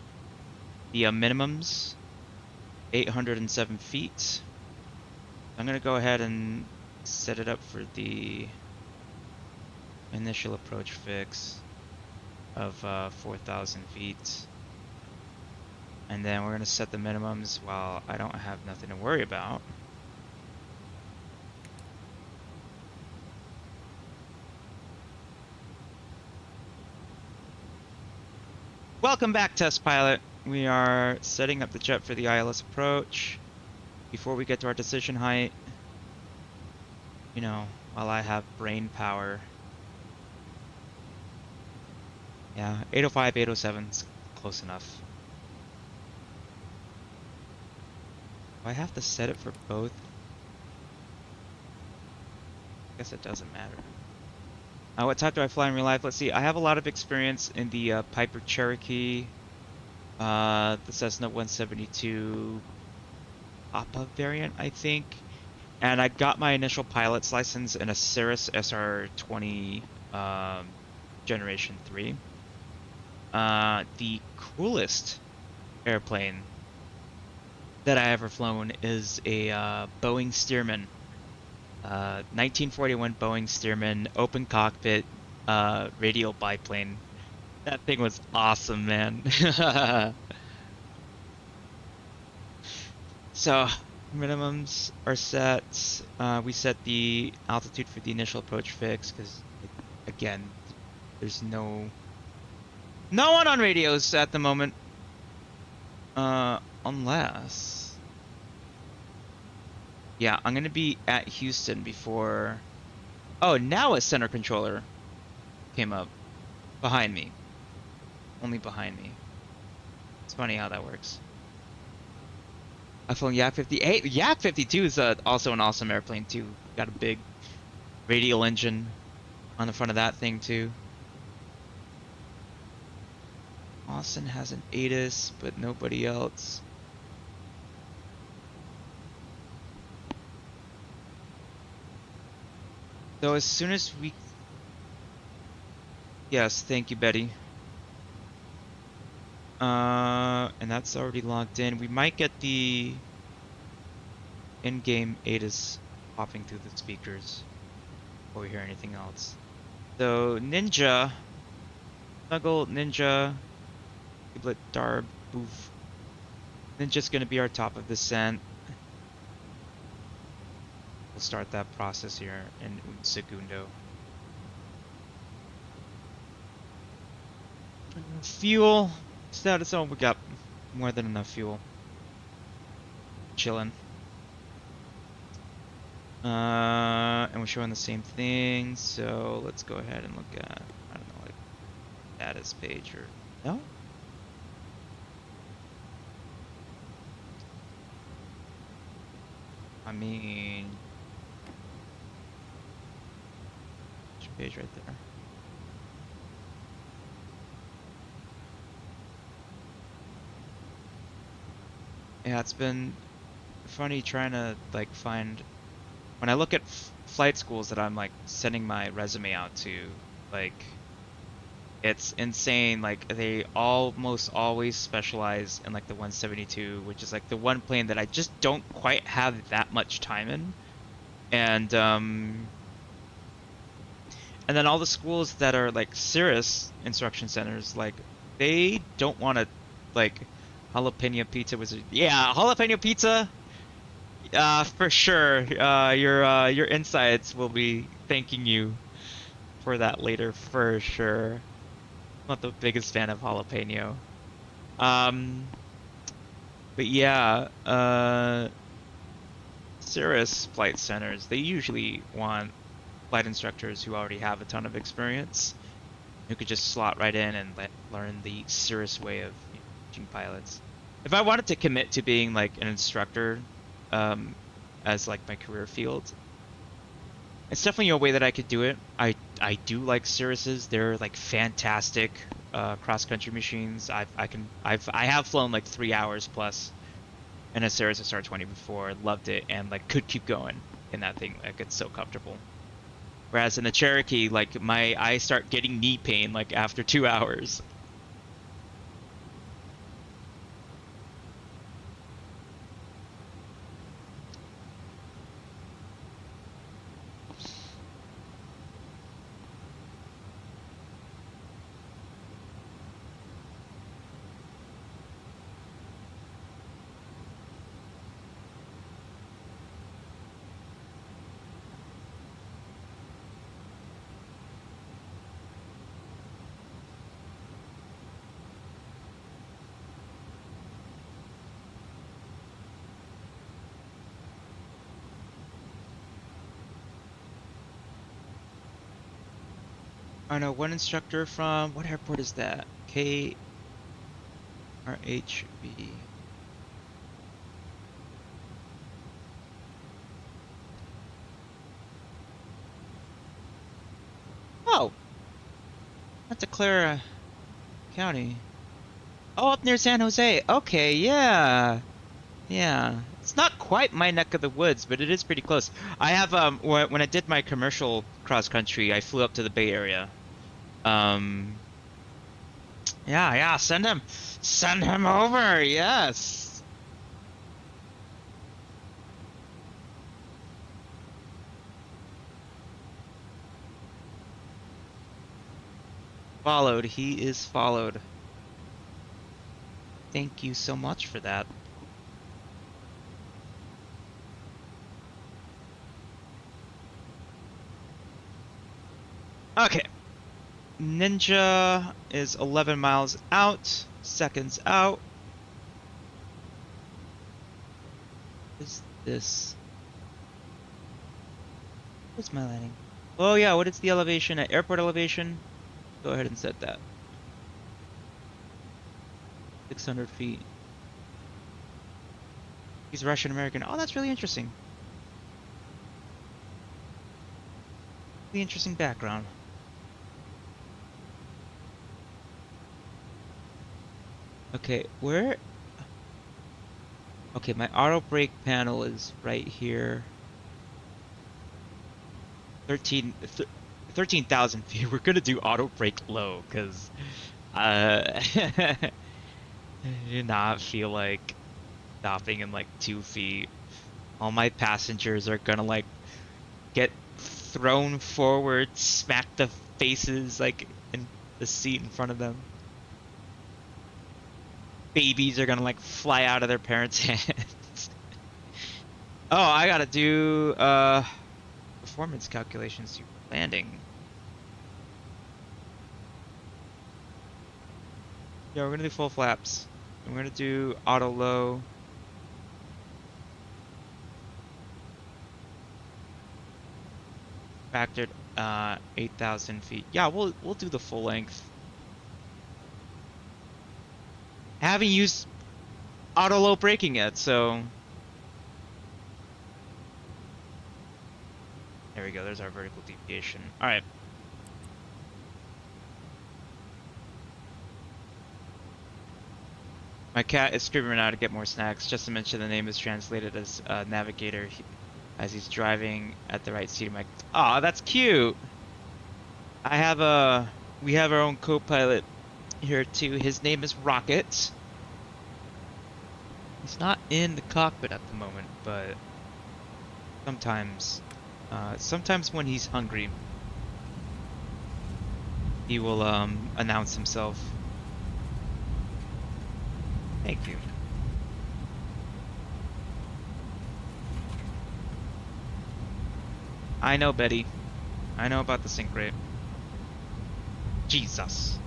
The minimums, 807 feet. I'm gonna go ahead and set it up for the initial approach fix of 4,000 feet. And then we're gonna set the minimums while I don't have nothing to worry about. Welcome back, test pilot. We are setting up the jet for the ILS approach. Before we get to our decision height, you know, while I have brain power. Yeah, 805, 807 is close enough. Do I have to set it for both? I guess it doesn't matter. What type do I fly in real life? Let's see. I have a lot of experience in the Piper Cherokee, the Cessna 172 Papa variant, I think. And I got my initial pilot's license in a Cirrus SR20 Generation 3. The coolest airplane that I ever flown is a Boeing Stearman. 1941 Boeing Stearman, open cockpit, radial biplane. That thing was awesome, man. So, minimums are set. We set the altitude for the initial approach fix because, again, there's no one on radios at the moment. Unless, yeah, I'm gonna be at Houston before. Oh, now a center controller came up behind me. Only behind me. It's funny how that works. I've flown Yak 58. Yak 52 is also an awesome airplane too. Got a big radial engine on the front of that thing too. Austin has an ATIS, but nobody else. So as soon as we... Yes, thank you, Betty. And that's already logged in. We might get the in-game ATIS popping through the speakers before we hear anything else. So Ninja, Snuggle, Ninja, Giblet, Darb, Boof. Ninja's gonna be our top of descent. We'll start that process here in un segundo. Fuel status. Oh, we got more than enough fuel. chilling. And we're showing the same thing, so let's go ahead and look at, I don't know, like status page or no? I mean, which page right there? Yeah, it's been funny trying to like find when I look at flight schools that I'm like sending my resume out to, like it's insane. Like they almost always specialize in like the 172, which is like the one plane that I just don't quite have that much time in. And and then all the schools that are like serious instruction centers, like they don't want to like jalapeno pizza was yeah, jalapeno pizza. For sure. Your insides will be thanking you for that later for sure. Not the biggest fan of jalapeno. Um, but yeah, Cirrus flight centers, they usually want flight instructors who already have a ton of experience, who could just slot right in and learn the Cirrus way of, teaching pilots. If I wanted to commit to being like an instructor, um, as like my career field, it's definitely a way that I could do it. I do like Cirruses. They're like fantastic cross country machines. I have flown like 3 hours plus in a Cirrus SR-20 before, loved it, and like could keep going in that thing. Like it's so comfortable. Whereas in the Cherokee, like I start getting knee pain like after 2 hours. I know one instructor from what airport is that? KRHB. Oh, that's a Clara County. Oh, up near San Jose. Okay, yeah. Yeah. It's not quite my neck of the woods, but it is pretty close. I have when I did my commercial cross country, I flew up to the Bay Area. Um yeah, yeah, send him. Send him over. Yes. Followed. He is followed. Thank you so much for that. Okay. Ninja is 11 miles out, seconds out. What is this? What's my landing? Oh yeah, what is the elevation at airport elevation? Go ahead and set that. 600 feet. He's Russian American. Oh, that's really interesting. The interesting background. Okay, where? Okay, my auto brake panel is right here. 13,000 feet. We're gonna do auto brake low because I do not feel like stopping in like 2 feet. All my passengers are gonna like get thrown forward, smack the faces like in the seat in front of them. Babies are gonna like fly out of their parents' hands. Oh, I gotta do performance calculations before landing. Yeah, we're gonna do full flaps. I'm gonna do auto low. factored 8,000 feet. Yeah, we'll do the full length. I haven't used auto low braking yet, so there we go. There's our vertical deviation. All right. My cat is screaming out to get more snacks. Just to mention, the name is translated as navigator as he's driving at the right seat of my. Aw, that's cute. We have our own co-pilot here too. His name is Rocket. He's not in the cockpit at the moment, but sometimes when he's hungry, he will announce himself. Thank you. I know, Betty. I know about the sync rate. Jesus.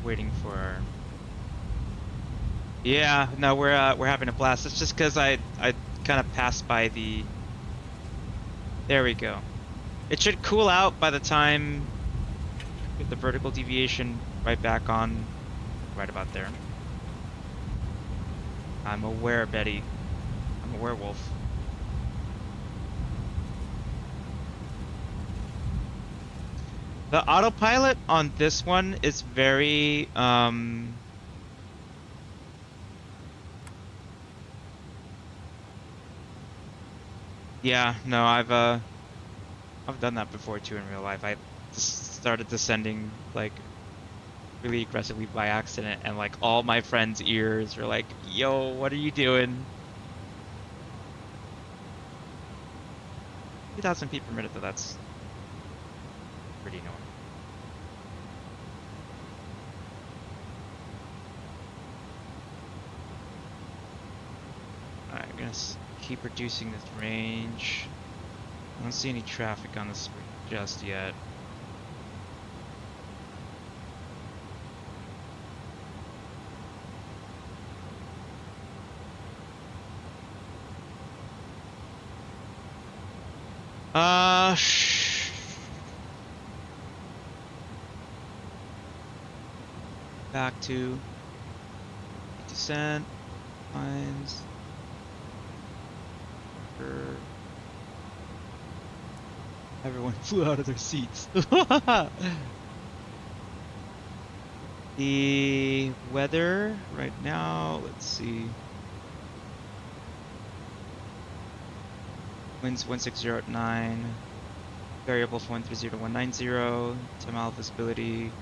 Waiting for. Yeah, no, we're having a blast. It's just because I kind of passed by the. There we go. It should cool out by the time get the vertical deviation right back on, right about there. I'm aware, Betty. I'm a werewolf. The autopilot on this one is very yeah, no, I've done that before too in real life. I just started descending like really aggressively by accident, and like all my friends' ears were like, "Yo, what are you doing?" 2,000 feet per minute, though, that's pretty annoying. Alright, I'm gonna keep reducing this range. I don't see any traffic on the street just yet. Back to descent lines. Everyone flew out of their seats. The weather right now, let's see. Winds 160 at 9. Variable 130 to 190. 10-mile visibility.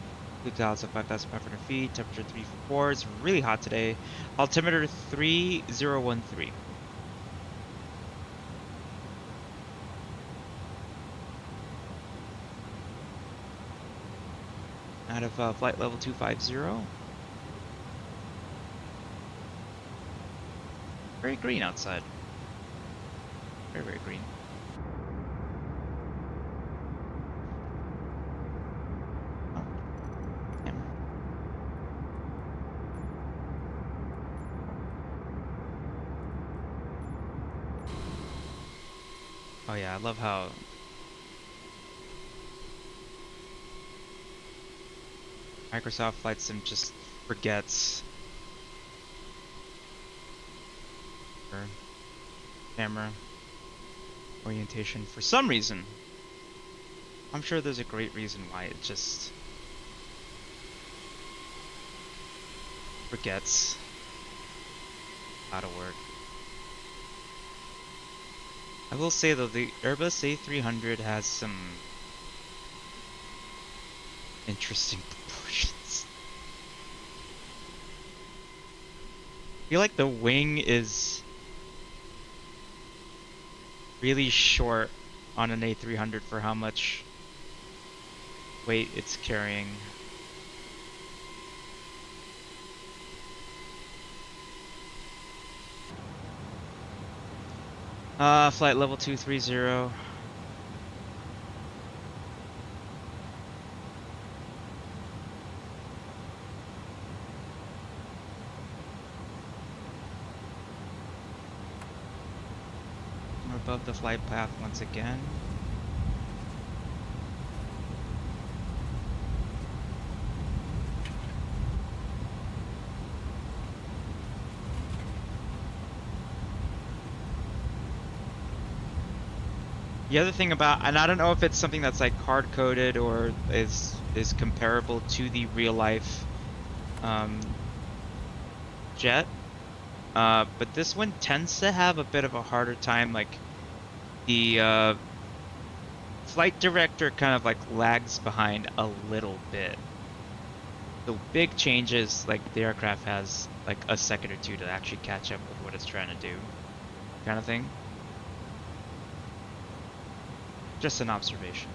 Blue clouds at 5,500 feet. Temperature 3-4. It's really hot today. Altimeter 3013. Out of flight level 250. Very green outside. Very, very green. Oh. Yeah. Oh yeah, I love how Microsoft Flight Sim just forgets camera orientation for some reason. I'm sure there's a great reason why it just forgets how to work. I will say though, the Airbus A300 has some interesting proportions. I feel like the wing is really short on an A300 for how much weight it's carrying. Flight level 230. above the flight path once again. The other thing about, and I don't know if it's something that's like hard coded or is comparable to the real life jet, but this one tends to have a bit of a harder time. Like the flight director kind of like lags behind a little bit. The big changes, like the aircraft has like a second or two to actually catch up with what it's trying to do, kind of thing. Just an observation.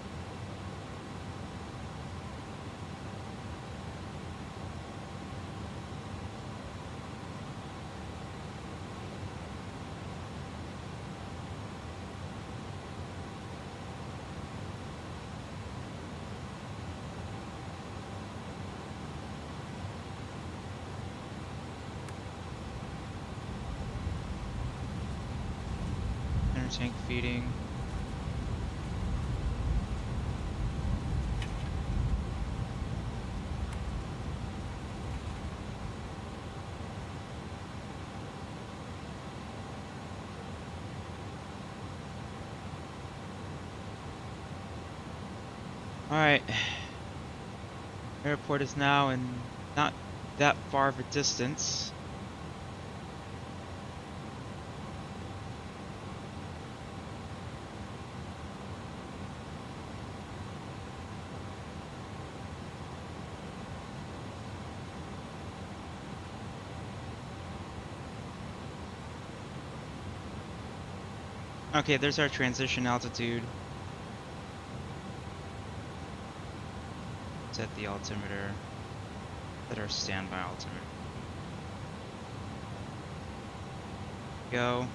Tank feeding. Alright. Airport is now in not that far of a distance. Okay, there's our transition altitude. Set the altimeter. Set our standby altimeter. Go.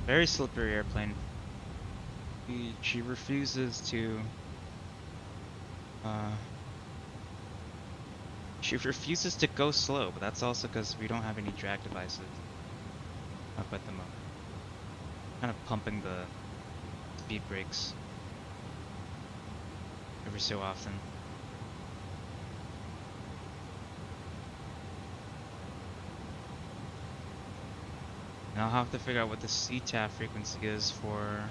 Very slippery airplane. She refuses to go slow, but that's also because we don't have any drag devices up at the moment. Kind of pumping the speed brakes every so often. And I'll have to figure out what the CTAF frequency is for.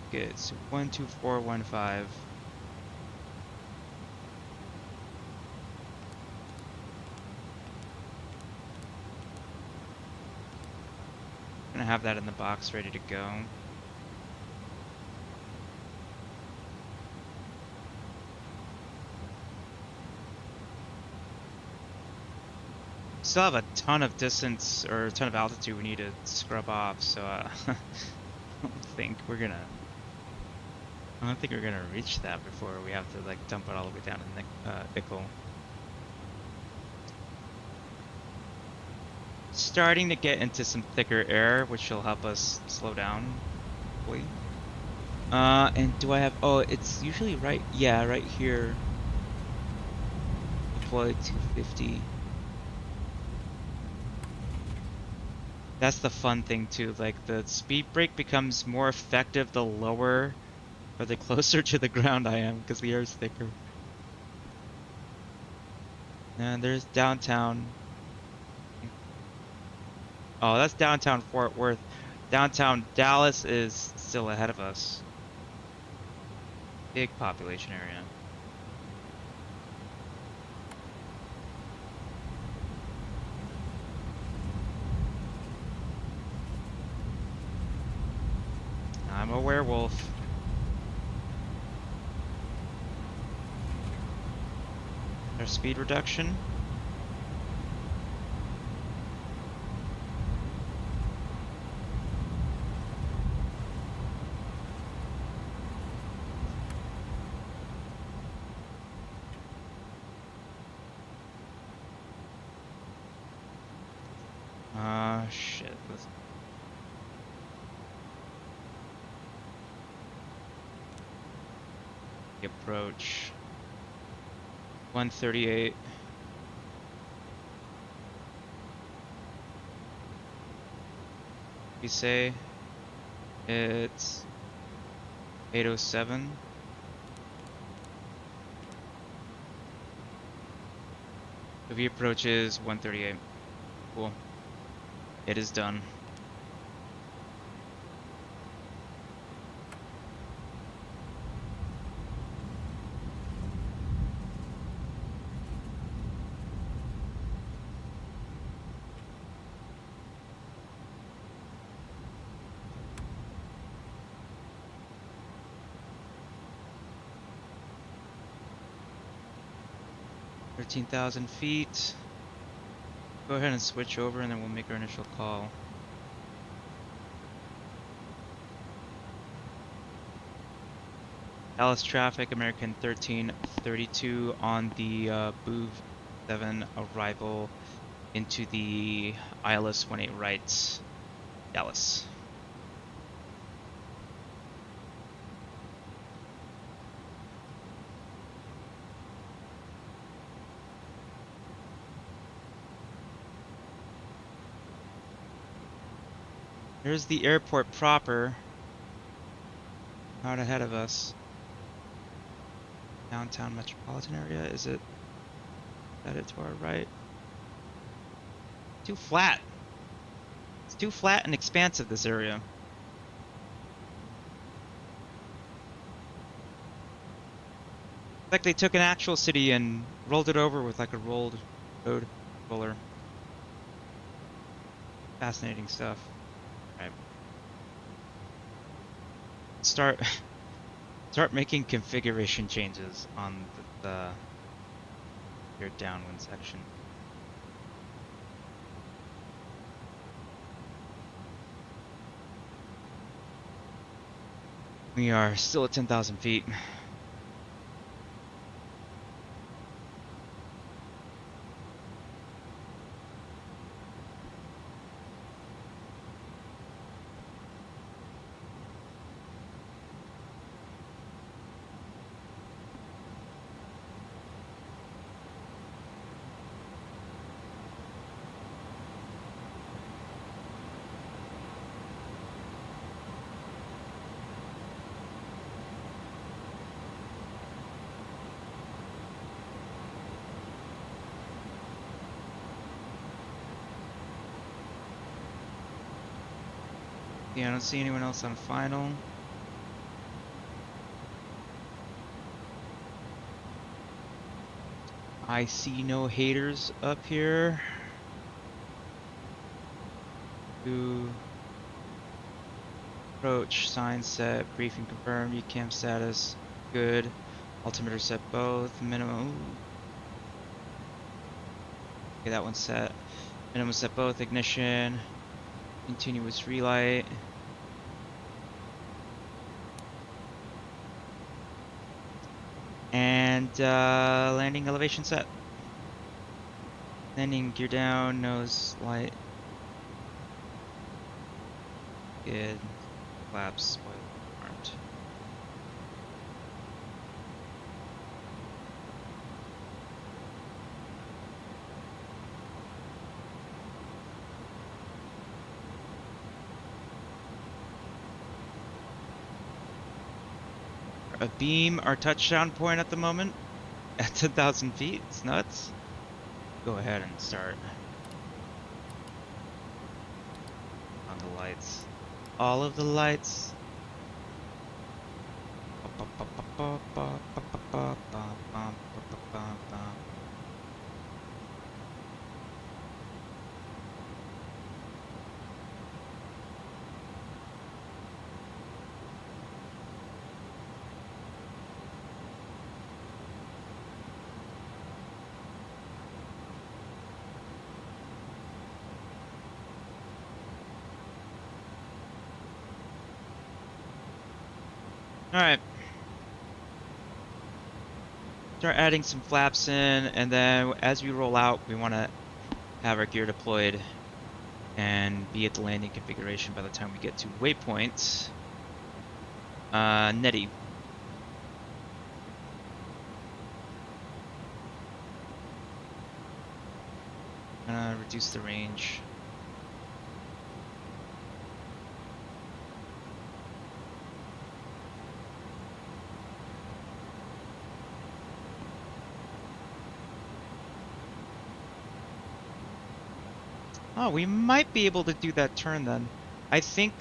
Okay, it's 12415. I'm gonna have that in the box ready to go. Still have a ton of distance or a ton of altitude we need to scrub off, so I don't think we're gonna reach that before we have to like dump it all the way down to Nickel. Starting to get into some thicker air, which will help us slow down, hopefully. And do I have? Oh, it's usually right. Yeah, right here. Deploy 250. That's the fun thing too, like the speed brake becomes more effective the lower or the closer to the ground I am because the air is thicker. And there's downtown. Oh, that's downtown Fort Worth. Downtown Dallas is still ahead of us. Big population area. I'm a werewolf. Our speed reduction. The approach 138. We say it's 807. The V approach is 138. Cool. It is done. $13,000 feet. Go ahead and switch over and then we'll make our initial call. Dallas traffic, American 1332 on the Booth 7 arrival into the ILS 18 right, Dallas. There's the airport proper, out ahead of us. Downtown metropolitan area, is it headed to our right? Too flat. It's too flat and expansive, this area. It's like they took an actual city and rolled it over with like a rolled road roller. Fascinating stuff. Right. Start making configuration changes on your downwind section. We are still at 10,000 feet. Yeah, I don't see anyone else on final. I see no haters up here. To approach, sign set, briefing confirmed, UCAM status, good. Altimeter set both, minimum. Ooh. Okay, that one's set. Minimum set both, ignition, continuous relight. And landing elevation set. Landing gear down, nose light. Good. Flaps, spoiler armed. A beam, our touchdown point at the moment, at 10,000 feet. It's nuts. Go ahead and start on the lights. All of the lights. Alright. Start adding some flaps in, and then as we roll out, we want to have our gear deployed and be at the landing configuration by the time we get to waypoint. Netty. gonna reduce the range. Oh, we might be able to do that turn then. I think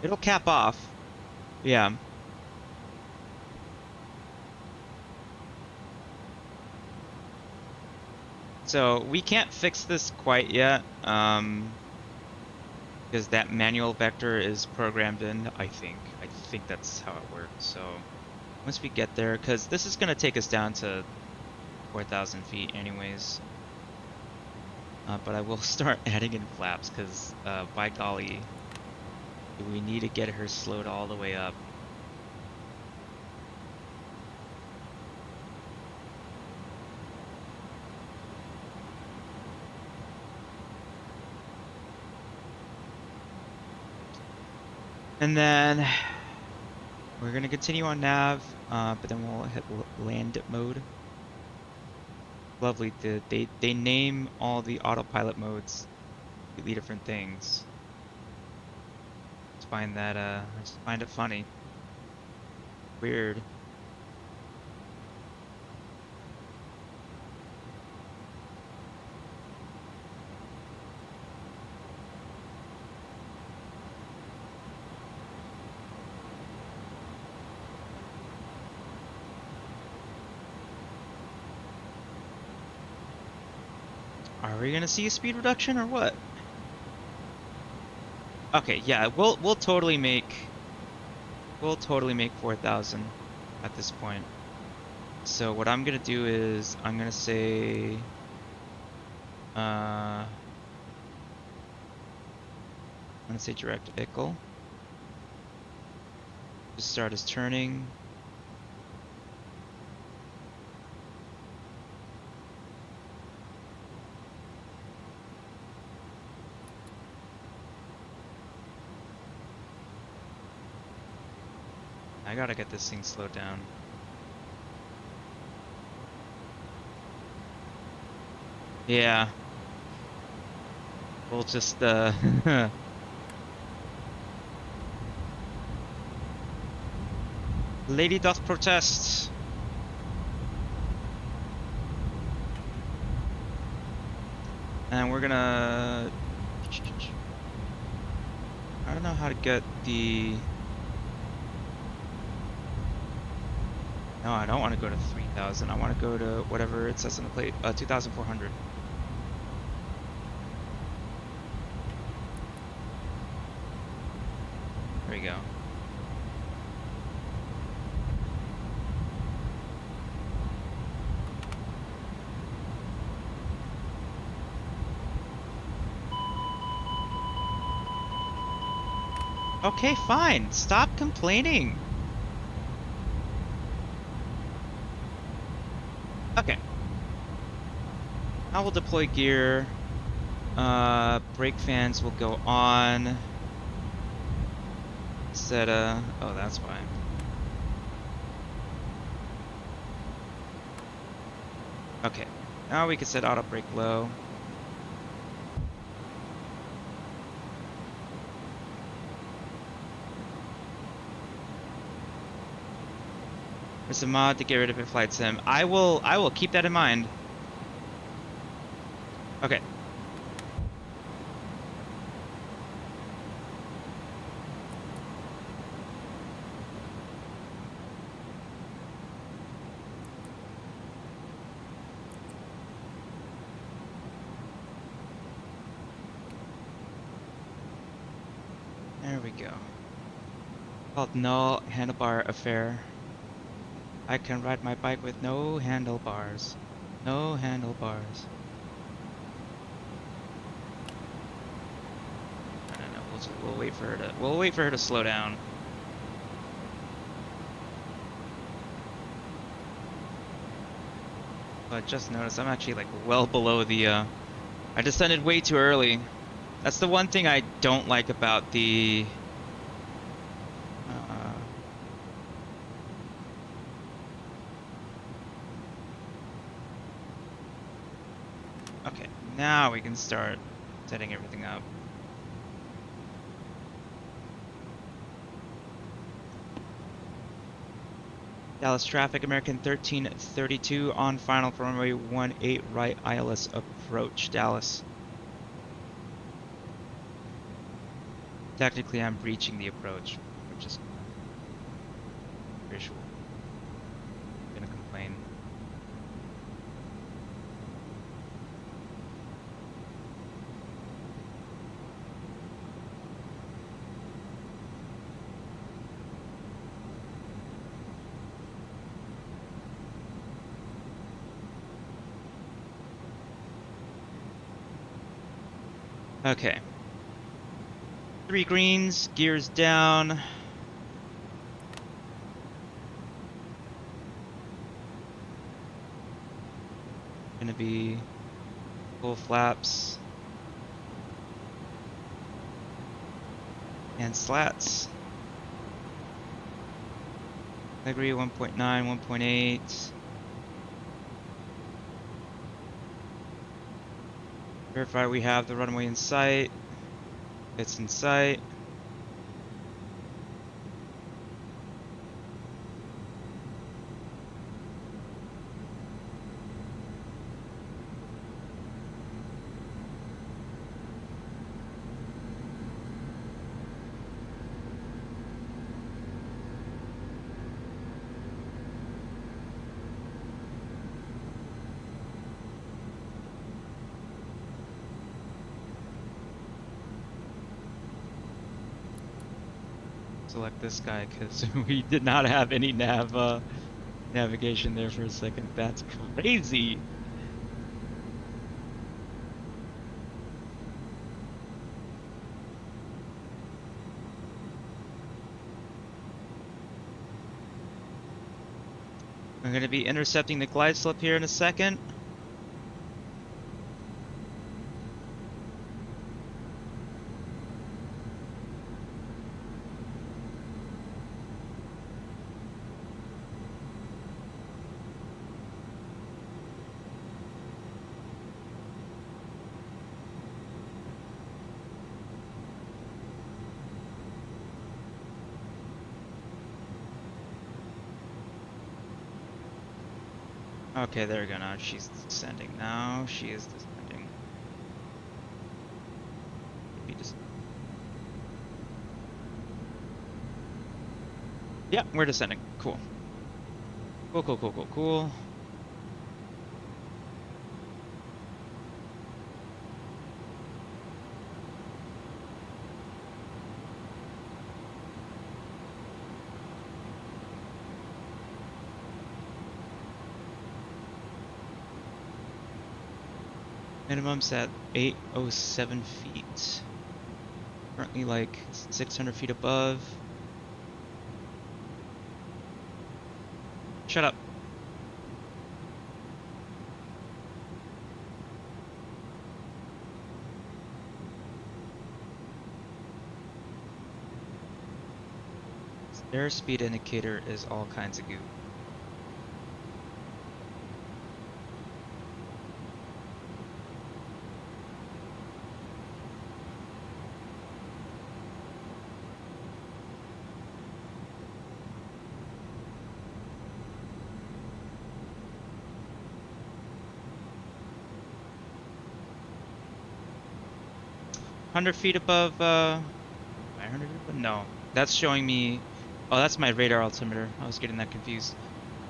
it'll cap off. Yeah. So we can't fix this quite yet, because that manual vector is programmed in, I think. I think that's how it works. So once we get there, because this is gonna take us down to 4,000 feet anyways. But I will start adding in flaps, because by golly, we need to get her slowed all the way up. And then we're gonna continue on nav, but then we'll hit land mode. Lovely. They name all the autopilot modes completely different things. I just find it funny. Weird. Are we gonna see a speed reduction or what? Okay, yeah, we'll totally make 4,000 at this point. So what I'm gonna do is I'm gonna say direct vehicle. Just start as turning. I gotta get this thing slowed down. Yeah. We'll just Lady doth protest. And we're gonna... I don't know how to get the... No, I don't want to go to 3,000. I want to go to whatever it says on the plate. 2,400. There we go. Okay, fine. Stop complaining. Okay. I will deploy gear. Brake fans will go on. Set oh, that's why. Okay. Now we can set auto brake low. There's a mod to get rid of it flight sim. I will keep that in mind. Okay. There we go. Called no handlebar affair. I can ride my bike with no handlebars. No handlebars. I don't know. We'll wait for her to. We'll wait for her to slow down. But just notice I'm actually like well below the. I descended way too early. That's the one thing I don't like about the. Now we can start setting everything up. Dallas traffic, American 1332 on final for runway 18 right, ILS approach, Dallas. Technically, I'm breaching the approach, which is visual. I'm gonna complain. Okay. 3 greens, gears down. Gonna be full flaps and slats. I agree, 1.9, 1.8. Verify we have the runway in sight. It's in sight. Select this guy because we did not have any navigation there for a second. That's crazy. I'm going to be intercepting the glide slope here in a second. Okay, there we go. Now she's descending. Now she is descending. Yeah, we're descending. Cool. Cool, cool, cool, cool, cool. Minimum's at 807 feet. Currently like 600 feet above. Shut up. Airspeed indicator is all kinds of goo. Hundred feet above 500 feet above? No. That's showing me. Oh, that's my radar altimeter. I was getting that confused.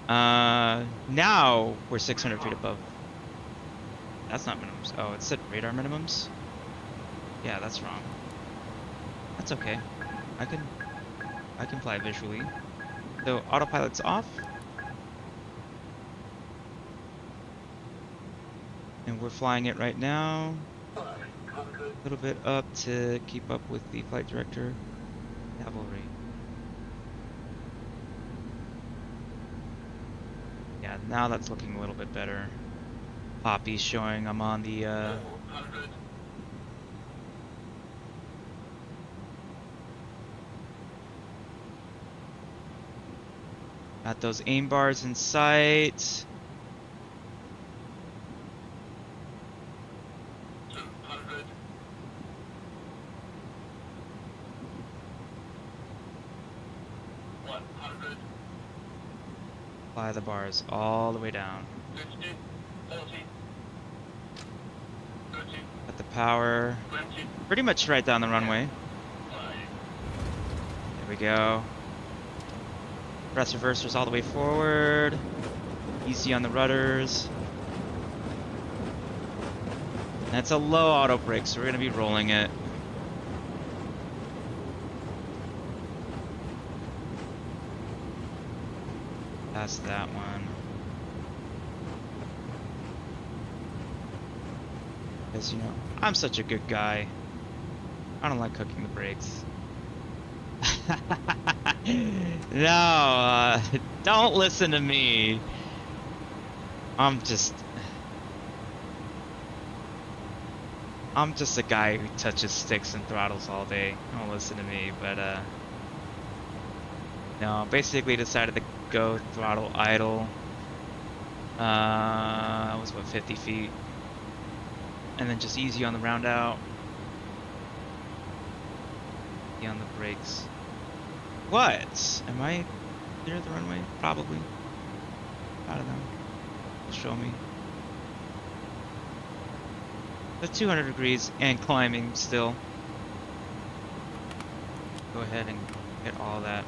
Now we're 600 feet above. That's not minimums. Oh, it said radar minimums? Yeah, that's wrong. That's okay. I can fly visually. So autopilot's off. And we're flying it right now. A little bit up to keep up with the flight director. Cavalry. Yeah, now that's looking a little bit better. Poppy's showing I'm on the got those aim bars in sight. Fly the bars all the way down. Got the power pretty much right down the runway. There we go. Press reversers all the way forward. Easy on the rudders. That's a low auto brake, so we're gonna be rolling it. That's that one. Because, you know, I'm such a good guy. I don't like cooking the brakes. No, don't listen to me. I'm just a guy who touches sticks and throttles all day. Don't listen to me, but no, basically decided to go throttle idle. It was what, 50 feet, and then just easy on the round out. Easy on the brakes. What? Am I near the runway? Probably. I don't know. It'll show me. The 200 degrees and climbing still. Go ahead and get all that.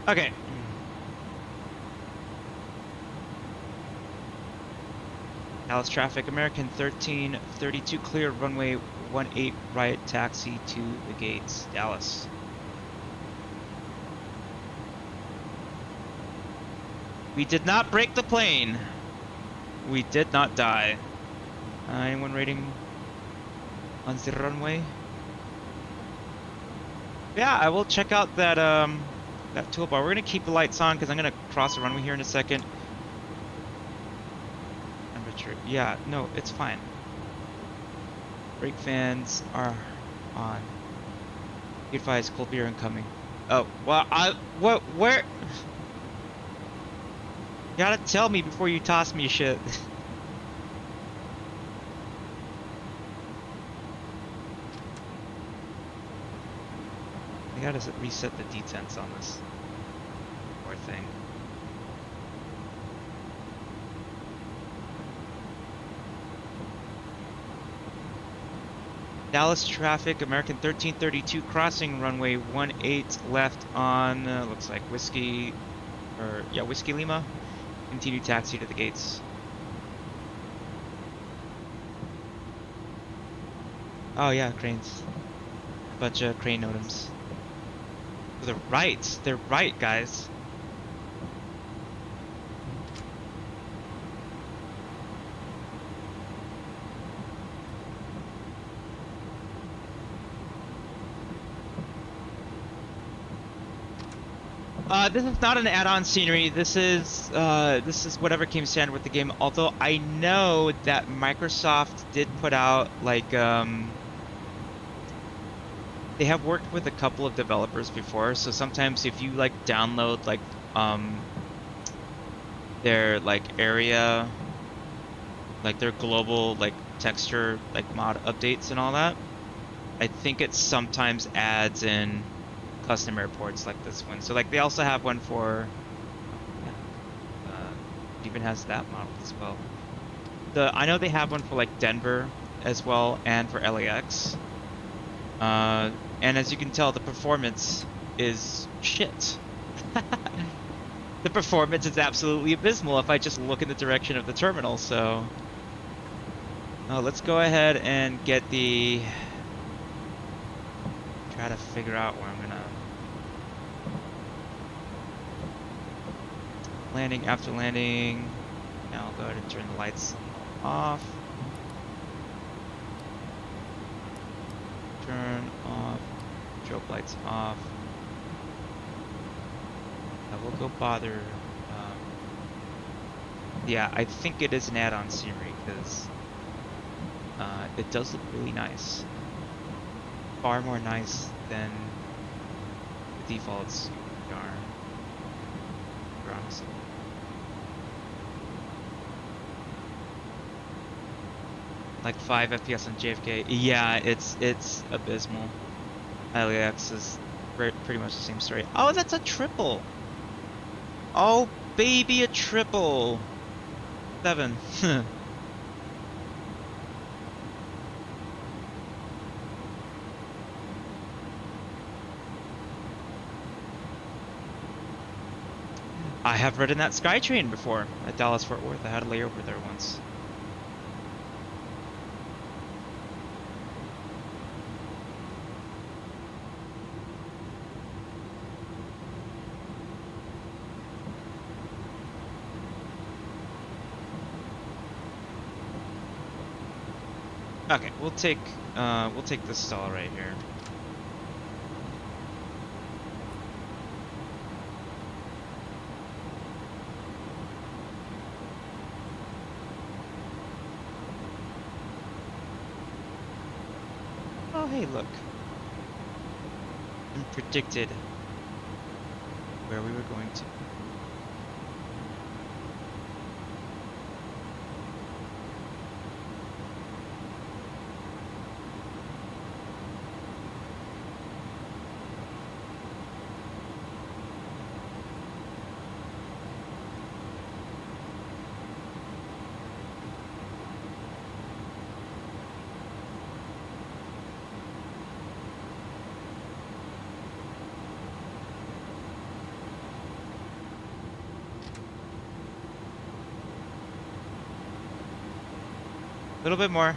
Okay. Dallas traffic, American 1332 clear, runway 18 right, taxi to the gates, Dallas. We did not break the plane. We did not die. Anyone rating on the runway? Yeah, I will check out that that toolbar. We're gonna keep the lights on because I'm gonna cross the runway here in a second. Temperature. Yeah, no, it's fine. Brake fans are on. Be advised, cold beer incoming. Oh, well, where? You gotta tell me before you toss me shit. I gotta reset the detents on this poor thing. Dallas traffic, American 1332 crossing runway 18 left on, looks like Whiskey Lima. Continue taxi to the gates. Oh yeah, cranes. A bunch of crane notems. Oh, they're right, guys. This is not an add-on scenery. This is whatever came standard with the game. Although I know that Microsoft did put out like they have worked with a couple of developers before. So sometimes if you like download like their like area, like their global like texture like mod updates and all that, I think it sometimes adds in custom airports like this one. So like they also have one for it even has that model as well. I know they have one for like Denver as well and for LAX. And as you can tell, the performance is shit. The performance is absolutely abysmal if I just look in the direction of the terminal. So let's go ahead and get try to figure out where I'm gonna landing. After landing, now I'll go ahead and turn the lights off. Turn off. Strobe lights off. I will go bother. Yeah, I think it is an add-on scenery because it does look really nice. Far more nice than the defaults are. Honestly. Like 5 FPS on JFK. Yeah, it's abysmal. LAX is pretty much the same story. Oh, that's a triple. Oh, baby, a triple. 7. I have ridden that SkyTrain before at Dallas Fort Worth. I had a layover there once. Okay, we'll take this stall right here. Oh, hey, look. I predicted where we were going to. A little bit more.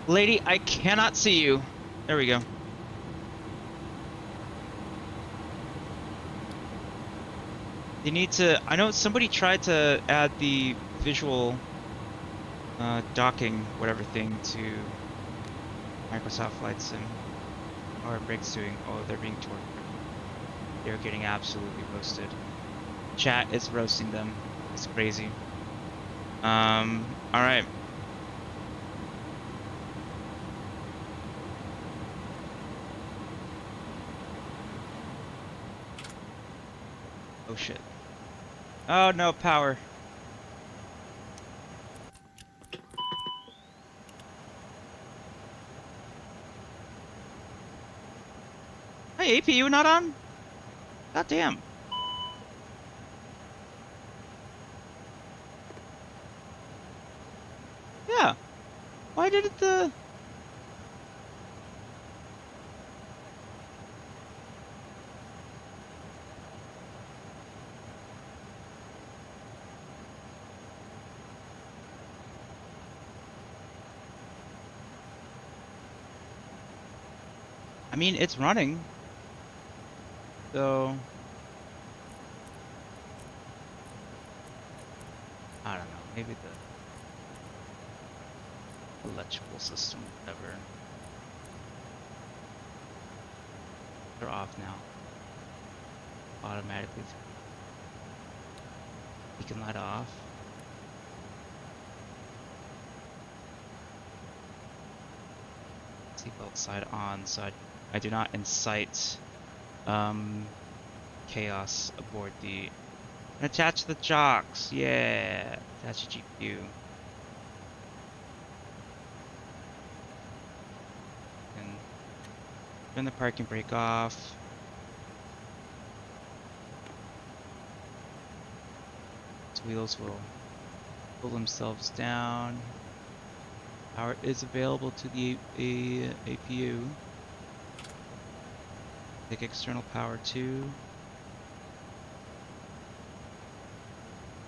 Lady, I cannot see you. There we go. You need to, I know somebody tried to add the visual docking whatever thing to Microsoft Flight Sim. How are brakes doing? Oh, they're being torqued. They're getting absolutely roasted. Chat is roasting them. It's crazy. Alright. Oh shit. Oh no, power. Hey, APU not on? God damn. Yeah. Why did it the... I mean, it's running. So... I don't know, maybe the electrical system, whatever. They're off now. Automatically. Beacon light off. Seatbelt side on, so I do not incite chaos aboard the... Attach the jocks, yeah! Attach the GPU. And turn the parking brake off. Its wheels will pull themselves down. Power is available to the APU. Take external power too.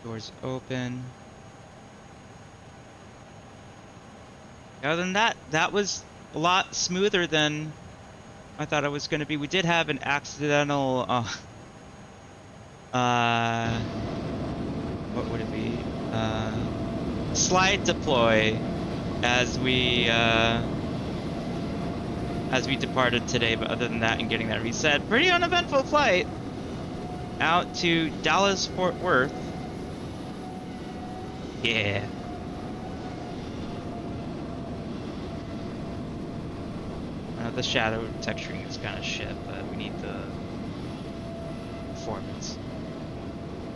Doors open. Other than that, that was a lot smoother than I thought it was going to be. We did have an accidental, what would it be? Slide deploy as we departed today, but other than that and getting that reset, pretty uneventful flight out to Dallas Fort Worth. Yeah. The shadow texturing is kind of shit, but we need the performance.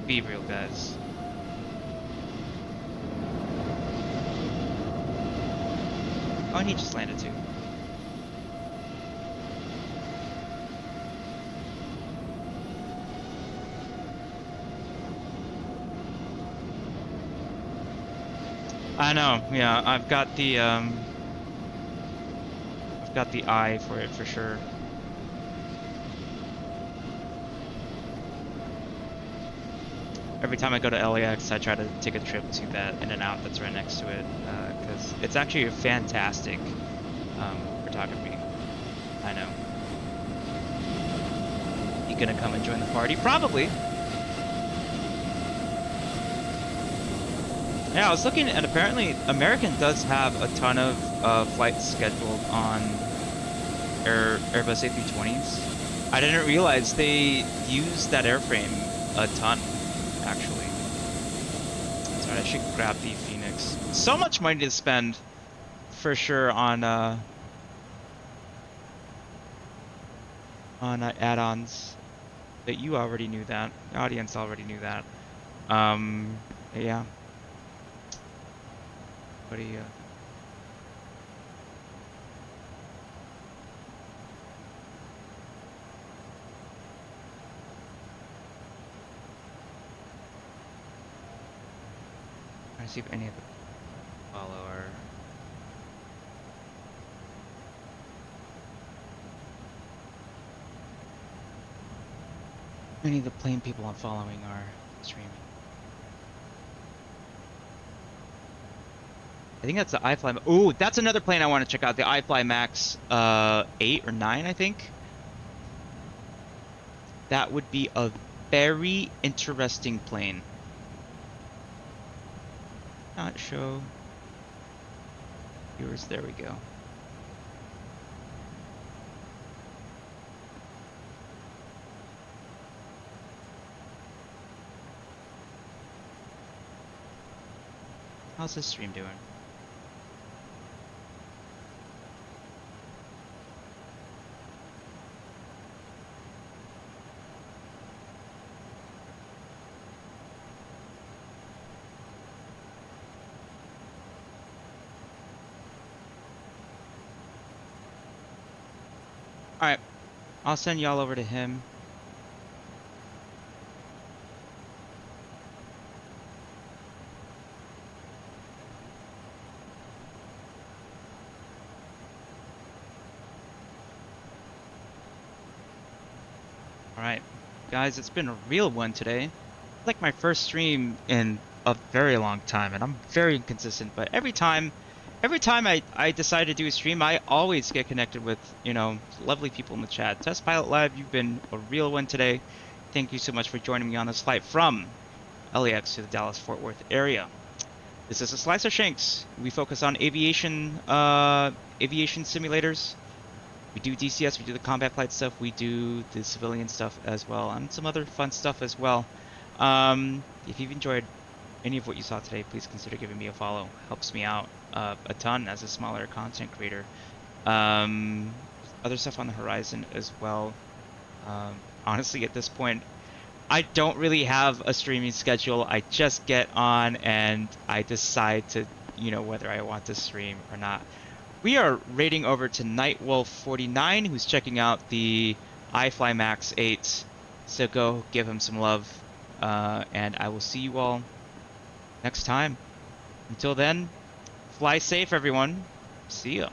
Be real, guys. Oh, and he just landed too. I know, yeah, I've got the eye for it for sure. Every time I go to LAX, I try to take a trip to that In and Out that's right next to it, because it's actually a fantastic photography. I know. You gonna come and join the party? Probably. Yeah, I was looking, and apparently American does have a ton of flights scheduled on Airbus A320s. I didn't realize they use that airframe a ton, actually. So I should grab the Phoenix. So much money to spend, for sure, on add-ons. But you already knew that. The audience already knew that. Yeah. What do you? Trying to see if any of the follow our. Any of the plane people I'm following are streaming. I think that's the iFly. Ooh, that's another plane I want to check out. The iFly Max 8 or 9, I think. That would be a very interesting plane. Not show viewers. There we go. How's this stream doing? Alright, I'll send y'all over to him. Alright, guys, it's been a real one today. It's like my first stream in a very long time, and I'm very inconsistent, but every time I decide to do a stream, I always get connected with, you know, lovely people in the chat. Test Pilot Live, you've been a real one today. Thank you so much for joining me on this flight from LAX to the Dallas-Fort Worth area. This is a Slicer Shanks. We focus on aviation simulators. We do DCS, we do the combat flight stuff, we do the civilian stuff as well, and some other fun stuff as well. If you've enjoyed any of what you saw today, please consider giving me a follow. Helps me out a ton as a smaller content creator. Other stuff on the horizon as well. Honestly, at this point, I don't really have a streaming schedule. I just get on and I decide to, you know, whether I want to stream or not. We are raiding over to Nightwolf49, who's checking out the iFly Max 8. So go give him some love. And I will see you all next time. Until then, fly safe, everyone. See ya.